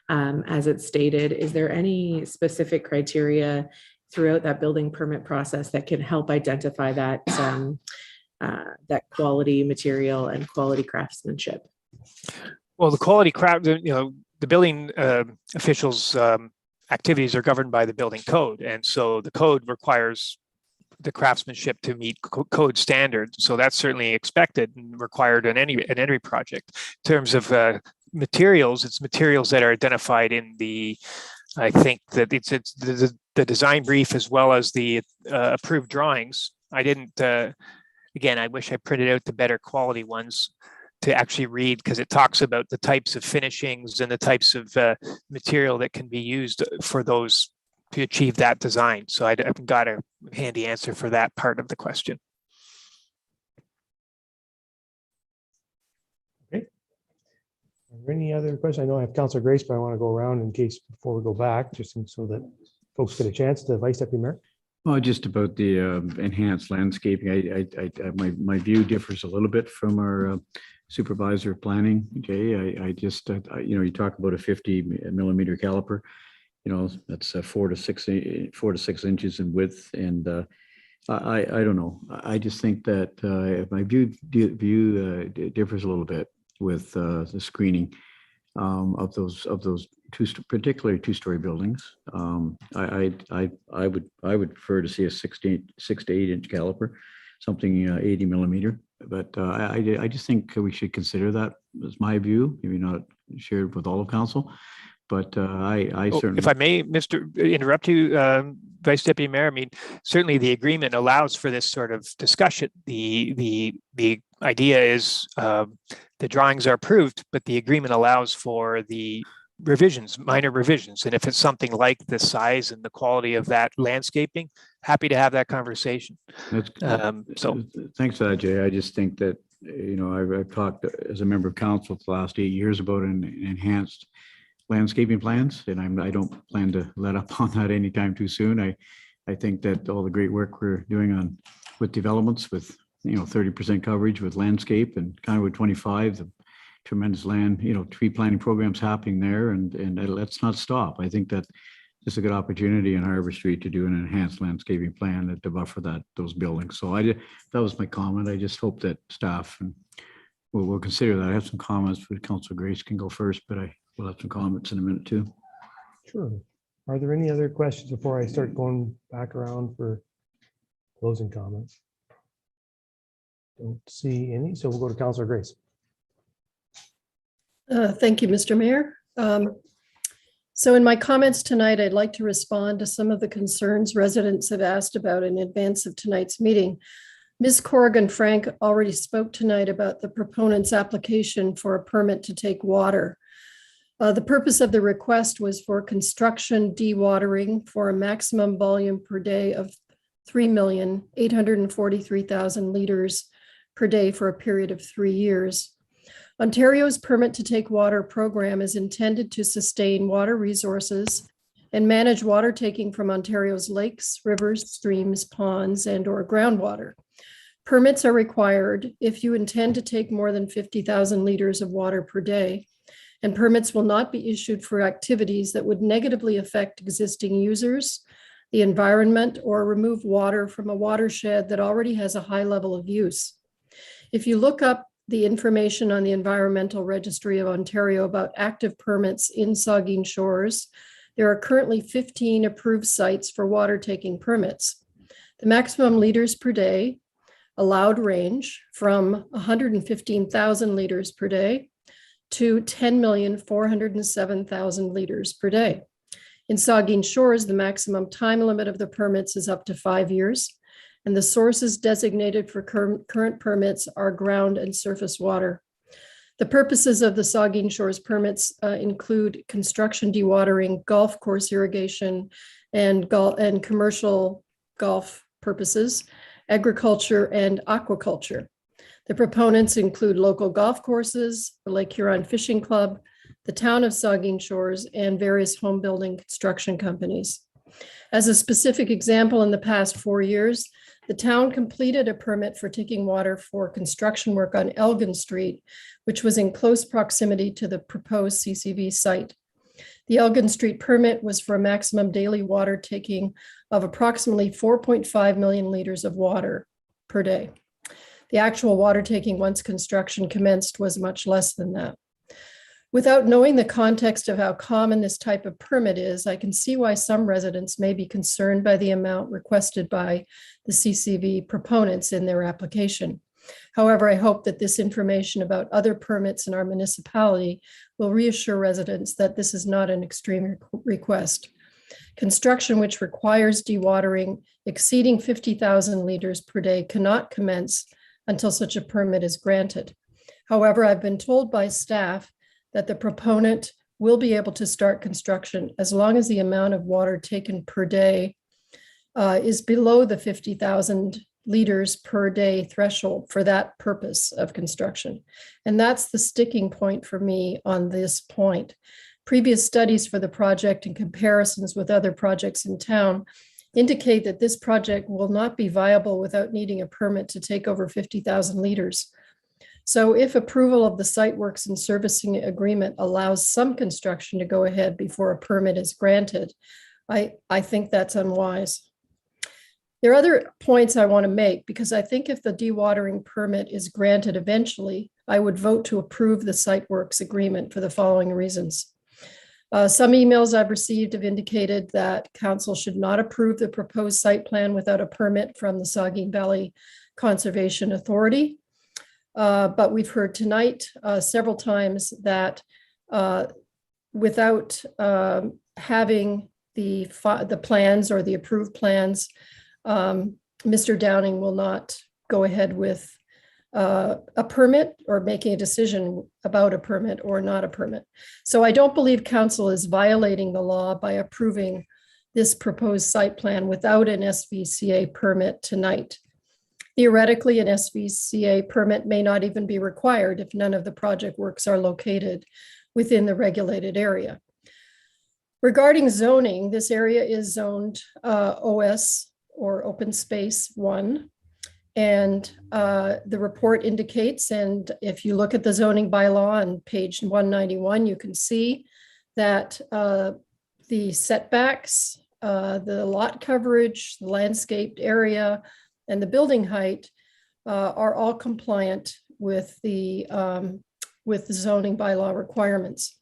as it's stated? Is there any specific criteria throughout that building permit process that can help identify that that quality material and quality craftsmanship? Well, the quality craft, the building officials' activities are governed by the building code, and so the code requires the craftsmanship to meet code standards. So that's certainly expected and required in any project. In terms of materials, it's materials that are identified in the. I think that it's the design brief as well as the approved drawings. I didn't. Again, I wish I printed out the better quality ones to actually read, because it talks about the types of finishings and the types of material that can be used for those to achieve that design. So I've got a handy answer for that part of the question. Okay. Are there any other questions? I know I have Councillor Grace, but I want to go around in case before we go back, just so that folks get a chance. The Vice Deputy Mayor. Well, just about the enhanced landscaping, my view differs a little bit from our supervisor of planning, Jay. I just, you talk about a 50 millimeter caliper, that's 4 to 6 inches in width. And I don't know. I just think that my view differs a little bit with the screening of those particularly two-story buildings. I would prefer to see a 6 to 8 inch caliper, something 80 millimeter. But I just think we should consider that as my view, maybe not shared with all of council. But I certainly, if I may, interrupt you, Vice Deputy Mayor. I mean, certainly the agreement allows for this sort of discussion. The idea is the drawings are approved, but the agreement allows for the revisions, minor revisions. And if it's something like the size and the quality of that landscaping, happy to have that conversation. So thanks for that, Jay. I just think that, I've talked as a member of council for the last 8 years about an enhanced landscaping plans, and I don't plan to let up on that anytime too soon. I think that all the great work we're doing with developments, with 30% coverage with landscape and kind of with 25, the tremendous land, tree planting programs happening there, and let's not stop. I think that it's a good opportunity in Harbor Street to do an enhanced landscaping plan to buffer those buildings. So that was my comment. I just hope that staff and we'll consider that. I have some comments, but Councilor Grace can go first, but we'll have some comments in a minute too. Sure. Are there any other questions before I start going back around for closing comments? Don't see any, so we'll go to Councilor Grace. Thank you, Mr. Mayor. So in my comments tonight, I'd like to respond to some of the concerns residents have asked about in advance of tonight's meeting. Ms. Corrigan Frank already spoke tonight about the proponent's application for a permit to take water. The purpose of the request was for construction dewatering for a maximum volume per day of 3,843,000 liters per day for a period of 3 years. Ontario's permit to take water program is intended to sustain water resources and manage water taking from Ontario's lakes, rivers, streams, ponds, and/or groundwater. Permits are required if you intend to take more than 50,000 liters of water per day, and permits will not be issued for activities that would negatively affect existing users, the environment, or remove water from a watershed that already has a high level of use. If you look up the information on the Environmental Registry of Ontario about active permits in Saugeen Shores, there are currently 15 approved sites for water taking permits. The maximum liters per day allowed range from 115,000 liters per day to 10,407,000 liters per day. In Saugeen Shores, the maximum time limit of the permits is up to 5 years, and the sources designated for current permits are ground and surface water. The purposes of the Saugeen Shores permits include construction dewatering, golf course irrigation, and commercial golf purposes, agriculture, and aquaculture. The proponents include local golf courses, the Lake Huron Fishing Club, the town of Saugeen Shores, and various home building construction companies. As a specific example, in the past 4 years, the town completed a permit for taking water for construction work on Elgin Street, which was in close proximity to the proposed CCV site. The Elgin Street permit was for a maximum daily water taking of approximately 4.5 million liters of water per day. The actual water taking once construction commenced was much less than that. Without knowing the context of how common this type of permit is, I can see why some residents may be concerned by the amount requested by the CCV proponents in their application. However, I hope that this information about other permits in our municipality will reassure residents that this is not an extreme request. Construction which requires dewatering exceeding 50,000 liters per day cannot commence until such a permit is granted. However, I've been told by staff that the proponent will be able to start construction as long as the amount of water taken per day is below the 50,000 liters per day threshold for that purpose of construction. And that's the sticking point for me on this point. Previous studies for the project and comparisons with other projects in town indicate that this project will not be viable without needing a permit to take over 50,000 liters. So if approval of the site works and servicing agreement allows some construction to go ahead before a permit is granted, I think that's unwise. There are other points I want to make because I think if the dewatering permit is granted eventually, I would vote to approve the site works agreement for the following reasons. Some emails I've received have indicated that council should not approve the proposed site plan without a permit from the Saugeen Valley Conservation Authority. But we've heard tonight several times that without having the plans or the approved plans, Mr. Downing will not go ahead with a permit or making a decision about a permit or not a permit. So I don't believe council is violating the law by approving this proposed site plan without an SVCA permit tonight. Theoretically, an SVCA permit may not even be required if none of the project works are located within the regulated area. Regarding zoning, this area is zoned OS or Open Space 1. And the report indicates, and if you look at the zoning bylaw on page 191, you can see that the setbacks, the lot coverage, the landscaped area, and the building height are all compliant with the zoning bylaw requirements.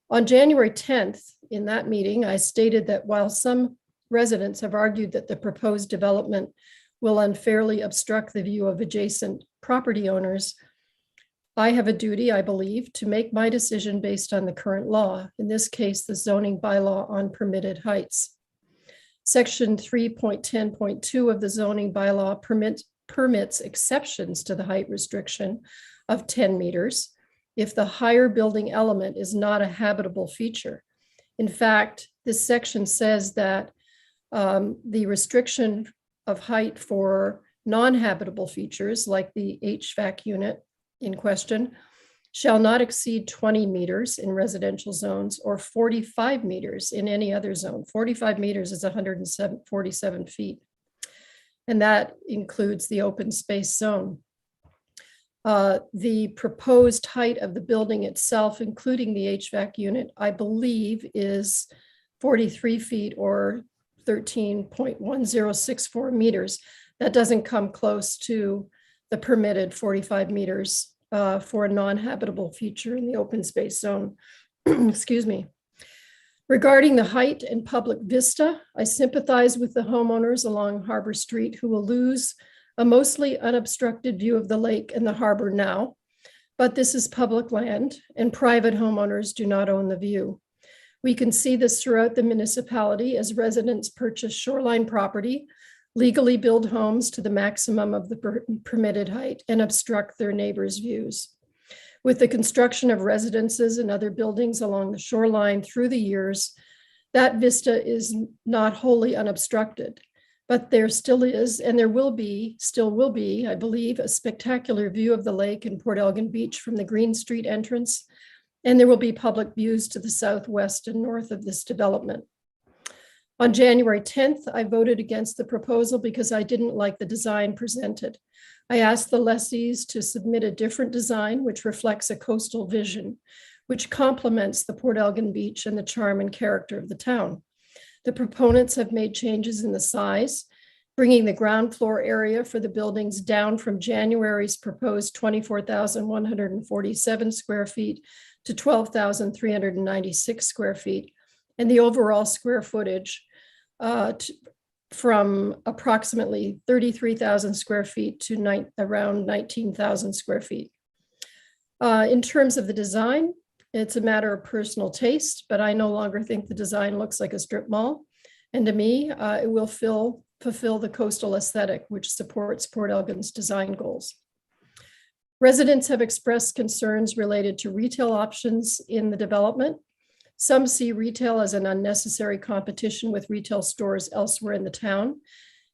On January 10th, in that meeting, I stated that while some residents have argued that the proposed development will unfairly obstruct the view of adjacent property owners, I have a duty, I believe, to make my decision based on the current law, in this case, the zoning bylaw on permitted heights. Section 3.10.2 of the zoning bylaw permits exceptions to the height restriction of 10 meters if the higher building element is not a habitable feature. In fact, this section says that the restriction of height for non-habitable features like the HVAC unit in question shall not exceed 20 meters in residential zones or 45 meters in any other zone. 45 meters is 147 feet. And that includes the open space zone. The proposed height of the building itself, including the HVAC unit, I believe is 43 feet or 13.1064 meters. That doesn't come close to the permitted 45 meters for a non-habitable feature in the open space zone. Excuse me. Regarding the height and public vista, I sympathize with the homeowners along Harbor Street who will lose a mostly unobstructed view of the lake and the harbor now, but this is public land and private homeowners do not own the view. We can see this throughout the municipality as residents purchase shoreline property, legally build homes to the maximum of the permitted height and obstruct their neighbors' views. With the construction of residences and other buildings along the shoreline through the years, that vista is not wholly unobstructed. But there still is, and there still will be, I believe, a spectacular view of the lake and Port Elgin Beach from the Green Street entrance. And there will be public views to the southwest and north of this development. On January 10th, I voted against the proposal because I didn't like the design presented. I asked the lessees to submit a different design, which reflects a coastal vision, which complements the Port Elgin Beach and the charm and character of the town. The proponents have made changes in the size, bringing the ground floor area for the buildings down from January's proposed 24,147 square feet to 12,396 square feet, and the overall square footage from approximately 33,000 square feet to around 19,000 square feet. In terms of the design, it's a matter of personal taste, but I no longer think the design looks like a strip mall. And to me, it will fulfill the coastal aesthetic, which supports Port Elgin's design goals. Residents have expressed concerns related to retail options in the development. Some see retail as an unnecessary competition with retail stores elsewhere in the town,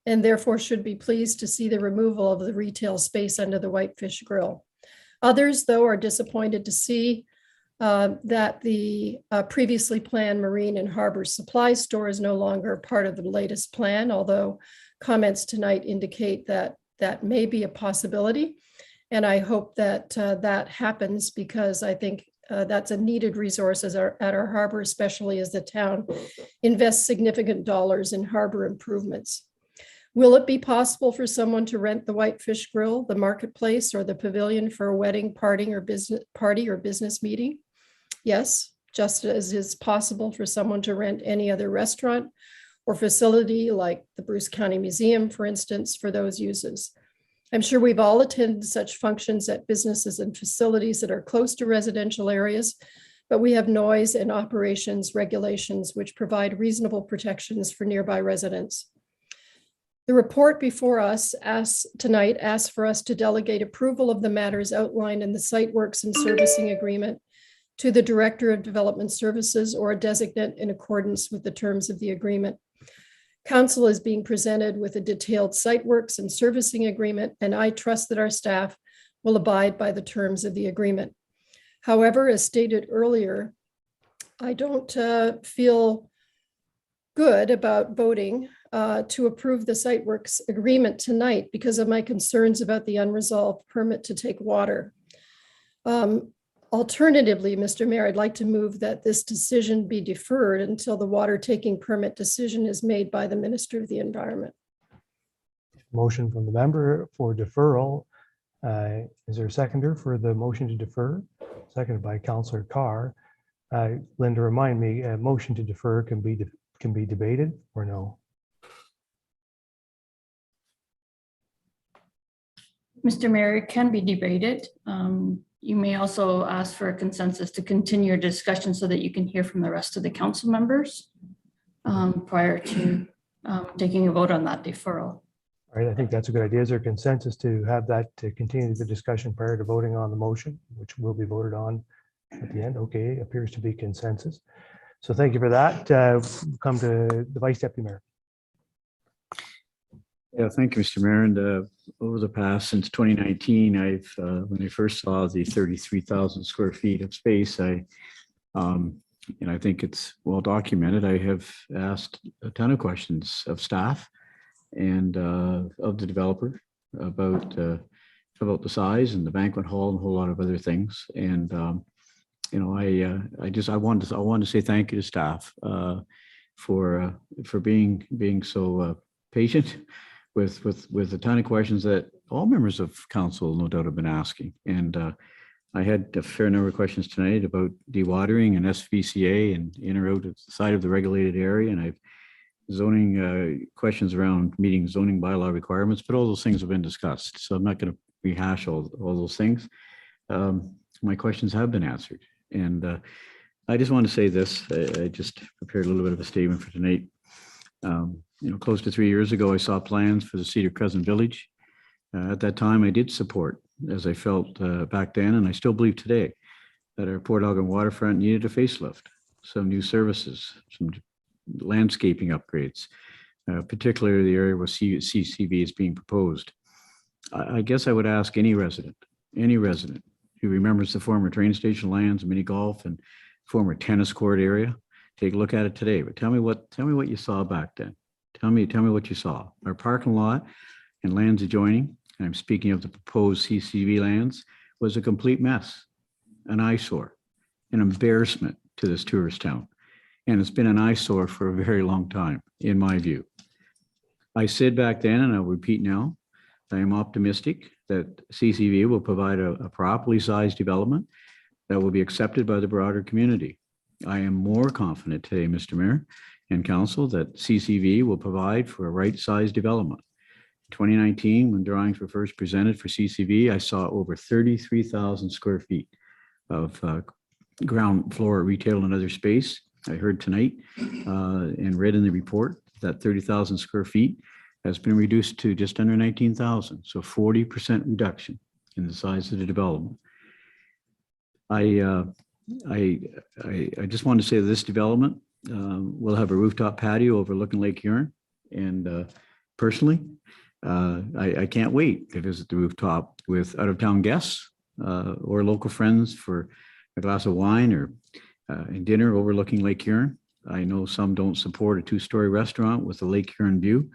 and therefore should be pleased to see the removal of the retail space under the Whitefish Grill. Others, though, are disappointed to see that the previously planned marine and harbor supply store is no longer part of the latest plan, although comments tonight indicate that that may be a possibility. And I hope that that happens, because I think that's a needed resource at our harbor, especially as the town invests significant dollars in harbor improvements. Will it be possible for someone to rent the Whitefish Grill, the marketplace, or the pavilion for a wedding, party, or business meeting? Yes, just as is possible for someone to rent any other restaurant or facility like the Bruce County Museum, for instance, for those uses. I'm sure we've all attended such functions at businesses and facilities that are close to residential areas, but we have noise and operations regulations which provide reasonable protections for nearby residents. The report before us tonight asks for us to delegate approval of the matters outlined in the site works and servicing agreement to the Director of Development Services or a designate in accordance with the terms of the agreement. Council is being presented with a detailed site works and servicing agreement, and I trust that our staff will abide by the terms of the agreement. However, as stated earlier, I don't feel good about voting to approve the site works agreement tonight because of my concerns about the unresolved permit to take water. Alternatively, Mr. Mayor, I'd like to move that this decision be deferred until the water taking permit decision is made by the Minister of the Environment. Motion from the member for deferral. Is there a seconder for the motion to defer? Seconded by Councillor Carr. Linda, remind me, a motion to defer can be debated or no? Mr. Mayor, it can be debated. You may also ask for a consensus to continue your discussion so that you can hear from the rest of the council members prior to taking a vote on that deferral. All right, I think that's a good idea. Is there consensus to have that to continue the discussion prior to voting on the motion, which will be voted on at the end? Okay, appears to be consensus. So thank you for that. Come to the Vice Deputy Mayor. Yeah, thank you, Mr. Mayor. And over the past, since 2019, I've when I first saw the 33,000 square feet of space, and I think it's well documented. I have asked a ton of questions of staff and of the developer about the size and the banquet hall and a whole lot of other things. And you know, I wanted to say thank you to staff for being so patient with a ton of questions that all members of council no doubt have been asking. And I had a fair number of questions tonight about dewatering and SVCA and in or out of the side of the regulated area. And I've zoning questions around meeting zoning bylaw requirements, but all those things have been discussed. So I'm not going to rehash all those things. My questions have been answered. And I just want to say this, I just prepared a little bit of a statement for tonight. You know, close to 3 years ago, I saw plans for the Cedar Crescent Village. At that time, I did support, as I felt back then, and I still believe today, that our Port Elgin waterfront needed a facelift, some new services, some landscaping upgrades, particularly the area where CCV is being proposed. I guess I would ask any resident who remembers the former train station lands, mini golf, and former tennis court area, take a look at it today. But tell me what you saw back then. Tell me what you saw. Our parking lot and lands adjoining, and I'm speaking of the proposed CCV lands, was a complete mess, an eyesore, an embarrassment to this tourist town. And it's been an eyesore for a very long time, in my view. I said back then, and I'll repeat now, I am optimistic that CCV will provide a properly sized development that will be accepted by the broader community. I am more confident today, Mr. Mayor and Council, that CCV will provide for a right-sized development. In 2019, when drawings were first presented for CCV, I saw over 33,000 square feet of ground floor retail and other space. I heard tonight and read in the report that 30,000 square feet has been reduced to just under 19,000. So 40% reduction in the size of the development. I just want to say that this development will have a rooftop patio overlooking Lake Huron. And personally, I can't wait to visit the rooftop with out-of-town guests or local friends for a glass of wine or dinner overlooking Lake Huron. I know some don't support a two-story restaurant with a Lake Huron view,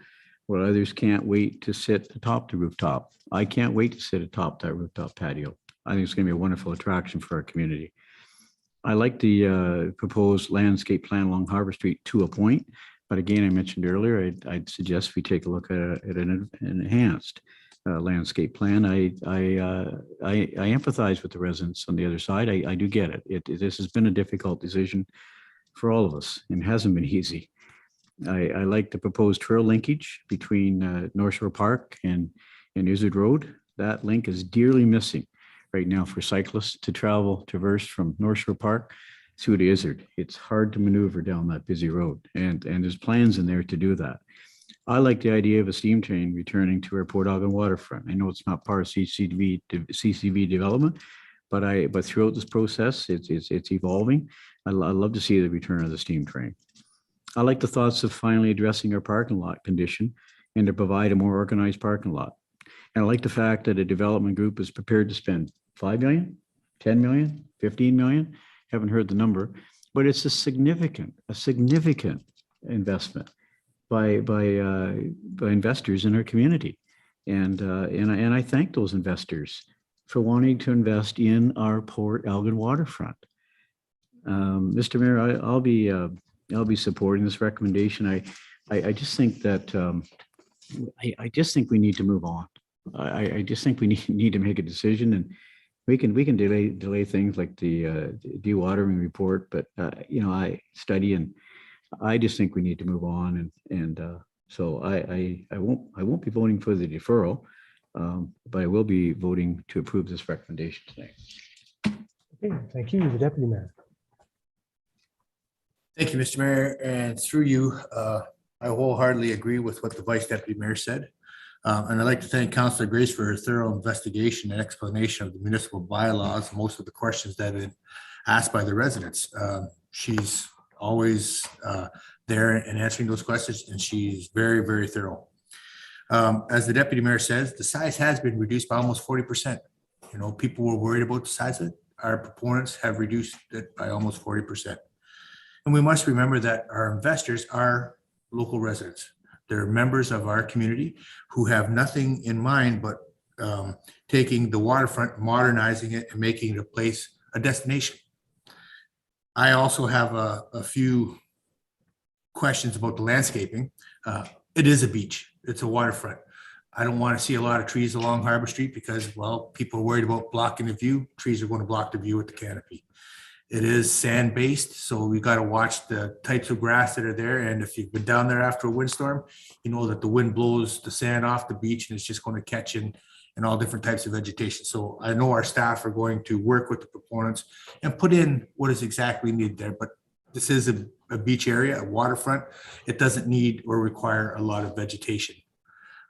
while others can't wait to sit atop the rooftop. I can't wait to sit atop that rooftop patio. I think it's going to be a wonderful attraction for our community. I like the proposed landscape plan along Harbor Street to a point, but again, I mentioned earlier, I'd suggest we take a look at an enhanced landscape plan. I empathize with the residents on the other side. I do get it. This has been a difficult decision for all of us and hasn't been easy. I like the proposed trail linkage between North Shore Park and Izzard Road. That link is dearly missing right now for cyclists to traverse from North Shore Park through to Izzard. It's hard to maneuver down that busy road, and there's plans in there to do that. I like the idea of a steam train returning to our Port Algon waterfront. I know it's not part of CCV development, but throughout this process, it's evolving. I love to see the return of the steam train. I like the thoughts of finally addressing our parking lot condition and to provide a more organized parking lot. And I like the fact that a development group is prepared to spend 5 million, 10 million, 15 million. Haven't heard the number, but it's a significant investment by investors in our community. And I thank those investors for wanting to invest in our Port Algon waterfront. Mr. Mayor, I'll be supporting this recommendation. I just think that I just think we need to move on. I just think we need to make a decision, and we can delay things like the dewatering report, but I study, and I just think we need to move on, and so I won't be voting for the deferral, but I will be voting to approve this recommendation tonight. Okay, thank you, the Deputy Mayor. Thank you, Mr. Mayor, and through you, I wholeheartedly agree with what the Vice Deputy Mayor said. And I'd like to thank Councillor Grace for her thorough investigation and explanation of the municipal bylaws, most of the questions that have been asked by the residents. She's always there and answering those questions, and she's very, very thorough. As the Deputy Mayor says, the size has been reduced by almost 40%. People were worried about the size of it. Our proponents have reduced it by almost 40%. And we must remember that our investors are local residents. They're members of our community who have nothing in mind but taking the waterfront, modernizing it, and making it a destination. I also have a few questions about the landscaping. It is a beach. It's a waterfront. I don't want to see a lot of trees along Harbor Street because, well, people are worried about blocking the view. Trees are going to block the view with the canopy. It is sand-based, so we got to watch the types of grass that are there. And if you've been down there after a windstorm, you know that the wind blows the sand off the beach and it's just going to catch in all different types of vegetation. So I know our staff are going to work with the proponents and put in what is exactly needed there. But this is a beach area, a waterfront. It doesn't need or require a lot of vegetation.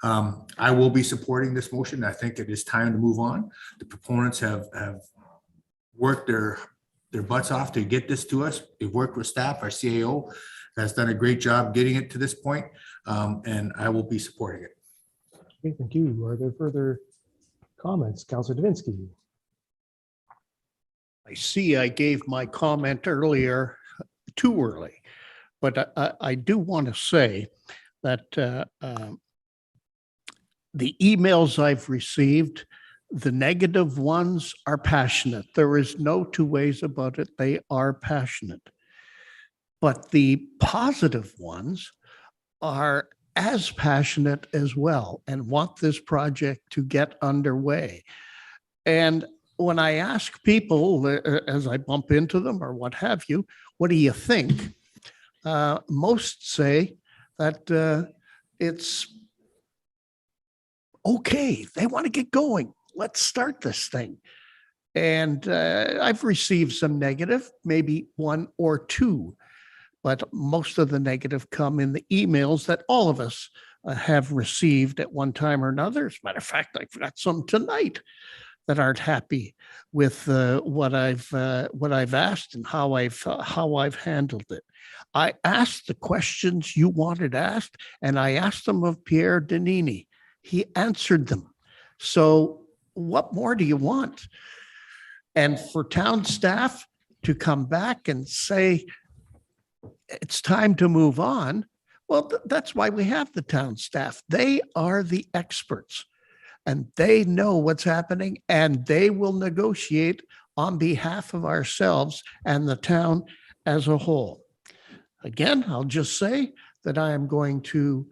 I will be supporting this motion. I think it is time to move on. The proponents have worked their butts off to get this to us. They've worked with staff. Our CAO has done a great job getting it to this point. and I will be supporting it. Okay, thank you. Are there further comments? Councillor Davinsky. I see I gave my comment earlier too early, but I do want to say that the emails I've received, the negative ones are passionate. There is no two ways about it. They are passionate. But the positive ones are as passionate as well and want this project to get underway. And when I ask people, as I bump into them or what have you, what do you think? Most say that it's okay. They want to get going. Let's start this thing. And I've received some negative, maybe one or two, but most of the negative come in the emails that all of us have received at one time or another. As a matter of fact, I've got some tonight that aren't happy with what I've asked and how I've handled it. I asked the questions you wanted asked, and I asked them of Pierre Danini. He answered them. So what more do you want? And for town staff to come back and say, it's time to move on, well, that's why we have the town staff. They are the experts and they know what's happening and they will negotiate on behalf of ourselves and the town as a whole. Again, I'll just say that I am going to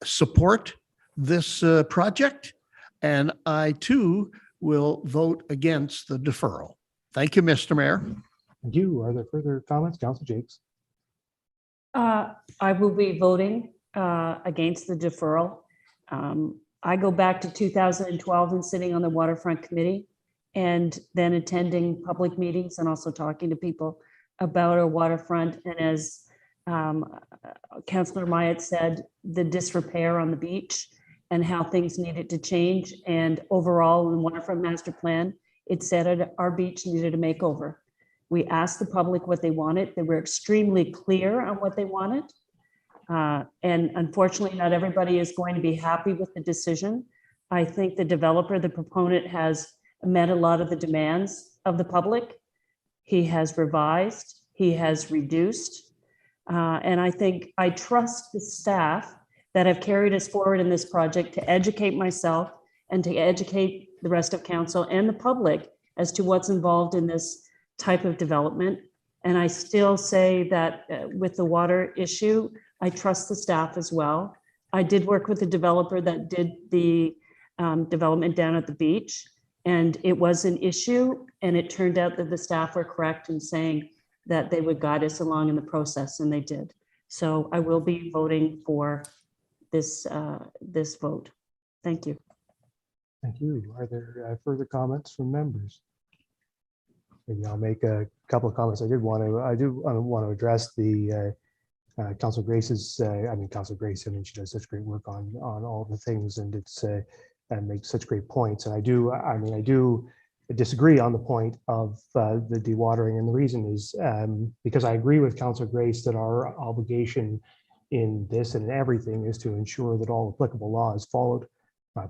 support this project, and I too will vote against the deferral. Thank you, Mr. Mayor. Thank you. Are there further comments? Councillor Jakes. I will be voting against the deferral. I go back to 2012 and sitting on the Waterfront Committee and then attending public meetings and also talking to people about our waterfront. And as Councillor Myatt said, the disrepair on the beach and how things needed to change. And overall, in the Waterfront Master Plan, it said our beach needed a makeover. We asked the public what they wanted. They were extremely clear on what they wanted. And unfortunately, not everybody is going to be happy with the decision. I think the developer, the proponent, has met a lot of the demands of the public. He has revised, he has reduced. And I trust the staff that have carried us forward in this project to educate myself and to educate the rest of council and the public as to what's involved in this type of development. And I still say that with the water issue, I trust the staff as well. I did work with the developer that did the development down at the beach, and it was an issue. And it turned out that the staff were correct in saying that they would guide us along in the process, and they did. So I will be voting for this vote. Thank you. Thank you. Are there further comments from members? Maybe I'll make a couple of comments. I do want to address the Councilor Grace's. Councilor Grace. she does such great work on all the things, and it's and makes such great points. And I do disagree on the point of the dewatering, and the reason is because I agree with Councilor Grace that our obligation in this and in everything is to ensure that all applicable law is followed.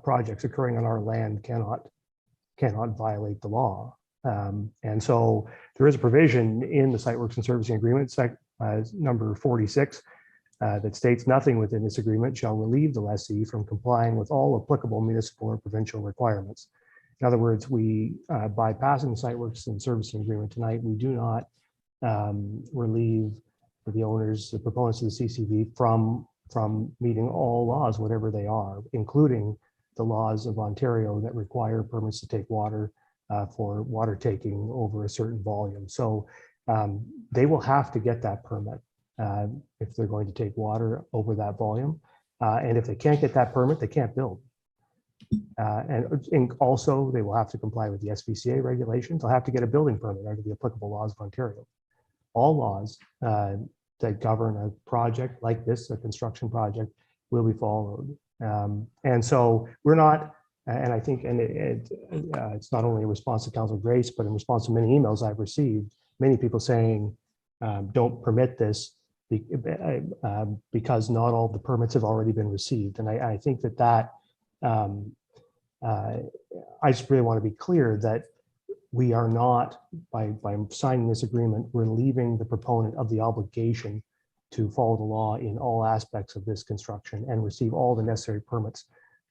Projects occurring on our land cannot violate the law. And so there is a provision in the Site Works and Servicing Agreement, number 46, that states nothing within this agreement shall relieve the lessee from complying with all applicable municipal or provincial requirements. In other words, by passing the Site Works and Servicing Agreement tonight, we do not relieve the owners, the proponents of the CCV from meeting all laws, whatever they are, including the laws of Ontario that require permits to take water for water taking over a certain volume. So they will have to get that permit if they're going to take water over that volume. And if they can't get that permit, they can't build. And also they will have to comply with the SVCA regulations. They'll have to get a building permit under the applicable laws of Ontario. All laws that govern a project like this, a construction project, will be followed. And so we're not, and I think, and it's not only in response to Councilor Grace, but in response to many emails I've received, many people saying, don't permit this because not all the permits have already been received. And I think that I just really want to be clear that we are not, by signing this agreement, relieving the proponent of the obligation to follow the law in all aspects of this construction and receive all the necessary permits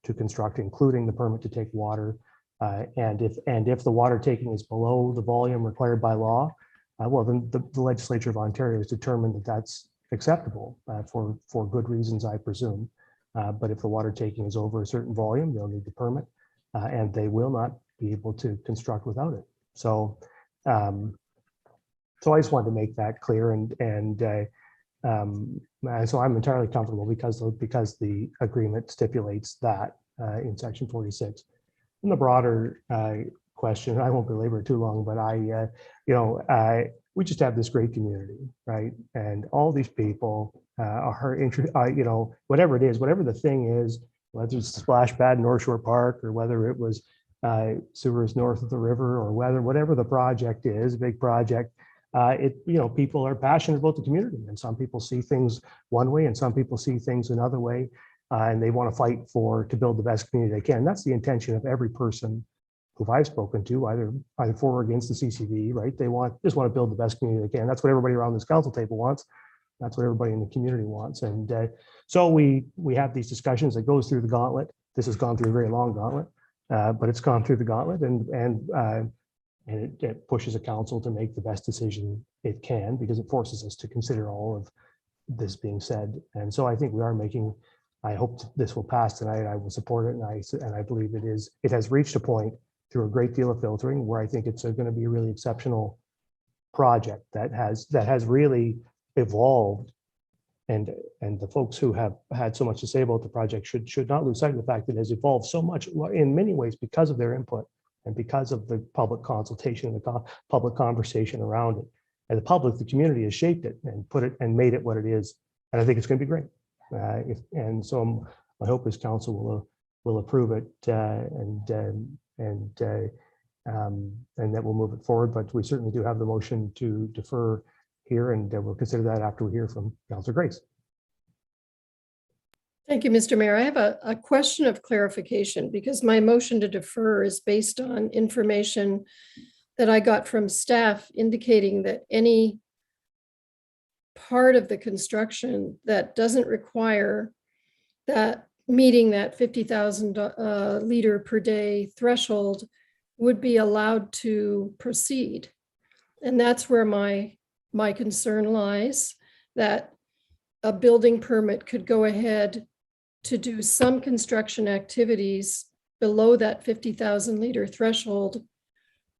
to construct, including the permit to take water. And if the water taking is below the volume required by law, well, then the legislature of Ontario has determined that that's acceptable for good reasons, I presume. But if the water taking is over a certain volume, they'll need the permit, and they will not be able to construct without it. So, so I just wanted to make that clear, and so I'm entirely comfortable because the agreement stipulates that in section 46. And the broader question, I won't belabor it too long, but we just have this great community, right? And all these people are interested, whatever it is, whatever the thing is, whether it's Splash Pad North Shore Park, or whether it was sewers north of the river, or whatever the project is, big project, people are passionate about the community, and some people see things one way and some people see things another way, and they want to fight to build the best community they can. That's the intention of every person who I've spoken to, either for or against the CCV, right? They just want to build the best community they can. That's what everybody around this council table wants. That's what everybody in the community wants. And so we have these discussions that goes through the gauntlet. This has gone through a very long gauntlet, but it's gone through the gauntlet, and it pushes a council to make the best decision it can, because it forces us to consider all of this being said. And so I think we are making, I hope this will pass tonight. I will support it, and I believe it has reached a point through a great deal of filtering where I think it's going to be a really exceptional project that has really evolved, and the folks who have had so much to say about the project should not lose sight of the fact that it has evolved so much in many ways because of their input and because of the public consultation and the public conversation around it. And the community has shaped it and put it and made it what it is. And I think it's going to be great. And so my hope is council will approve it and that we'll move it forward. But we certainly do have the motion to defer here, and we'll consider that after we hear from Councillor Grace. Thank you, Mr. Mayor. I have a question of clarification, because my motion to defer is based on information that I got from staff indicating that any part of the construction that doesn't require that meeting that 50,000 liter per day threshold would be allowed to proceed. And that's where my concern lies, that a building permit could go ahead to do some construction activities below that 50,000 liter threshold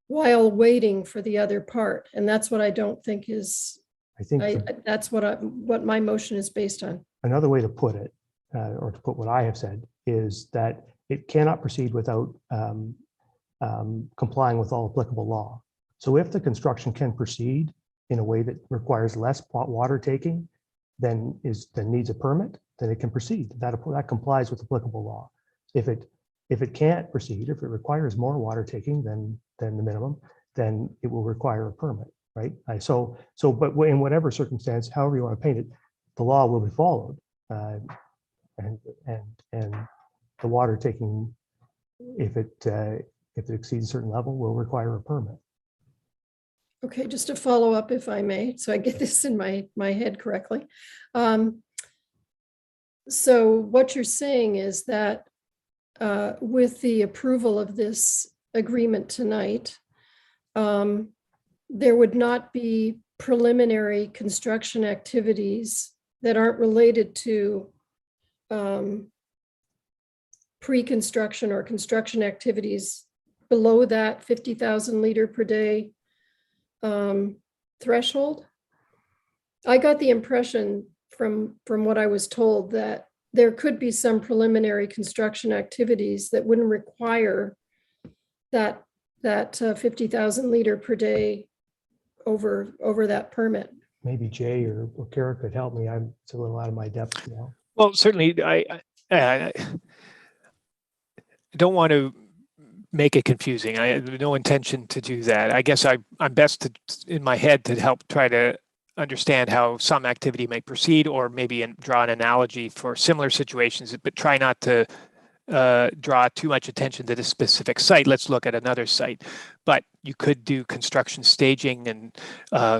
while waiting for the other part. And that's what I don't think is, that's what my motion is based on. Another way to put it, or to put what I have said, is that it cannot proceed without complying with all applicable law. So if the construction can proceed in a way that requires less water taking than needs a permit, then it can proceed. That complies with applicable law. If it can't proceed, if it requires more water taking than the minimum, then it will require a permit, right? But in whatever circumstance, however you want to paint it, the law will be followed, and the water taking, if it exceeds a certain level, will require a permit. Okay, just to follow up, if I may, so I get this in my head correctly. So what you're saying is that with the approval of this agreement tonight, there would not be preliminary construction activities that aren't related to pre-construction or construction activities below that 50,000 liter per day threshold. I got the impression from what I was told that there could be some preliminary construction activities that wouldn't require that 50,000 liter per day over that permit. Maybe Jay or Kara could help me. It's a little out of my depth now. Well, certainly, I don't want to make it confusing. I have no intention to do that. I guess I'm best in my head to help try to understand how some activity may proceed, or maybe draw an analogy for similar situations, but try not to draw too much attention to this specific site. Let's look at another site. But you could do construction staging and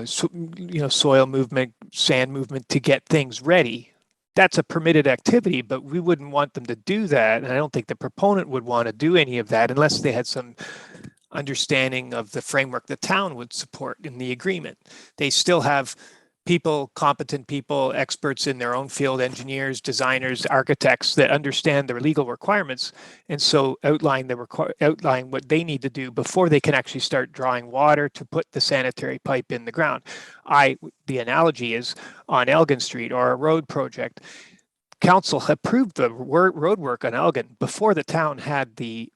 soil movement, sand movement to get things ready. That's a permitted activity, but we wouldn't want them to do that. And I don't think the proponent would want to do any of that unless they had some understanding of the framework the town would support in the agreement. They still have people, competent people, experts in their own field, engineers, designers, architects that understand their legal requirements, and so outline what they need to do before they can actually start drawing water to put the sanitary pipe in the ground. The analogy is on Elgin Street or a road project. Council approved the road work on Elgin before the town had the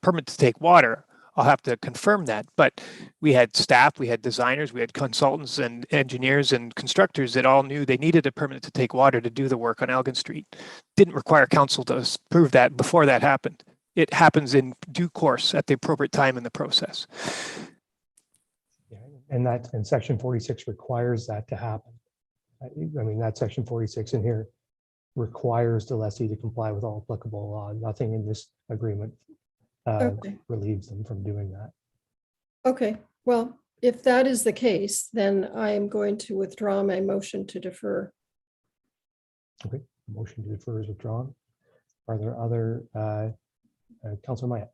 permit to take water. I'll have to confirm that, but we had staff, we had designers, we had consultants and engineers and constructors that all knew they needed a permit to take water to do the work on Elgin Street. Didn't require council to approve that before that happened. It happens in due course at the appropriate time in the process. And section 46 requires that to happen. I mean, that section 46 in here requires the lessee to comply with all applicable law. Nothing in this agreement relieves them from doing that. Okay, well, if that is the case, then I am going to withdraw my motion to defer. Okay, motion to defer is withdrawn. Are there other, Councilor Myatt?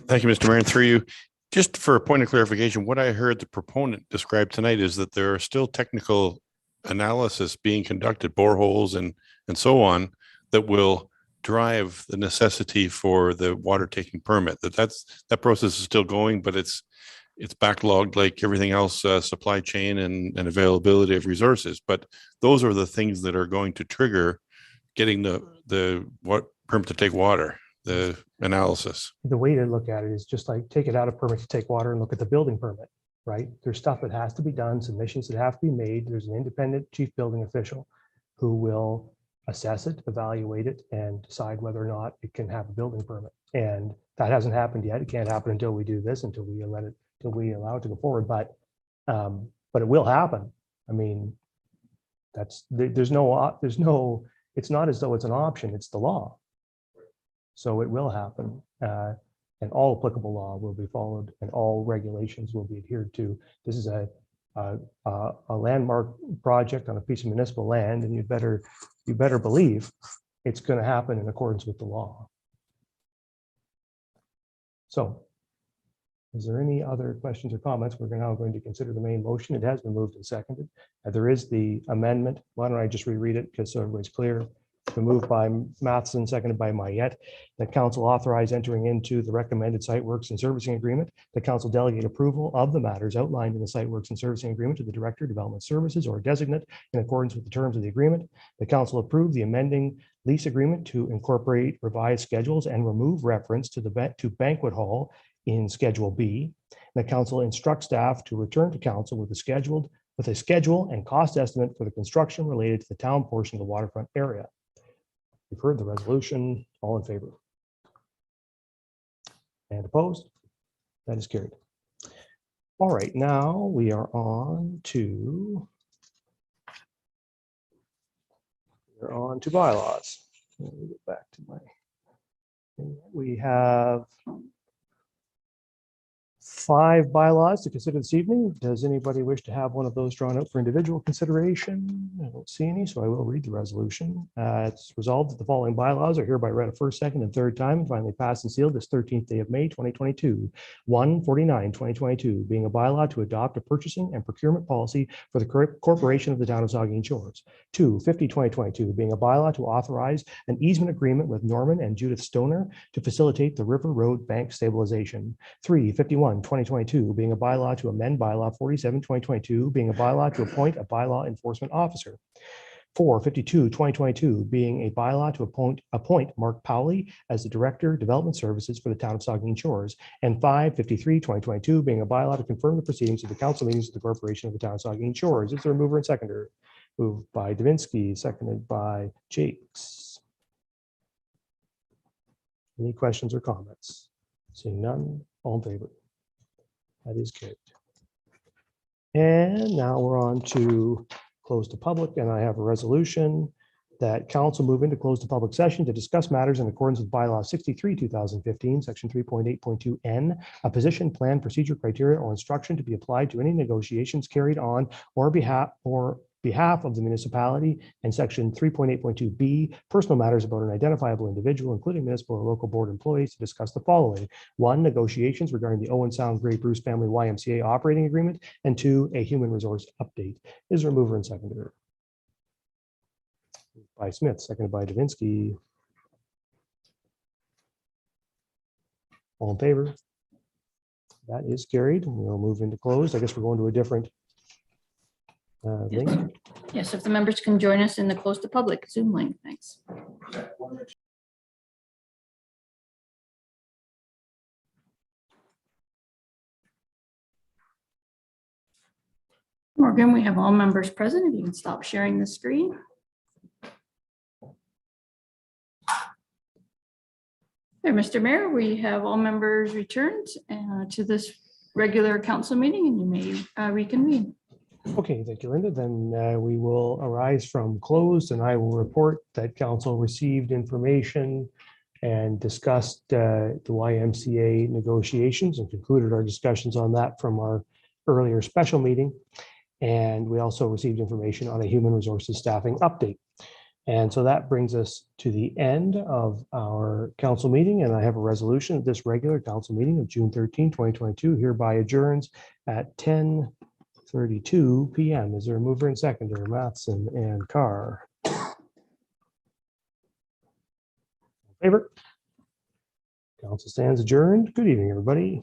Thank you, Mr. Mayor. And through you, just for a point of clarification, what I heard the proponent describe tonight is that there are still technical analysis being conducted, boreholes and so on, that will drive the necessity for the water taking permit. That process is still going, but it's backlogged like everything else, supply chain and availability of resources. But those are the things that are going to trigger getting the permit to take water, the analysis. The way to look at it is just like take it out of permit to take water and look at the building permit, right? There's stuff that has to be done, submissions that have to be made. There's an independent chief building official who will assess it, evaluate it, and decide whether or not it can have a building permit. And that hasn't happened yet. It can't happen until we do this, until we allow it to go forward. But it will happen. I mean, it's not as though it's an option, it's the law. So it will happen. And all applicable law will be followed and all regulations will be adhered to. This is a landmark project on a piece of municipal land, and you better believe it's going to happen in accordance with the law. So is there any other questions or comments? We're now going to consider the main motion. It has been moved and seconded. There is the amendment. Why don't I just reread it because so everybody's clear. It's been moved by Matheson, seconded by Mayette, that council authorize entering into the recommended site works and servicing agreement. The council delegate approval of the matters outlined in the site works and servicing agreement to the Director of Development Services or designate in accordance with the terms of the agreement. The council approve the amending lease agreement to incorporate revised schedules and remove reference to banquet hall in Schedule B. The council instructs staff to return to council with a schedule and cost estimate for the construction related to the town portion of the waterfront area. You've heard the resolution. All in favor? And opposed? That is carried. All right, now we are on to bylaws. Let me get back to we have 5 bylaws to consider this evening. Does anybody wish to have one of those drawn out for individual consideration? I don't see any, so I will read the resolution. It's resolved that the following bylaws are hereby read a first, second, and third time and finally passed and sealed this 13th day of May, 2022. 149/2022, being a bylaw to adopt a purchasing and procurement policy for the corporation of the town of Saugeen Shores. 2/50/2022, being a bylaw to authorize an easement agreement with Norman and Judith Stoner to facilitate the River Road Bank stabilization. 3/51/2022, being a bylaw to amend bylaw 47/2022, being a bylaw to appoint a bylaw enforcement officer. 4/52/2022, being a bylaw to appoint Mark Powley as the Director of Development Services for the town of Saugeen Shores. And 5/53/2022, being a bylaw to confirm the proceedings of the council meetings of the corporation of the town of Saugeen Shores. Is there a mover and seconder? Moved by Davinsky, seconded by Jakes. Any questions or comments? Seeing none, all in favor? That is carried. And now we're on to close to public, and I have a resolution that council move into close to public session to discuss matters in accordance with bylaw 63, 2015, section 3.8.2 N, a position, plan, procedure, criteria, or instruction to be applied to any negotiations carried on or behalf of the municipality, and section 3.8.2 B, personal matters about an identifiable individual, including municipal or local board employees, to discuss the following: 1, negotiations regarding the Owen Sound Grey Bruce Family YMCA operating agreement, and 2, a human resource update. Is there a mover and seconder? By Smith, seconded by Davinsky. All in favor? That is carried. We'll move into closed. I guess we're going to a different link. Yes, if the members can join us in the close to public Zoom link, thanks. Morgan, we have all members present. If you can stop sharing the screen. There, Mr. Mayor, we have all members returned to this regular council meeting, and you may reconvene. Okay, thank you, Linda. Then we will arise from closed, and I will report that council received information and discussed the YMCA negotiations and concluded our discussions on that from our earlier special meeting. And we also received information on a human resources staffing update. And so that brings us to the end of our council meeting, and I have a resolution of this regular council meeting of June 13, 2022 hereby adjourns at 10:32 p.m. Is there a mover and seconder? Matheson and Carr. Favor? Council stands adjourned. Good evening, everybody.